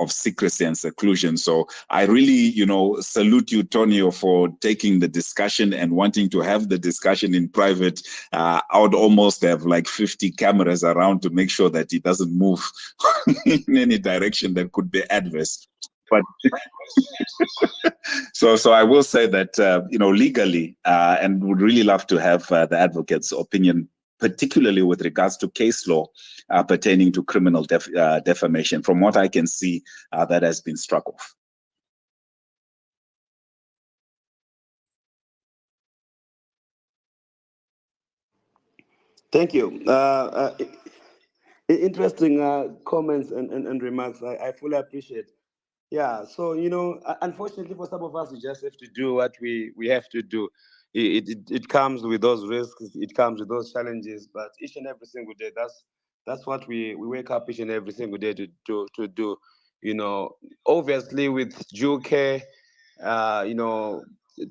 secrecy and seclusion. So I really, salute you, Tonio, for taking the discussion and wanting to have the discussion in private. I would almost have like 50 cameras around to make sure that it doesn't move in any direction that could be adverse. But so I will say that legally, and would really love to have the advocate's opinion, particularly with regards to case law pertaining to criminal defamation. From what I can see, that has been struck off. Thank you. Interesting comments and remarks. I fully appreciate. Yeah, so unfortunately for some of us, we just have to do what we have to do. It comes with those risks, it comes with those challenges, but each and every single day, that's what we wake up each and every single day to do. Obviously with due care,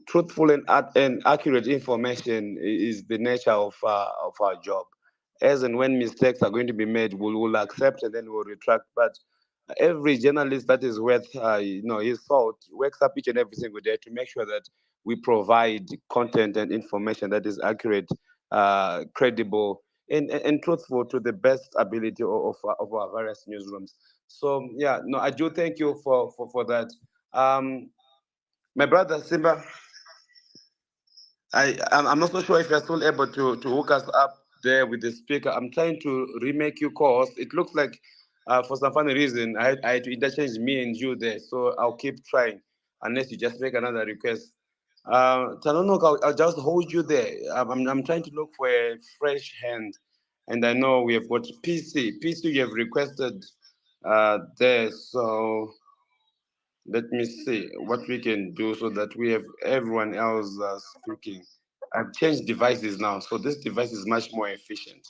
truthful and accurate information is the nature of our job. As and when mistakes are going to be made, we'll accept and then we'll retract. But every journalist that is worth his salt wakes up each and every single day to make sure that we provide content and information that is accurate, credible, and truthful to the best ability of our various newsrooms. So yeah, no, I do thank you for that. My brother Simba, I'm not so sure if you're still able to hook us up there with the speaker. I'm trying to remake you co-host. It looks like for some funny reason I had to interchange me and you there. So I'll keep trying unless you just make another request. Talonok, I'll just hold you there. I'm trying to look for a fresh hand. And I know we have got PC. PC you have requested there. So let me see what we can do so that we have everyone else speaking. I've changed devices now, so this device is much more efficient.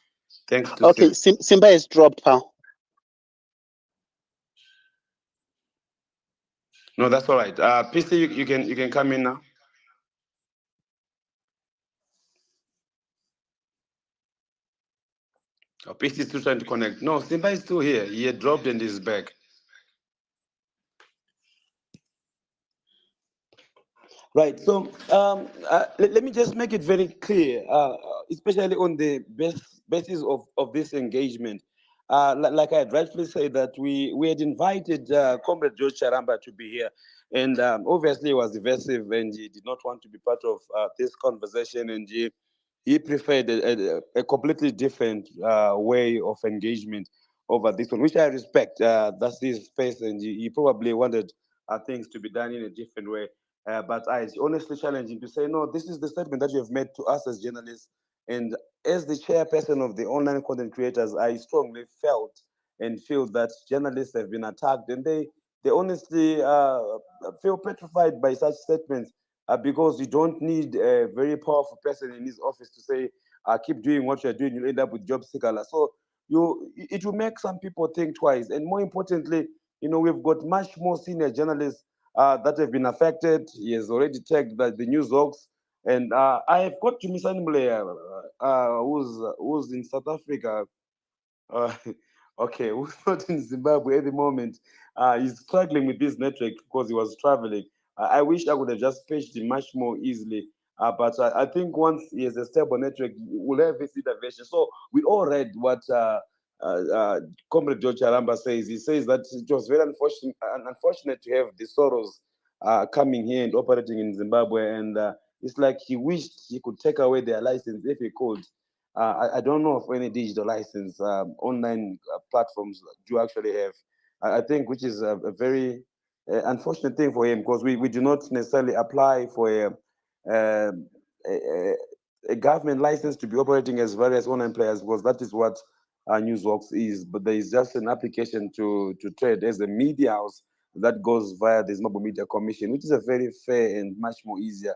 Thanks to Okay, Simba is dropped, pal. No, that's all right. PC, you can come in now. Oh, PC is still trying to connect. No, Simba is still here. He had dropped and is back. Right. So let me just make it very clear, especially on the basis of this engagement. Like I had rightfully said that we had invited Comrade George Charamba to be here, and obviously he was evasive and he did not want to be part of this conversation, and he preferred a completely different way of engagement over this one, which I respect. That's his space, and he probably wanted things to be done in a different way. But I honestly challenge him to say, no, this is the statement that you have made to us as journalists. And as the chairperson of the online content creators, I strongly felt and feel that journalists have been attacked, and they honestly feel petrified by such statements because you don't need a very powerful person in his office to say, keep doing what you're doing, you'll end up with job seeker. So it will make some people think twice. And more importantly, we've got much more senior journalists that have been affected. He has already checked the news logs. And I have got to Miss Animble, who's in South Africa. Uh, okay, who's not in Zimbabwe at the moment. He's struggling with this network because he was traveling. I wish I could have just patched him much more easily. But I think once he has a stable network, we'll have this intervention. So we all read what Comrade George Charamba says. He says that it was very unfortunate to have the Soros coming here and operating in Zimbabwe. And it's like he wished he could take away their license if he could. I don't know of any digital license online platforms do actually have. I think which is a very unfortunate thing for him because we do not necessarily apply for um, a, a government license to be operating as various online players because that is what Newsworks is. But there is just an application to trade as a media house that goes via the Zimbabwe Media Commission, which is a very fair and much more easier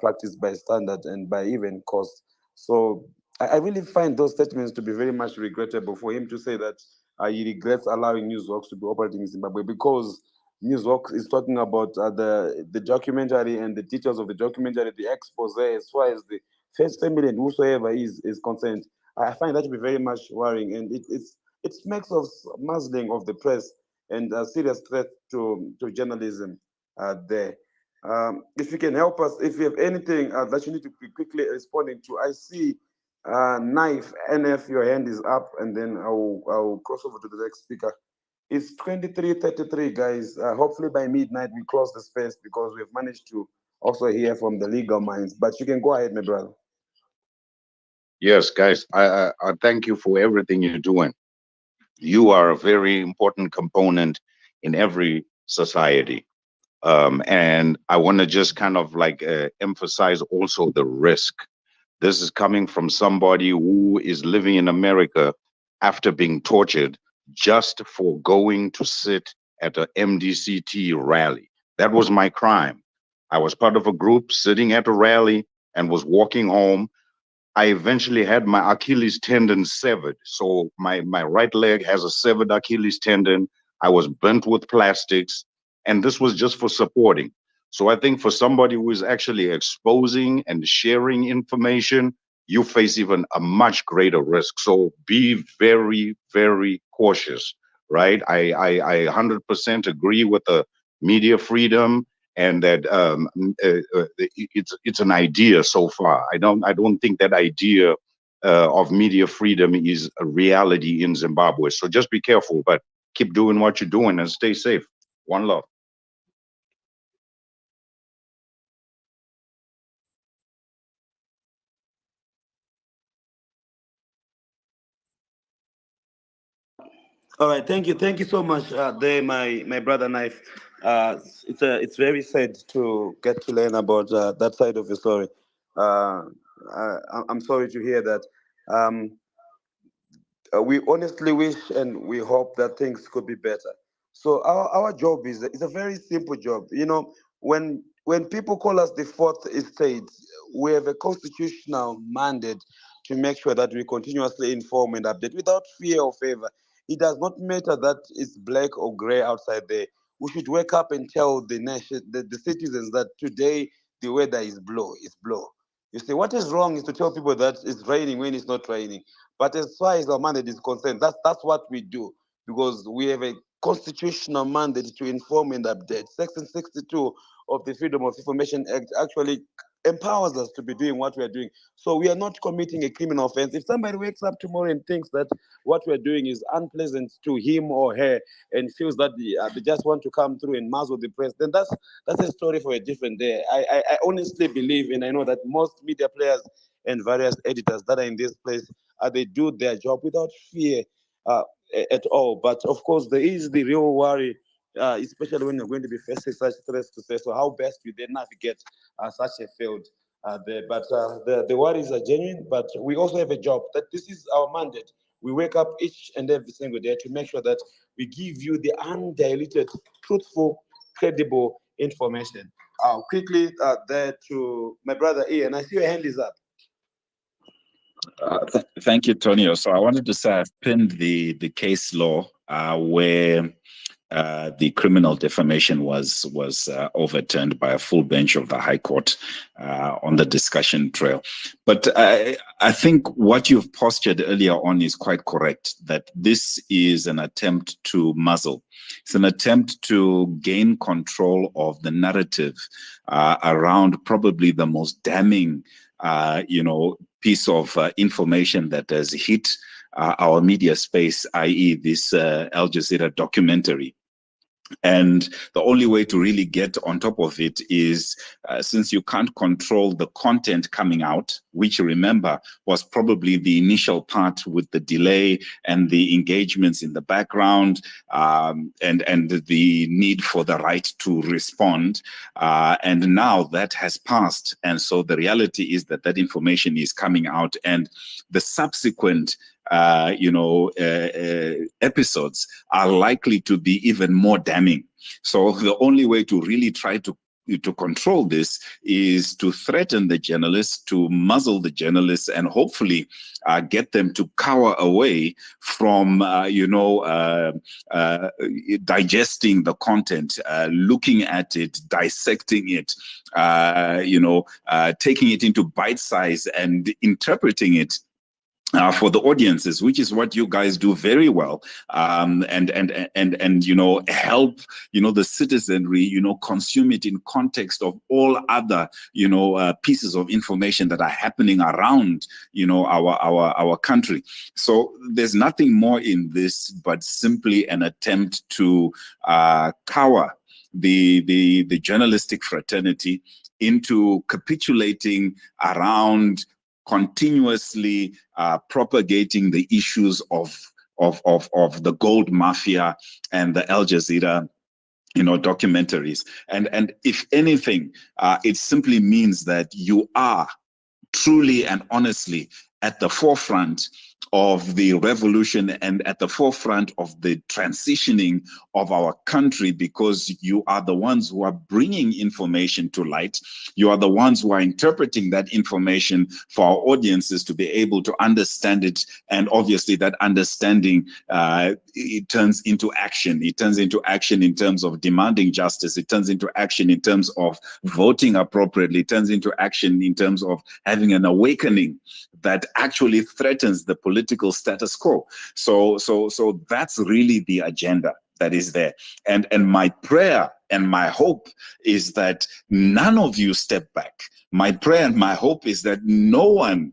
practice by standard and by even cost. So I really find those statements to be very much regrettable for him to say that he regrets allowing Newsworks to be operating in Zimbabwe because Newsworks is talking about the documentary and the details of the documentary, the expose, as far as the first family and whosoever is concerned. I find that to be very much worrying, and it makes of muzzling of the press and a serious threat to journalism there. If you can help us, if you have anything that you need to be quickly responding to, I see Knife NF, your hand is up, and then I'll cross over to the next speaker. It's 23:33, guys. Hopefully by midnight we close the space because we've managed to also hear from the legal minds. But you can go ahead, my brother. Yes, guys, I thank you for everything you're doing. You are a very important component in every society. And I want to just kind of like emphasize also the risk This is coming from somebody who is living in America after being tortured just for going to sit at a MDCT rally. That was my crime. I was part of a group sitting at a rally and was walking home. I eventually had my Achilles tendon severed. So my right leg has a severed Achilles tendon. I was bent with plastics, and this was just for supporting. So I think for somebody who is actually exposing and sharing information, you face even a much greater risk. So be very, very cautious, right? I 100% agree with the media freedom, and that it's an idea so far. I don't think that idea of media freedom is a reality in Zimbabwe. So just be careful, but keep doing what you're doing and stay safe. One love. All right, thank you so much. There, my brother Knife. It's very sad to get to learn about that side of your story. I'm sorry to hear that. Um, we honestly wish and we hope that things could be better. So our job is it's a very simple job. You know, when people call us the fourth estate, we have a constitutional mandate to make sure that we continuously inform and update without fear or favor. It does not matter that it's black or gray outside there. We should wake up and tell the nation, the citizens that today the weather is blow, it's blow. You see, what is wrong is to tell people that it's raining when it's not raining. But as far as our mandate is concerned, that's what we do, because we have a constitutional mandate to inform and update. Section 62 of the Freedom of Information Act actually empowers us to be doing what we are doing. So we are not committing a criminal offense. If somebody wakes up tomorrow and thinks that what we're doing is unpleasant to him or her and feels that they just want to come through and muzzle the press, then that's a story for a different day. I honestly believe, and I know that most media players and various editors that are in this place, they do their job without fear uh, at all. But of course, there is the real worry, especially when you're going to be facing such threats to say, so how best you then navigate such a field there. But the worries are genuine, but we also have a job that this is our mandate. We wake up each and every single day to make sure that we give you the undiluted, truthful, credible information. Quickly there to my brother Ian. I see your hand is up. Thank you, Tonio. So I wanted to say I've pinned the case law where the criminal defamation was overturned by a full bench of the High Court on the discussion trail. But I think what you've postured earlier on is quite correct, that this is an attempt to muzzle. It's an attempt to gain control of the narrative around probably the most damning piece of information that has hit our media space, i.e. this Al Jazeera documentary. And the only way to really get on top of it is, since you can't control the content coming out, which, remember, was probably the initial part with the delay and the engagements in the background, and the need for the right to respond. And now that has passed. And so the reality is that that information is coming out, and the subsequent episodes are likely to be even more damning. So the only way to really try to control this is to threaten the journalists, to muzzle the journalists, and hopefully get them to cower away from, digesting the content, looking at it, dissecting it, taking it into bite size and interpreting it for the audiences, which is what you guys do very well, and help the citizenry consume it in context of all other pieces of information that are happening around our country. So there's nothing more in this but simply an attempt to cower the journalistic fraternity into capitulating around continuously propagating the issues of the gold mafia and the Al Jazeera documentaries. And if anything, it simply means that you are truly and honestly at the forefront of the revolution and at the forefront of the transitioning of our country, because you are the ones who are bringing information to light. You are the ones who are interpreting that information for our audiences to be able to understand it. And obviously that understanding, it turns into action. It turns into action in terms of demanding justice. It turns into action in terms of voting appropriately. It turns into action in terms of having an awakening that actually threatens the political status quo. So that's really the agenda that is there. And my prayer and my hope is that none of you step back. My prayer and my hope is that no one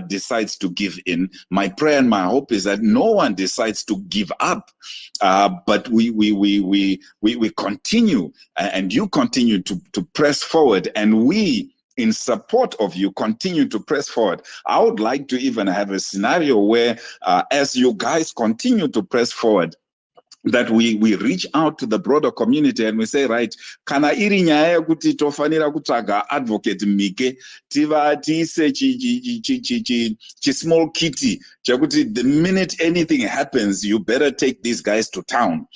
decides to give in. My prayer and my hope is that no one decides to give up. But we continue, and you continue to press forward, and we, in support of you, continue to press forward. I would like to even have a scenario where, as you guys continue to press forward, that we reach out to the broader community and we say, right, kana iri nyaya yekuti tofanira kutsvaga advocate mike tiise small kitty chekuti the minute anything happens, you better take these guys to town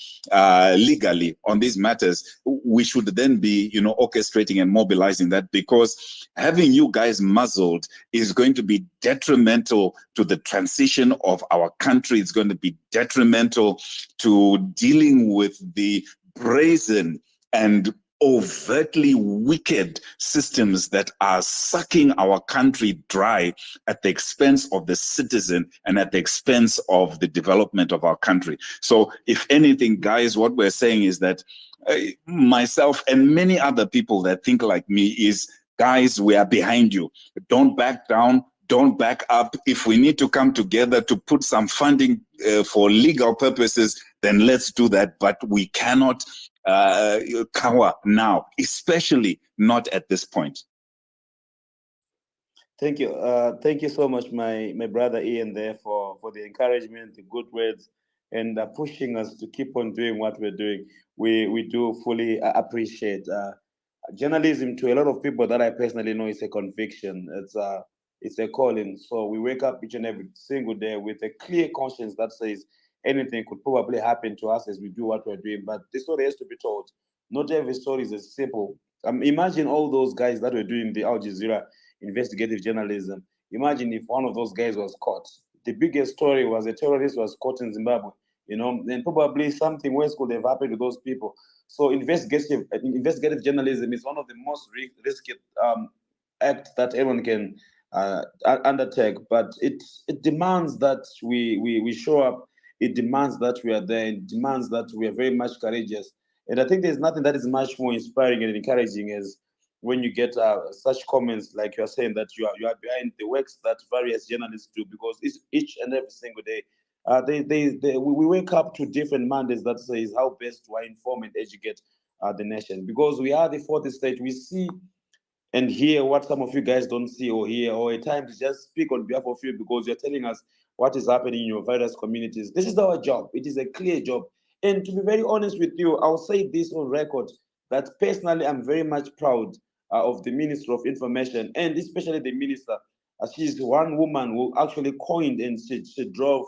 legally on these matters. We should then be, orchestrating and mobilizing that, because having you guys muzzled is going to be detrimental to the transition of our country. It's going to be detrimental to dealing with the brazen and overtly wicked systems that are sucking our country dry at the expense of the citizen and at the expense of the development of our country. So if anything, guys, what we're saying is that myself and many other people that think like me is, guys, we are behind you. Don't back down. Don't back up. If we need to come together to put some funding for legal purposes, then let's do that. But we cannot cower now, especially not at this point. Thank you. Thank you so much, my brother Ian, there for the encouragement, the good words, and pushing us to keep on doing what we're doing. We do fully appreciate. Journalism, to a lot of people that I personally know, is a conviction. It's a calling. So we wake up each and every single day with a clear conscience that says anything could probably happen to us as we do what we're doing. But the story has to be told. Not every story is as simple. Imagine all those guys that were doing the Al Jazeera investigative journalism. Imagine if one of those guys was caught. The biggest story was a terrorist was caught in Zimbabwe. Then probably something worse could have happened to those people. So investigative journalism is one of the most risky acts that anyone can undertake, but it demands that we show up. It demands that we are there. It demands that we are very much courageous. And I think there's nothing that is much more inspiring and encouraging as when you get such comments like you're saying that you are behind the works that various journalists do, because it's each and every single day we wake up to different mandates that says how best to inform and educate the nation, because we are the fourth estate. We see and hear what some of you guys don't see or hear, or at times just speak on behalf of you because you're telling us what is happening in your various communities. This is our job. It is a clear job. And to be very honest with you, I'll say this on record, that personally I'm very much proud of the Minister of Information, and especially the minister. She's one woman who actually coined and she drove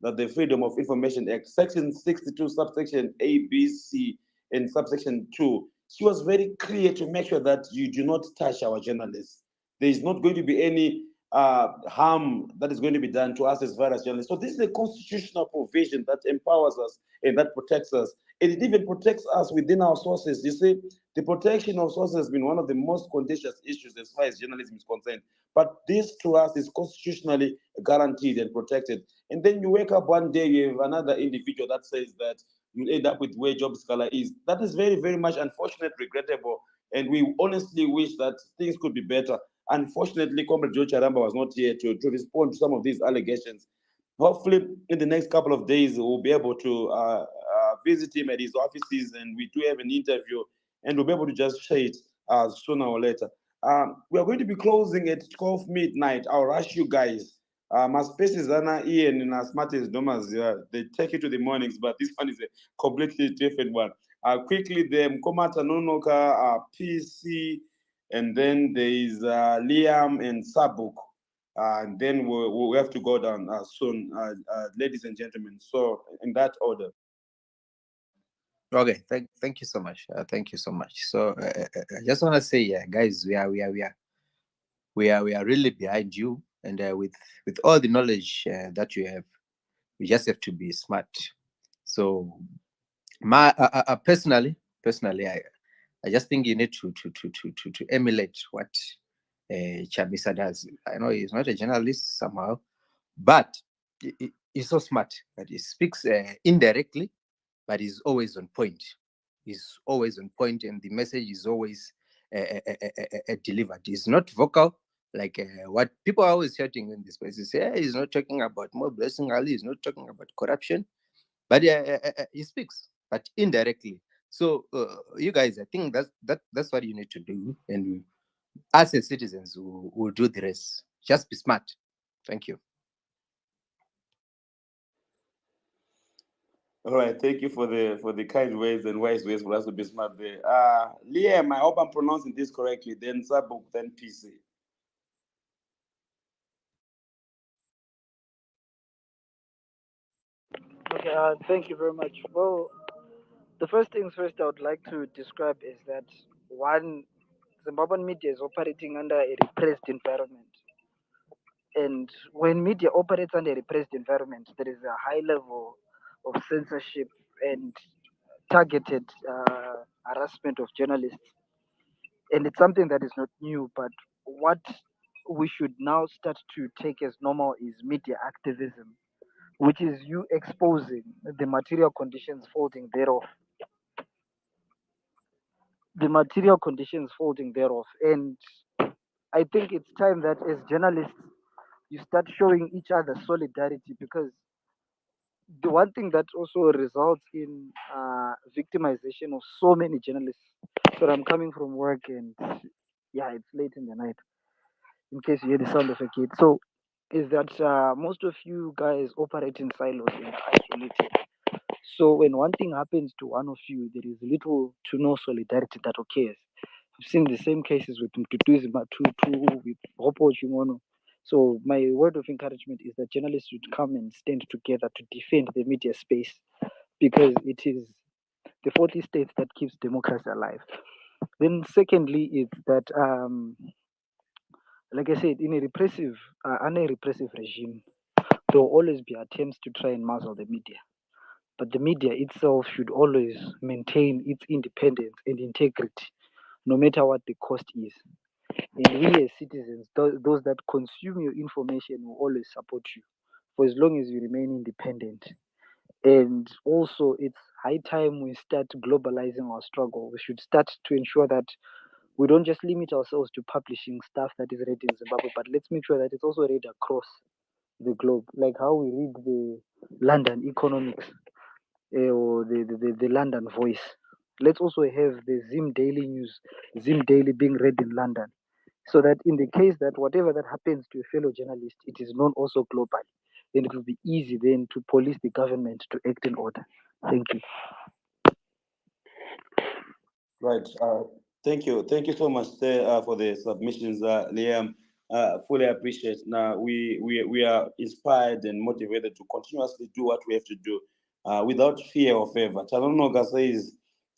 the Freedom of Information Act, Section 62, subsection A, B, C, and subsection 2. She was very clear to make sure that you do not touch our journalists. There is not going to be any harm that is going to be done to us as various journalists. So this is a constitutional provision that empowers us and that protects us. And it even protects us within our sources. You see, the protection of sources has been one of the most contentious issues as far as journalism is concerned. But this to us is constitutionally guaranteed and protected. And then you wake up one day, you have another individual that says that you end up with where job scholar is. That is very, very much unfortunate, regrettable, and we honestly wish that things could be better. Unfortunately, Comrade Joe Charamba was not here to respond to some of these allegations. Hopefully, in the next couple of days, we'll be able to visit him at his offices, and we do have an interview, and we'll be able to just share it sooner or later. We are going to be closing at 12 midnight. I'll rush you guys. My spaces are Ian and as smart as Domas, they take you to the mornings, but this one is a completely different one. Quickly, the Mkomata Nonoka, PC, and then there is Liam and Sabuk. And then we have to go down soon, ladies and gentlemen. So in that order. Okay, thank you so much. Thank you so much. So I just want to say, yeah, guys, we are really behind you, and with all the knowledge that you have, we just have to be smart. So, my personally, I just think you need to emulate what Chamisa does. I know he's not a journalist somehow, but he's so smart that he speaks indirectly, but he's always on point. He's always on point, and the message is always delivered. He's not vocal like what people are always shouting in this place. They say, he's not talking about more blessing Ali, he's not talking about corruption, but he speaks, but indirectly. So you guys, I think that's what you need to do, and us as citizens will do the rest. Just be smart. Thank you. All right, thank you for the kind ways and wise ways for us to be smart there. Liam, I hope I'm pronouncing this correctly. Then Sabuk, then PC. Okay, thank you very much. Well, the first things first I would like to describe is that one, Zimbabwean media is operating under a repressed environment. And when media operates under a repressed environment, there is a high level of censorship and targeted harassment of journalists. And it's something that is not new, but what we should now start to take as normal is media activism, which is you exposing the material conditions folding thereof. The material conditions folding thereof. And I think it's time that as journalists, you start showing each other solidarity, because the one thing that also results in victimization of so many journalists. So I'm coming from work and yeah, it's late in the night, in case you hear the sound of a kid. So is that most of you guys operate in silos and isolated. So when one thing happens to one of you, there is little to no solidarity that occurs. I've seen the same cases with Mtutuzi Matutu, with Hopo Chimono. So my word of encouragement is that journalists should come and stand together to defend the media space, because it is the 40 states that keeps democracy alive. Then secondly is that, like I said, in a repressive, under a repressive regime, there will always be attempts to try and muzzle the media. But the media itself should always maintain its independence and integrity, no matter what the cost is. And we as citizens, those that consume your information, will always support you for as long as you remain independent. And also, it's high time we start globalizing our struggle. We should start to ensure that we don't just limit ourselves to publishing stuff that is read in Zimbabwe, but let's make sure that it's also read across the globe, like how we read the London Economics or the London Voice. Let's also have the Zim Daily News, Zim Daily being read in London, so that in the case that whatever that happens to a fellow journalist, it is known also globally, and it will be easy then to police the government to act in order. Thank you. Right. Thank you so much for the submissions, Liam. Fully appreciate. Now we are inspired and motivated to continuously do what we have to do without fear or favor. Chalonoga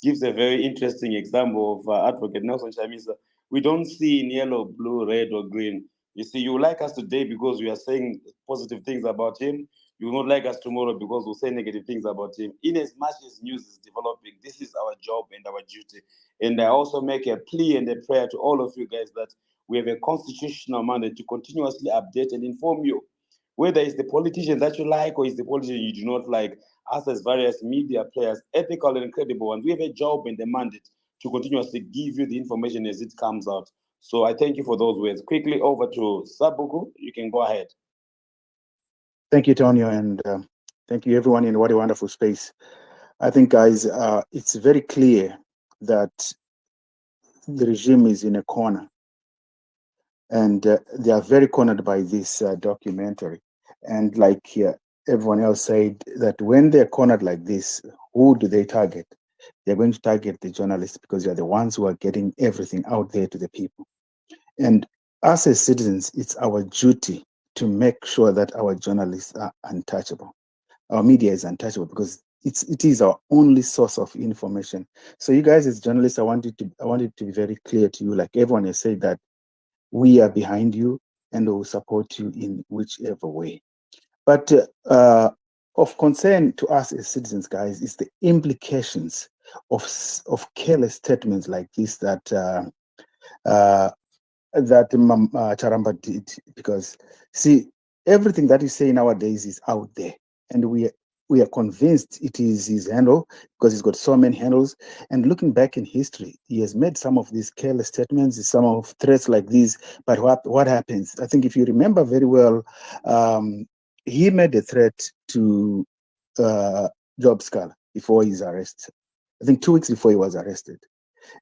gives a very interesting example of Advocate Nelson Chamisa. We don't see in yellow, blue, red, or green. You see, you like us today because we are saying positive things about him. You will not like us tomorrow because we'll say negative things about him. In as much as news is developing, this is our job and our duty. And I also make a plea and a prayer to all of you guys that we have a constitutional mandate to continuously update and inform you. Whether it's the politician that you like or it's the politician you do not like, us as various media players, ethical and credible ones, we have a job and a mandate to continuously give you the information as it comes out. So I thank you for those words. Quickly over to Sabuku. You can go ahead. Thank you, Tonio, and thank you, everyone, in what a wonderful space. I think, guys, it's very clear that the regime is in a corner, and they are very cornered by this documentary. And like everyone else said, that when they're cornered like this, who do they target? they're going to target the journalists because they're the ones who are getting everything out there to the people. And us as citizens, it's our duty to make sure that our journalists are untouchable. Our media is untouchable because it is our only source of information. So you guys as journalists, I want it to be very clear to you, like everyone has said, that we are behind you and will support you in whichever way. But of concern to us as citizens, guys, is the implications of careless statements like this that Charamba did. Because see, everything that he's saying nowadays is out there, and we are convinced it is his handle because he's got so many handles. And looking back in history, he has made some of these careless statements, some of threats like these. But what happens? I think if you remember very well, he made a threat to Job Scull before his arrest. I think 2 weeks before he was arrested.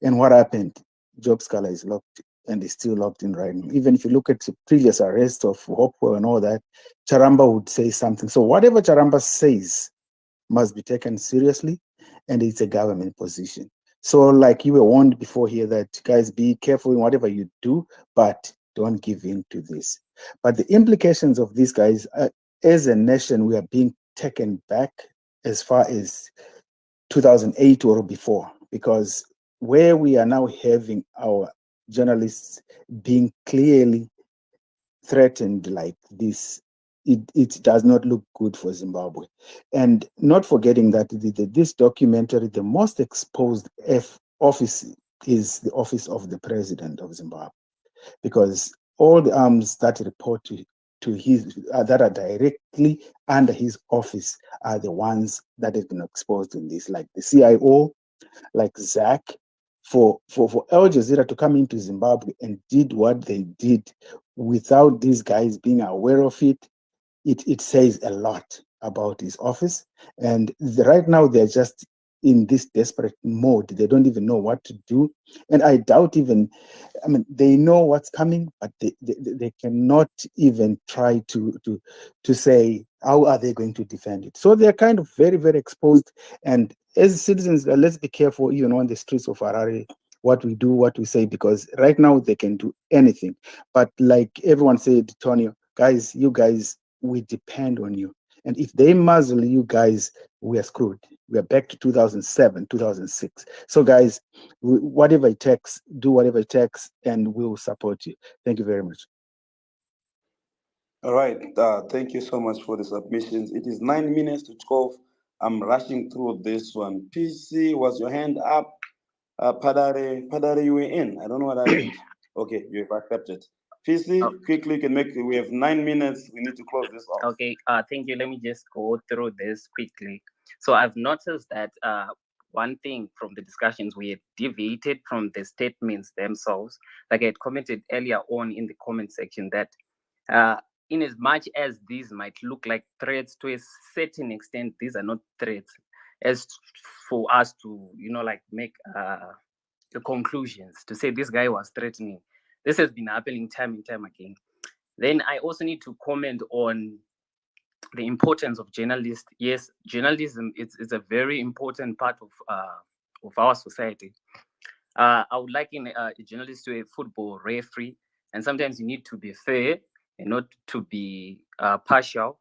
And what happened? Job Scull is locked and is still locked in right now. Even if you look at the previous arrest of Hopewell and all that, Charamba would say something. So whatever Charamba says must be taken seriously, and it's a government position. So like you were warned before here that, guys, be careful in whatever you do, but don't give in to this. But the implications of these guys, as a nation, we are being taken back as far as 2008 or before, because where we are now having our journalists being clearly threatened like this, it does not look good for Zimbabwe. And not forgetting that this documentary, the most exposed office is the office of the president of Zimbabwe, because all the arms that report to his that are directly under his office are the ones that have been exposed in this, like the CIO, like Zach. For Al Jazeera to come into Zimbabwe and did what they did without these guys being aware of it says a lot about his office. And right now they're just in this desperate mode. They don't even know what to do. And I doubt even, I mean, they know what's coming, but they cannot even try to say, how are they going to defend it? So they're kind of very, very exposed. And as citizens, let's be careful, even on the streets of Harare, what we do, what we say, because right now they can do anything. But like everyone said, Tonio, guys, you guys, we depend on you. And if they muzzle you guys, we are screwed. We are back to 2007, 2006. So guys, whatever it takes, do whatever it takes, and we'll support you. Thank you very much. All right. Thank you so much for the submissions. It is 9 minutes to 12. I'm rushing through this one. PC, was your hand up? Padare, you were in. I don't know what happened. Okay, you've accepted. PC, quickly, you can make. We have 9 minutes. We need to close this off. Okay. Thank you. Let me just go through this quickly. So I've noticed that one thing from the discussions, we have deviated from the statements themselves. Like I had commented earlier on in the comment section that in as much as these might look like threats, to a certain extent, these are not threats. As for us to, like make the conclusions, to say this guy was threatening. This has been happening time and time again. Then I also need to comment on the importance of journalists. Yes, journalism is a very important part of our society. I would liken a journalist to a football referee, and sometimes you need to be fair and not to be partial.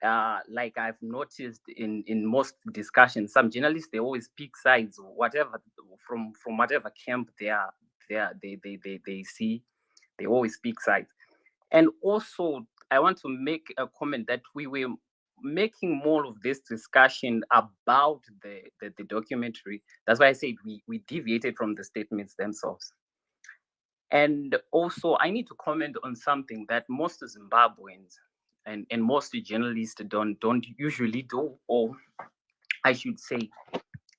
Like I've noticed in most discussions, some journalists, they always pick sides, whatever from whatever camp they see, they always pick sides. And also, I want to make a comment that we were making more of this discussion about the documentary. That's why I said we deviated from the statements themselves. And also, I need to comment on something that most Zimbabweans and most journalists don't usually do, or I should say,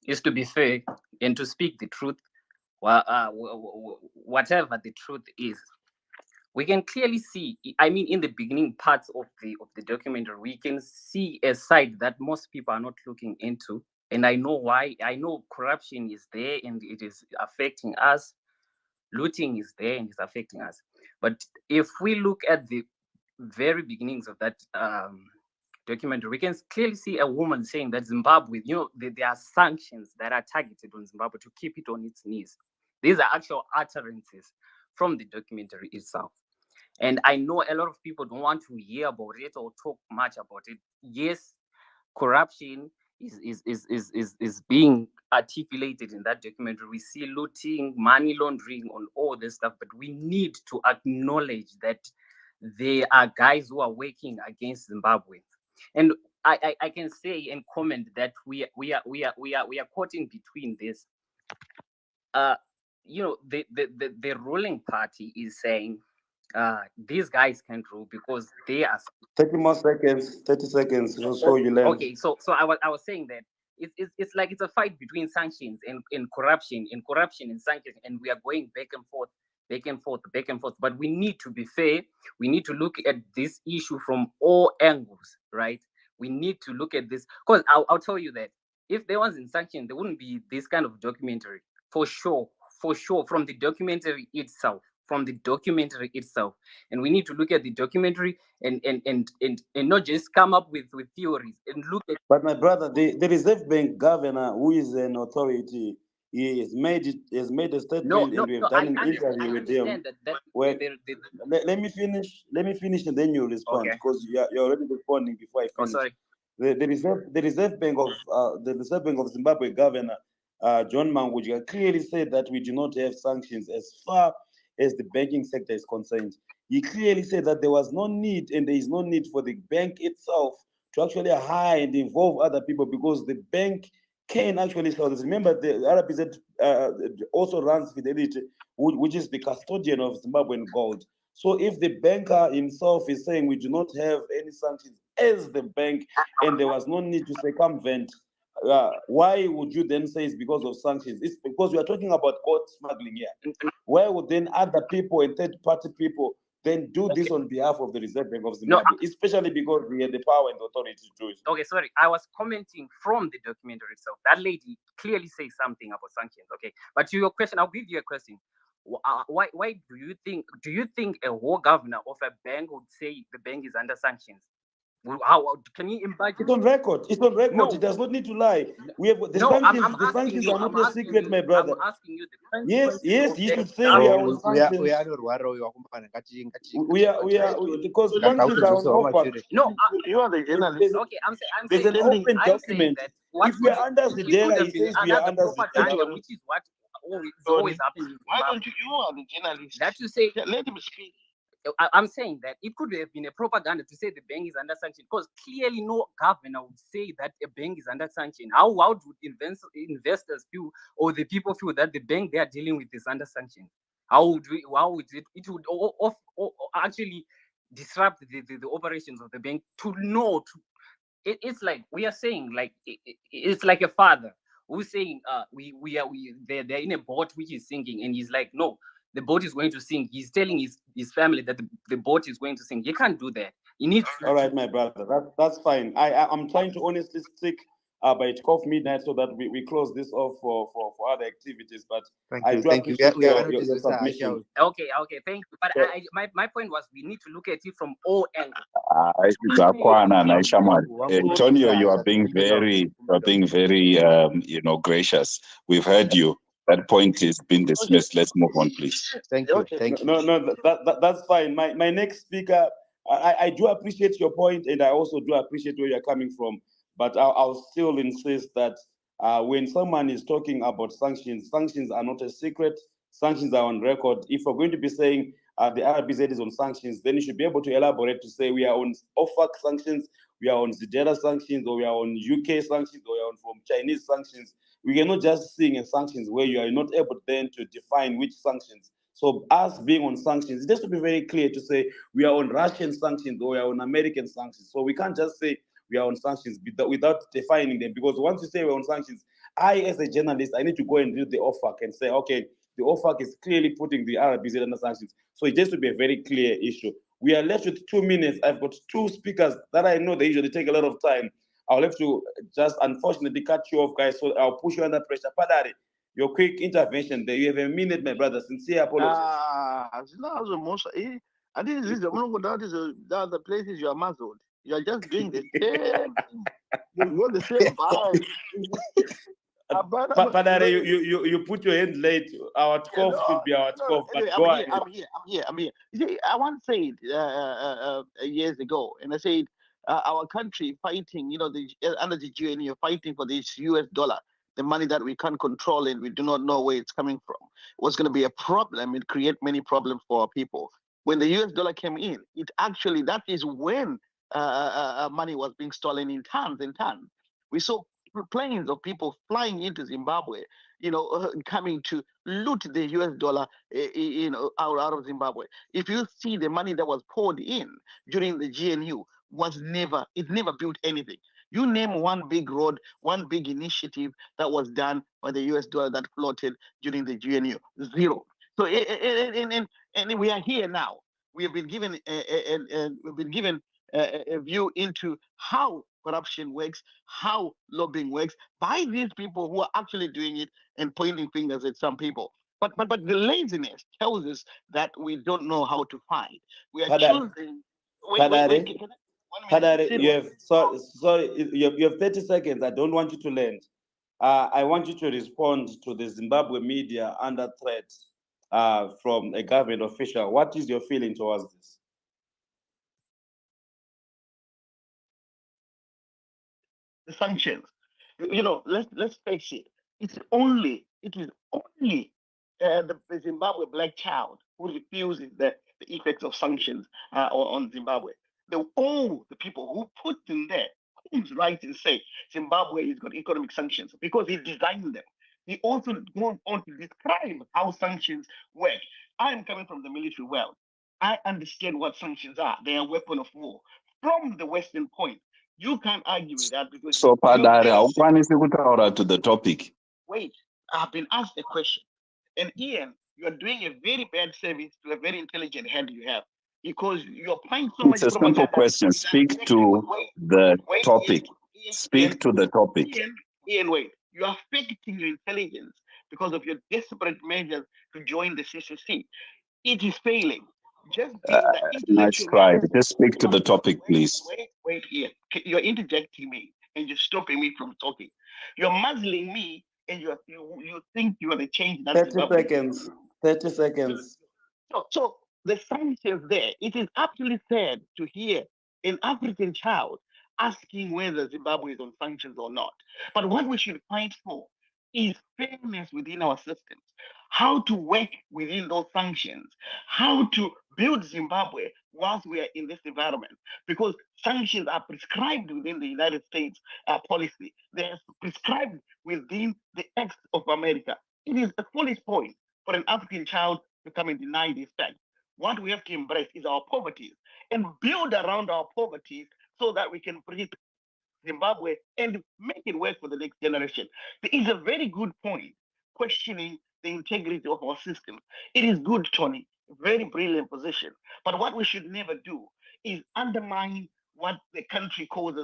is to be fair and to speak the truth, whatever the truth is. We can clearly see, I mean, in the beginning parts of the documentary, we can see a side that most people are not looking into. And I know why. I know corruption is there and it is affecting us. Looting is there and it's affecting us. But if we look at the very beginnings of that documentary, we can clearly see a woman saying that Zimbabwe, there are sanctions that are targeted on Zimbabwe to keep it on its knees. These are actual utterances from the documentary itself. And I know a lot of people don't want to hear about it or talk much about it. Yes, corruption is being articulated in that documentary. We see looting, money laundering, on all this stuff, but we need to acknowledge that there are guys who are working against Zimbabwe. And I can say and comment that we are caught in between this. The ruling party is saying these guys can't rule because they are 30 more seconds, 30 seconds, so you learn. okay. So I was saying that it's like it's a fight between sanctions and corruption, and sanctions, and we are going back and forth. But we need to be fair. We need to look at this issue from all angles, right? We need to look at this because I'll tell you that if there wasn't sanctions, there wouldn't be this kind of documentary for sure. From the documentary itself. And we need to look at the documentary and not just come up with theories and look at. But my brother, the Reserve Bank governor, who is an authority, he has made a statement, and we have done an interview with him. Let me finish, and then you respond, because you're already responding before I finish. Oh, sorry. The Reserve Bank of Zimbabwe governor, John Manguja, clearly said that we do not have sanctions as far as the banking sector is concerned. He clearly said that there was no need, and there is no need for the bank itself to actually hire and involve other people, because the bank can actually sell this. Remember, the RBZ also runs Fidelity, which is the custodian of Zimbabwean gold. So if the banker himself is saying we do not have any sanctions as the bank, and there was no need to circumvent, why would you then say it's because of sanctions? It's because we are talking about gold smuggling here. Why would then other people and third-party people then do this on behalf of the Reserve Bank of Zimbabwe, especially because we had the power and the authority to do it? Okay, sorry. I was commenting from the documentary itself. That lady clearly says something about sanctions. Okay, but to your question, I'll give you a question. Why do you think a whole governor of a bank would say the bank is under sanctions? How can you imagine? It's on record. No. It does not need to lie. We have the sanctions. The sanctions are not a secret, my brother. I'm asking you the Yes. You should say we are on sanctions. We are because sanctions are on offer. No, you are the journalist. Okay, I'm there's saying an open document. If we are under the data, he says we are under the data, which is what always happens. Why don't you are the journalist? That you say. Let him speak. I'm saying that it could have been a propaganda to say the bank is under sanction, because clearly no governor would say that a bank is under sanction. How would investors feel, or the people feel that the bank they are dealing with is under sanction? How would it would actually disrupt the operations of the bank to know? It's like we are saying, like it's like a father who's saying they're in a boat which is sinking, and he's like, no, the boat is going to sink. He's telling his family that the boat is going to sink. You can't do that. You need to. All right, my brother. That's fine. I'm trying to honestly stick by 12 midnight so that we close this off for other activities. But I do appreciate your submission. Okay, thank you. But my point was we need to look at it from all angles. Antonio, you are being very gracious. We've heard you. That point is being dismissed. Let's move on, please. Thank you. No, that's fine. My next speaker, I do appreciate your point, and I also do appreciate where you're coming from. But I'll still insist that when someone is talking about sanctions are not a secret. Sanctions are on record. If we're going to be saying the RBZ is on sanctions, then you should be able to elaborate to say we are on OFAC sanctions, we are on Zidera sanctions, or we are on UK sanctions, or we are on from Chinese sanctions. We cannot just sing in sanctions where you are not able then to define which sanctions. So us being on sanctions, it has to be very clear to say we are on Russian sanctions or we are on American sanctions. So we can't just say we are on sanctions without defining them, because once you say we're on sanctions, I, as a journalist, I need to go and read the OFAC and say, okay, the OFAC is clearly putting the RBZ under sanctions. So it has to be a very clear issue. We are left with 2 minutes. I've got 2 speakers that I know they usually take a lot of time. I'll have to just unfortunately cut you off, guys. So I'll push you under pressure. Padari, your quick intervention there. You have a minute, my brother. Sincere apologies. I think this is one of the places you are muzzled. You're just doing the same thing. You've got the same vibe. Padare, you put your hand late. Our 12 should be our 12. But Anyway, go I'm ahead. here. You see, I once said years ago, and I said our country fighting, under the GNU, fighting for this US dollar, the money that we can't control and we do not know where it's coming from, was going to be a problem. It create many problems for our people. When the US dollar came in, that is when money was being stolen in tons and tons. We saw planes of people flying into Zimbabwe, coming to loot the US dollar, out of Zimbabwe. If you see the money that was poured in during the GNU, it never built anything. You name one big road, one big initiative that was done by the US dollar that floated during the GNU. Zero. So, and we are here now. We have been given a view into how corruption works, how lobbying works by these people who are actually doing it and pointing fingers at some people. But the laziness tells us that we don't know how to fight. We are choosing. Padare, you have you have 30 seconds. I don't want you to land. I want you to respond to the Zimbabwe media under threat from a government official. What is your feeling towards this? The sanctions. Let's face it. It is only the Zimbabwe black child who refuses the effects of sanctions on Zimbabwe. All the people who put them there, who's right and say Zimbabwe has got economic sanctions because he designed them. He also goes on to describe how sanctions work. I am coming from the military world. I understand what sanctions are. They are a weapon of war. From the Western point, you can't argue with that because So Padare, haukwanisi kutaura to the topic. Wait, I've been asked a question. And Ian, you're doing a very bad service to a very intelligent head you have because you're applying so much It's a simple question. Speak to the topic. Speak to the topic. Ian, wait. You are affecting your intelligence because of your desperate measures to join the CCC. It is failing. Just being the Nice try. Just speak to the topic, please. Wait, Ian. You're interjecting me and you're stopping me from talking. You're muzzling me and you think you are the change. 30 seconds. 30 seconds. So the sanctions there, it is absolutely sad to hear an African child asking whether Zimbabwe is on sanctions or not. But what we should fight for is fairness within our systems, how to work within those sanctions, how to build Zimbabwe whilst we are in this environment. Because sanctions are prescribed within the United States policy. They are prescribed within the acts of America. It is a foolish point for an African child to come and deny this fact. What we have to embrace is our poverty and build around our poverty so that we can bring Zimbabwe and make it work for the next generation. There is a very good point questioning the integrity of our system. It is good, Tony, very brilliant position. But what we should never do is undermine what the country calls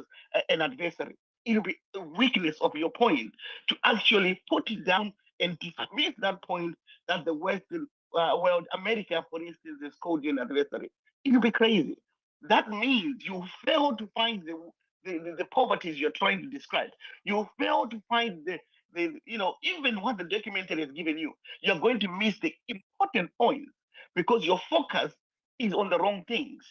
an adversary. It will be a weakness of your point to actually put it down and dismiss that point that the Western world, America, for instance, has called you an adversary. It will be crazy. That means you fail to find the poverties you're trying to describe. You fail to find even what the documentary has given you. You're going to miss the important points because your focus is on the wrong things.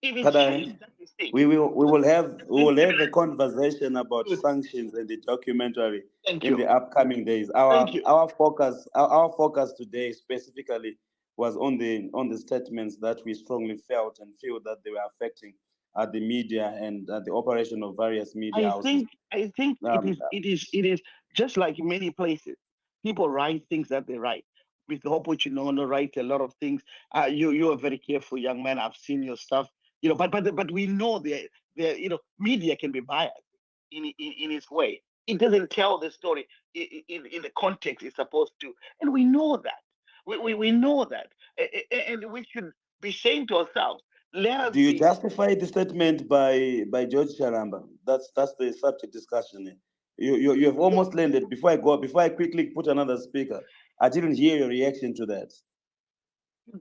If it's changed that mistake, we will have a conversation about sanctions and the documentary in the upcoming days. Our focus today specifically was on the statements that we strongly felt and feel that they were affecting the media and the operation of various media houses. I think it is just like many places. People write things that they write. With the hope which write a lot of things. You are very careful, young man. I've seen your stuff. But we know the media can be biased in its way. It doesn't tell the story in the context it's supposed to, and we know that. We know that, and we should be saying to ourselves, do you justify the statement by George Charamba? That's the subject discussion. You have almost landed. Before I quickly put another speaker, I didn't hear your reaction to that.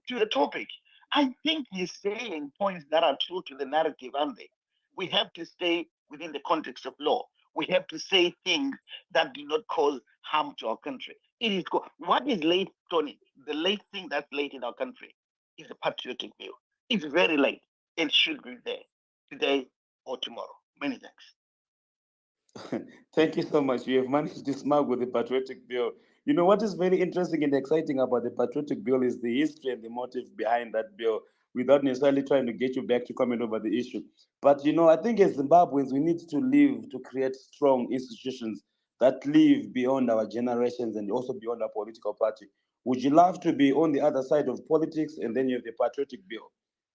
To the topic, I think he's saying points that are true to the narrative, aren't they? We have to stay within the context of law. We have to say things that do not cause harm to our country. It is what is late, Tony? The late thing that's late in our country is a patriotic bill. It's very late. It should be there today or tomorrow. Many thanks. Thank you so much. You have managed to smuggle the patriotic bill. You know what is very interesting and exciting about the patriotic bill is the history and the motive behind that bill, without necessarily trying to get you back to comment over the issue. But you know, I think as Zimbabweans, we need to live to create strong institutions that live beyond our generations and also beyond our political party. Would you love to be on the other side of politics and then you have the patriotic bill?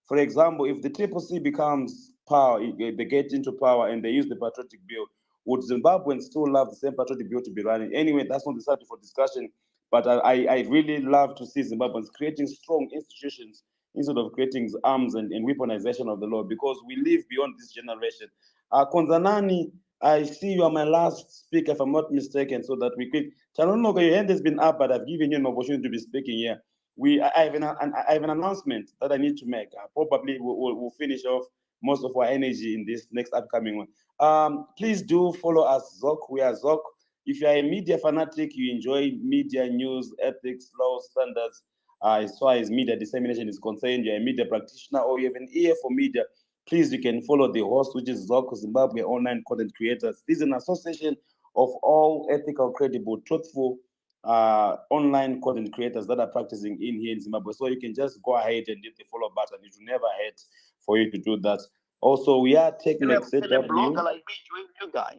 For example, if the Triple C becomes power, they get into power and they use the patriotic bill, would Zimbabweans still love the same patriotic bill to be running? Anyway, that's not the subject for discussion, but I really love to see Zimbabweans creating strong institutions instead of creating arms and weaponization of the law, because we live beyond this generation. Konzanani, I see you are my last speaker, if I'm not mistaken, so that we quick. Chalonoga, your hand has been up, but I've given you an opportunity to be speaking here. I have an announcement that I need to make. Probably we'll finish off most of our energy in this next upcoming one. Please do follow us, ZOC. We are ZOC. If you are a media fanatic, you enjoy media news, ethics, law, standards, as far as media dissemination is concerned, you're a media practitioner or you have an ear for media, please, you can follow the host, which is ZOC, Zimbabwe Online Content Creators. This is an association of all ethical, credible, truthful online content creators that are practicing in here in Zimbabwe. So you can just go ahead and hit the follow button. It will never hurt for you to do that. Also, we are taking Can a blogger like me join you guys?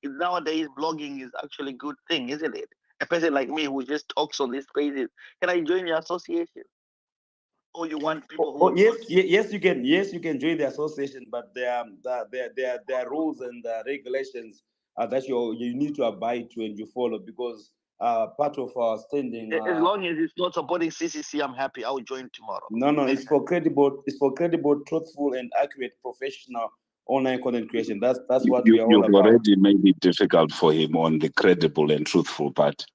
Nowadays blogging is actually a good thing, isn't it? A person like me who just talks on these spaces, can I join your association? Or you want people who? Yes, you can. Yes, you can join the association, but there are rules and regulations that you need to abide to and you follow, because part of our standing. As long as it's not supporting CCC, I'm happy. I'll join tomorrow. No, it's for credible, truthful, and accurate professional online content creation. That's what we are all You've about. already made it difficult for him on the credible and truthful part.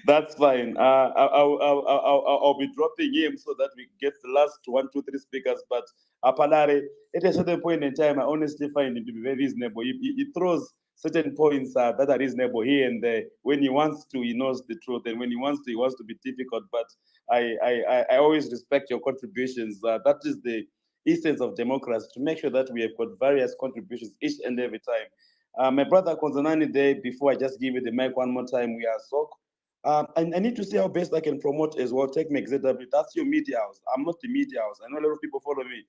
That's fine. I'll be dropping him so that we get the last 1, 2, 3 speakers. But Apalare, at a certain point in time, I honestly find him to be very reasonable. He throws certain points that are reasonable here and there. When he wants to, he knows the truth, and when he wants to be difficult. But I always respect your contributions. That is the essence of democracy, to make sure that we have got various contributions each and every time. My brother Konzanani there, before I just give you the mic one more time, we are SOC. And I need to see how best I can promote as well. TechMake ZW, that's your media house. I'm not the media house. I know a lot of people follow me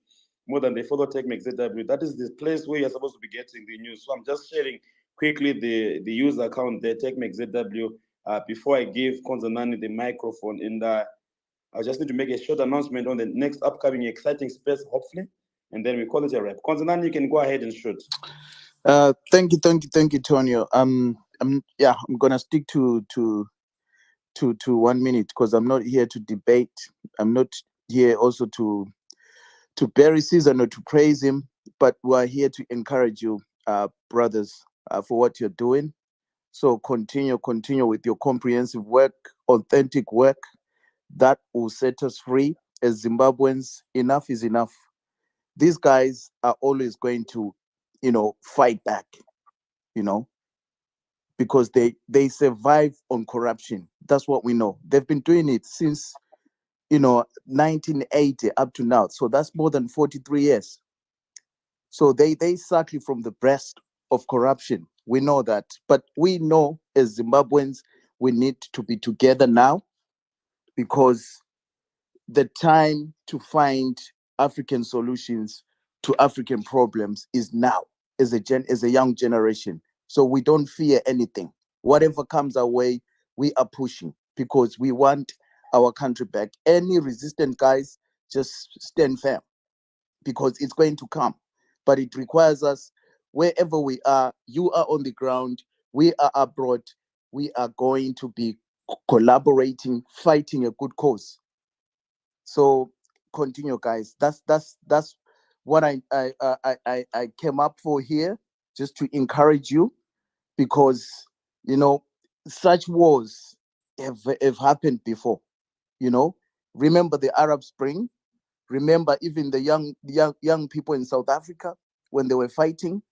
more than they follow TechMake ZW. That is the place where you're supposed to be getting the news. So I'm just sharing quickly the user account there, TechMake ZW, before I give Konzanani the microphone. And I just need to make a short announcement on the next upcoming exciting space, hopefully, and then we call it a wrap. Konzanani, you can go ahead and shoot. Thank you, Tonio. I'm gonna stick to 1 minute, because I'm not here to debate. I'm not here also to bury Caesar or to praise him, but we're here to encourage you, brothers, for what you're doing. So continue with your comprehensive work, authentic work that will set us free as Zimbabweans. Enough is enough. These guys are always going to, fight back, because they survive on corruption. That's what we know. They've been doing it since 1980 up to now. So that's more than 43 years. So they suckle from the breast of corruption. We know that. But we know as Zimbabweans, we need to be together now, because the time to find African solutions to African problems is now, as a young generation. So we don't fear anything. Whatever comes our way, we are pushing, because we want our country back. Any resistant guys, just stand firm, because it's going to come. But it requires us, wherever we are, you are on the ground, we are abroad, we are going to be collaborating, fighting a good cause. So continue, guys. That's what I came up for here, just to encourage you, because such wars have happened before. Remember the Arab Spring, Remember, even the young people in South Africa when they were fighting,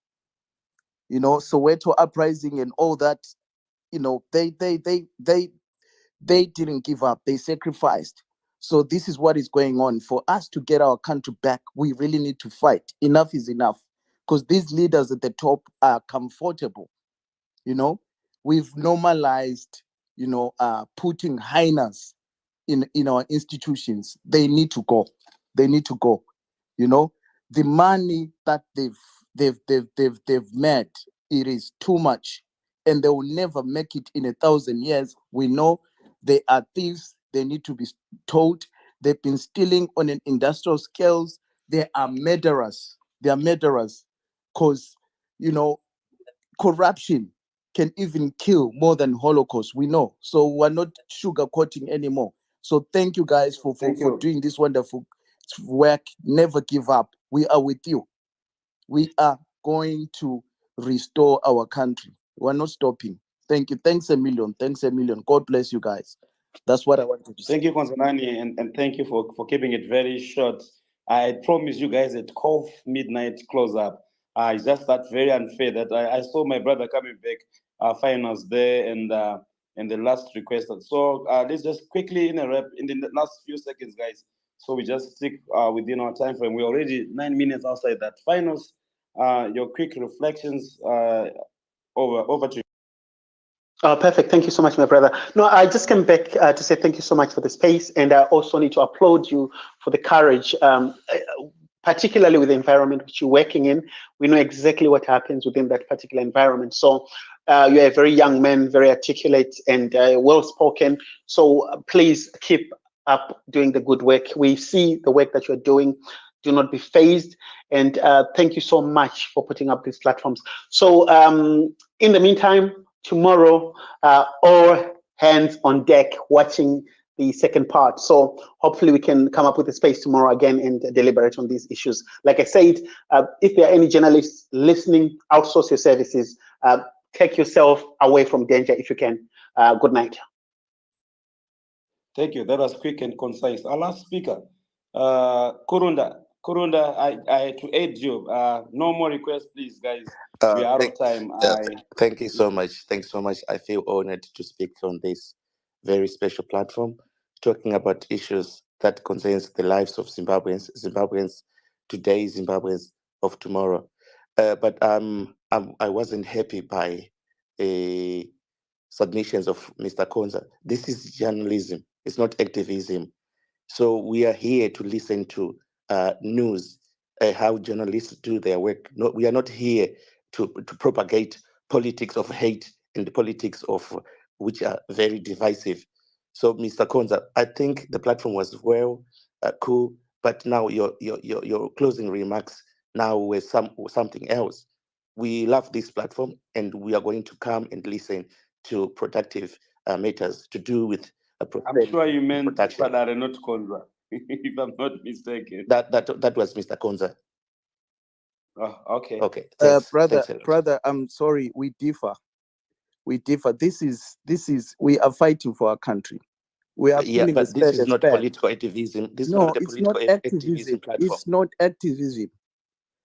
Soweto uprising and all that, they didn't give up. They sacrificed. So this is what is going on. For us to get our country back, we really need to fight. Enough is enough. Because these leaders at the top are comfortable. We've normalized, putting hyenas in our institutions. They need to go. They need to go. The money that they've made, it is too much, and they will never make it in 1,000 years. We know they are thieves. They need to be told. They've been stealing on an industrial scales. They are murderers. They are murderers, because corruption can even kill more than Holocaust. We know. So we're not sugarcoating anymore. So thank you guys for doing this wonderful work. Never give up. We are with you. We are going to restore our country. We're not stopping. Thank you. Thanks a million. Thanks a million. God bless you guys. That's what I wanted to say. Thank you, Konsanani, and thank you for keeping it very short. I promise you guys at 12 midnight close up. It's just that very unfair that I saw my brother coming back, finals there, and the last requested. So let's just quickly interrupt in the last few seconds, guys. So we just stick within our time frame. We're already 9 minutes outside that. Finals, your quick reflections, over to you. Oh, perfect. Thank you so much, my brother. No, I just came back to say thank you so much for the space. And I also need to applaud you for the courage, particularly with the environment which you're working in. We know exactly what happens within that particular environment. So you're a very young man, very articulate and well-spoken. So please keep up doing the good work. We see the work that you're doing. Do not be phased. And thank you so much for putting up these platforms. So in the meantime, tomorrow, all hands on deck watching the second part. So hopefully we can come up with a space tomorrow again and deliberate on these issues. Like I said, if there are any journalists listening, outsource your services. Take yourself away from danger if you can. Good night. Thank you. That was quick and concise. Our last speaker, Kurunda. Kurunda, I had to aid you. No more requests, please, guys. We are out of time. Thank you so much. Thanks so much. I feel honored to speak on this very special platform, talking about issues that concerns the lives of Zimbabweans today, Zimbabweans of tomorrow. But I wasn't happy by submissions of Mr. Konza. This is journalism. It's not activism. So we are here to listen to news, how journalists do their work. No, we are not here to propagate politics of hate and the politics of which are very divisive. So, Mr. Konza, I think the platform was cool, but now your closing remarks now were something else. We love this platform, and we are going to come and listen to productive matters to do with. I'm sure you meant Sadare, not Konza, if I'm not mistaken. That was Mr. Konza. Oh, okay. Okay. Thanks. Brother, I'm sorry, we differ. We differ. This is we are fighting for our country. We are yeah, but this is not political activism. This is not a political activism platform. It's not activism.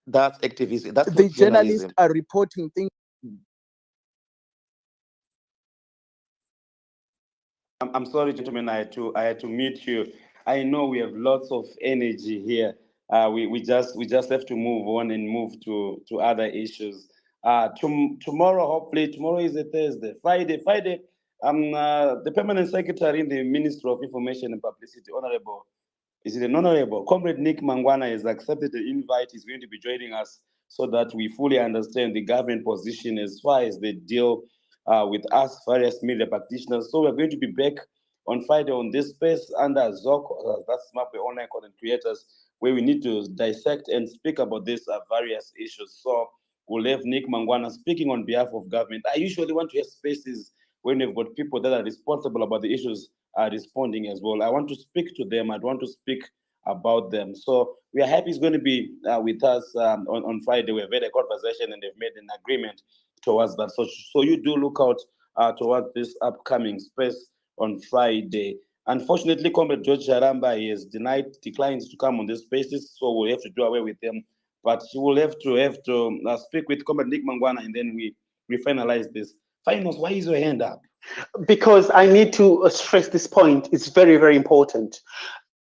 That's activism. That's the not journalists are reporting things. I'm sorry, gentlemen. I had to meet you. I know we have lots of energy here. We just have to move on and move to other issues. Tomorrow, hopefully, tomorrow is a Thursday. Friday. The permanent secretary in the Ministry of Information and Publicity, Honorable Comrade Nick Mangwana has accepted the invite. He's going to be joining us so that we fully understand the government position as far as they deal with us, various media practitioners. So we're going to be back on Friday on this space under ZOC, that's Zimbabwe Online Content Creators, where we need to dissect and speak about these various issues. So we'll have Nick Mangwana speaking on behalf of government. I usually want to have spaces when we've got people that are responsible about the issues are responding as well. I want to speak to them. I want to speak about them. So we are happy he's going to be with us on Friday. We've had a conversation and they've made an agreement towards that. So you do look out towards this upcoming space on Friday. Unfortunately, Comrade George Charamba, he has declined to come on this basis, so we'll have to do away with him. But we will have to speak with Comrade Nick Mangwana, and then we finalize this. Finals, why is your hand up? Because I need to stress this point. It's very, very important.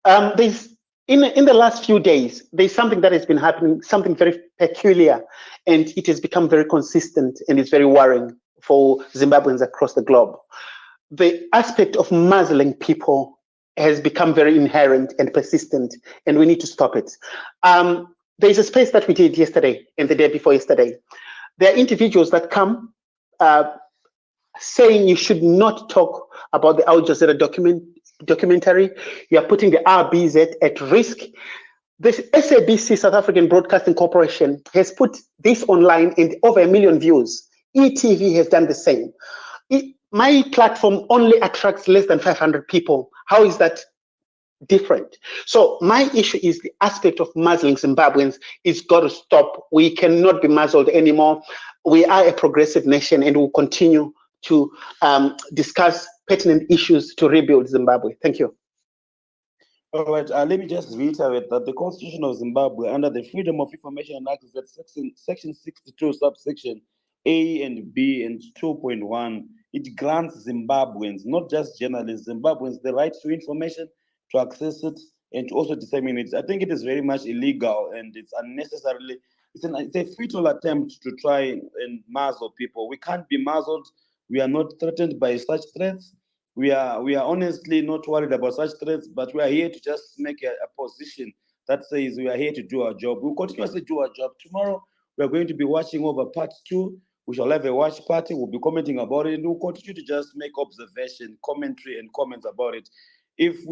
There's in the last few days, there's something that has been happening, something very peculiar, and it has become very consistent, and it's very worrying for Zimbabweans across the globe. The aspect of muzzling people has become very inherent and persistent, and we need to stop it. There's a space that we did yesterday and the day before yesterday. There are individuals that come saying you should not talk about the Al Jazeera documentary. You are putting the RBZ at risk. The SABC, South African Broadcasting Corporation, has put this online and over 1 million views. ETV has done the same. My platform only attracts less than 500 people. How is that different? So my issue is the aspect of muzzling Zimbabweans. It's got to stop. We cannot be muzzled anymore. We are a progressive nation, and we'll continue to discuss pertinent issues to rebuild Zimbabwe. Thank you. All right, let me just reiterate that the Constitution of Zimbabwe, under the Freedom of Information Act, that section 62, subsection A and B and 2.1, it grants Zimbabweans, not just journalists, Zimbabweans, the right to information, to access it, and to also disseminate it. I think it is very much illegal, and it's unnecessarily, it's a futile attempt to try and muzzle people. We can't be muzzled. We are not threatened by such threats. We are honestly not worried about such threats, but we are here to just make a position that says we are here to do our job. We'll continuously do our job. Tomorrow, we are going to be watching over part 2. We shall have a watch party. We'll be commenting about it, and we'll continue to just make observation, commentary, and comments about it. If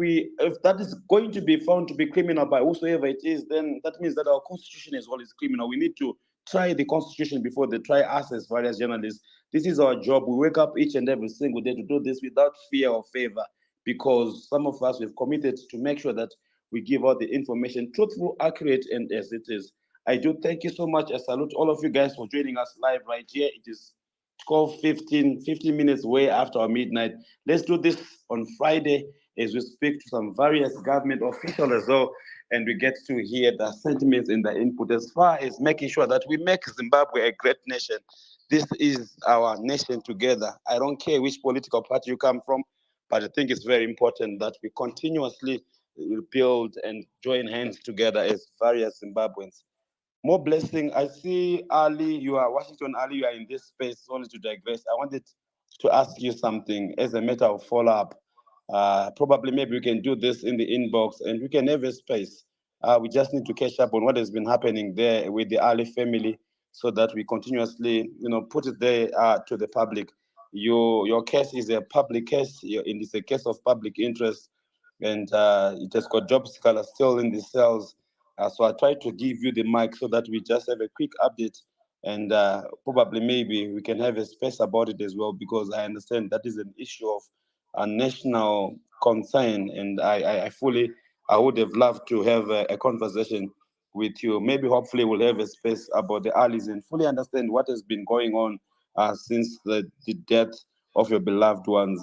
that is going to be found to be criminal by whosoever it is, then that means that our constitution as well is criminal. We need to try the constitution before they try us as various journalists. This is our job. We wake up each and every single day to do this without fear or favor, because some of us have committed to make sure that we give out the information truthful, accurate, and as it is. I do thank you so much. I salute all of you guys for joining us live right here. It is 15 minutes way after our midnight. Let's do this on Friday as we speak to some various government officials as well, and we get to hear the sentiments and the input as far as making sure that we make Zimbabwe a great nation. This is our nation together. I don't care which political party you come from, but I think it's very important that we continuously build and join hands together as various Zimbabweans. More blessing. I see Ali, you are Washington Ali, you are in this space. Only to digress, I wanted to ask you something as a matter of follow-up. Probably maybe we can do this in the inbox and we can have a space. We just need to catch up on what has been happening there with the Ali family so that we continuously, put it there to the public. Your case is a public case. It's a case of public interest, and it has got job seekers still in the cells. So I try to give you the mic so that we just have a quick update, and probably maybe we can have a space about it as well, because I understand that is an issue of a national concern, and I would have loved to have a conversation with you. Maybe hopefully we'll have a space about the Alis and fully understand what has been going on since the death of your beloved ones.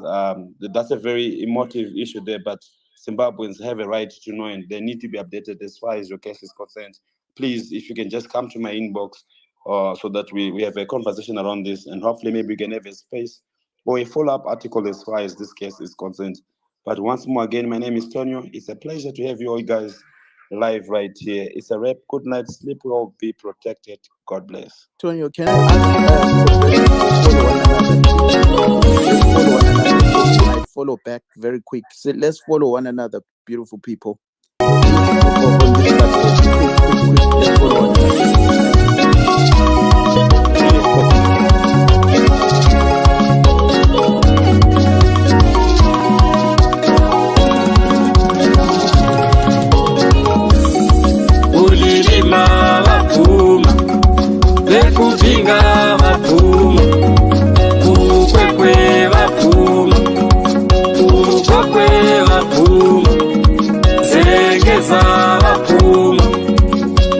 That's a very emotive issue there, but Zimbabweans have a right to know, and they need to be updated as far as your case is concerned. Please, if you can just come to my inbox so that we have a conversation around this, and hopefully maybe we can have a space or a follow-up article as far as this case is concerned. But once more again, my name is Tonio. It's a pleasure to have you all guys live right here. It's a wrap. Good night. Sleep well. Be protected. God bless. Tonio, can I ask follow back very quick? So let's follow one another, beautiful people. Let's follow one Vekupinga vapfuma, kukwekwe vapfuma, kukwekwe vapfuma, zengeza vapfuma,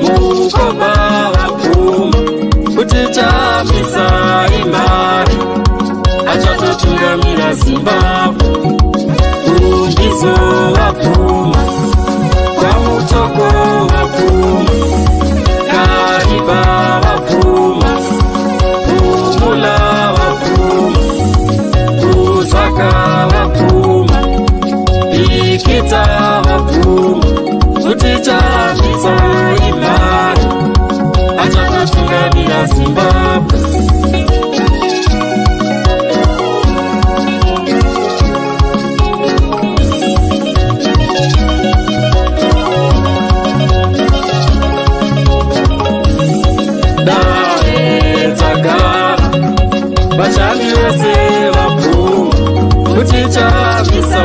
mukoba vapfuma, kutitamisa imari, achatotungamira Zimbabwe, kungizo vashandi vese vapfuma kutichapisa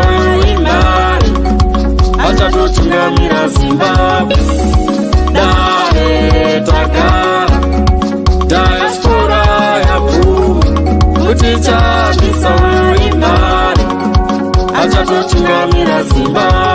imari achatotungamira Zimbabwe. Dare tagara diaspora yapfuma kutichapisa imari achatotungamira Zimbabwe.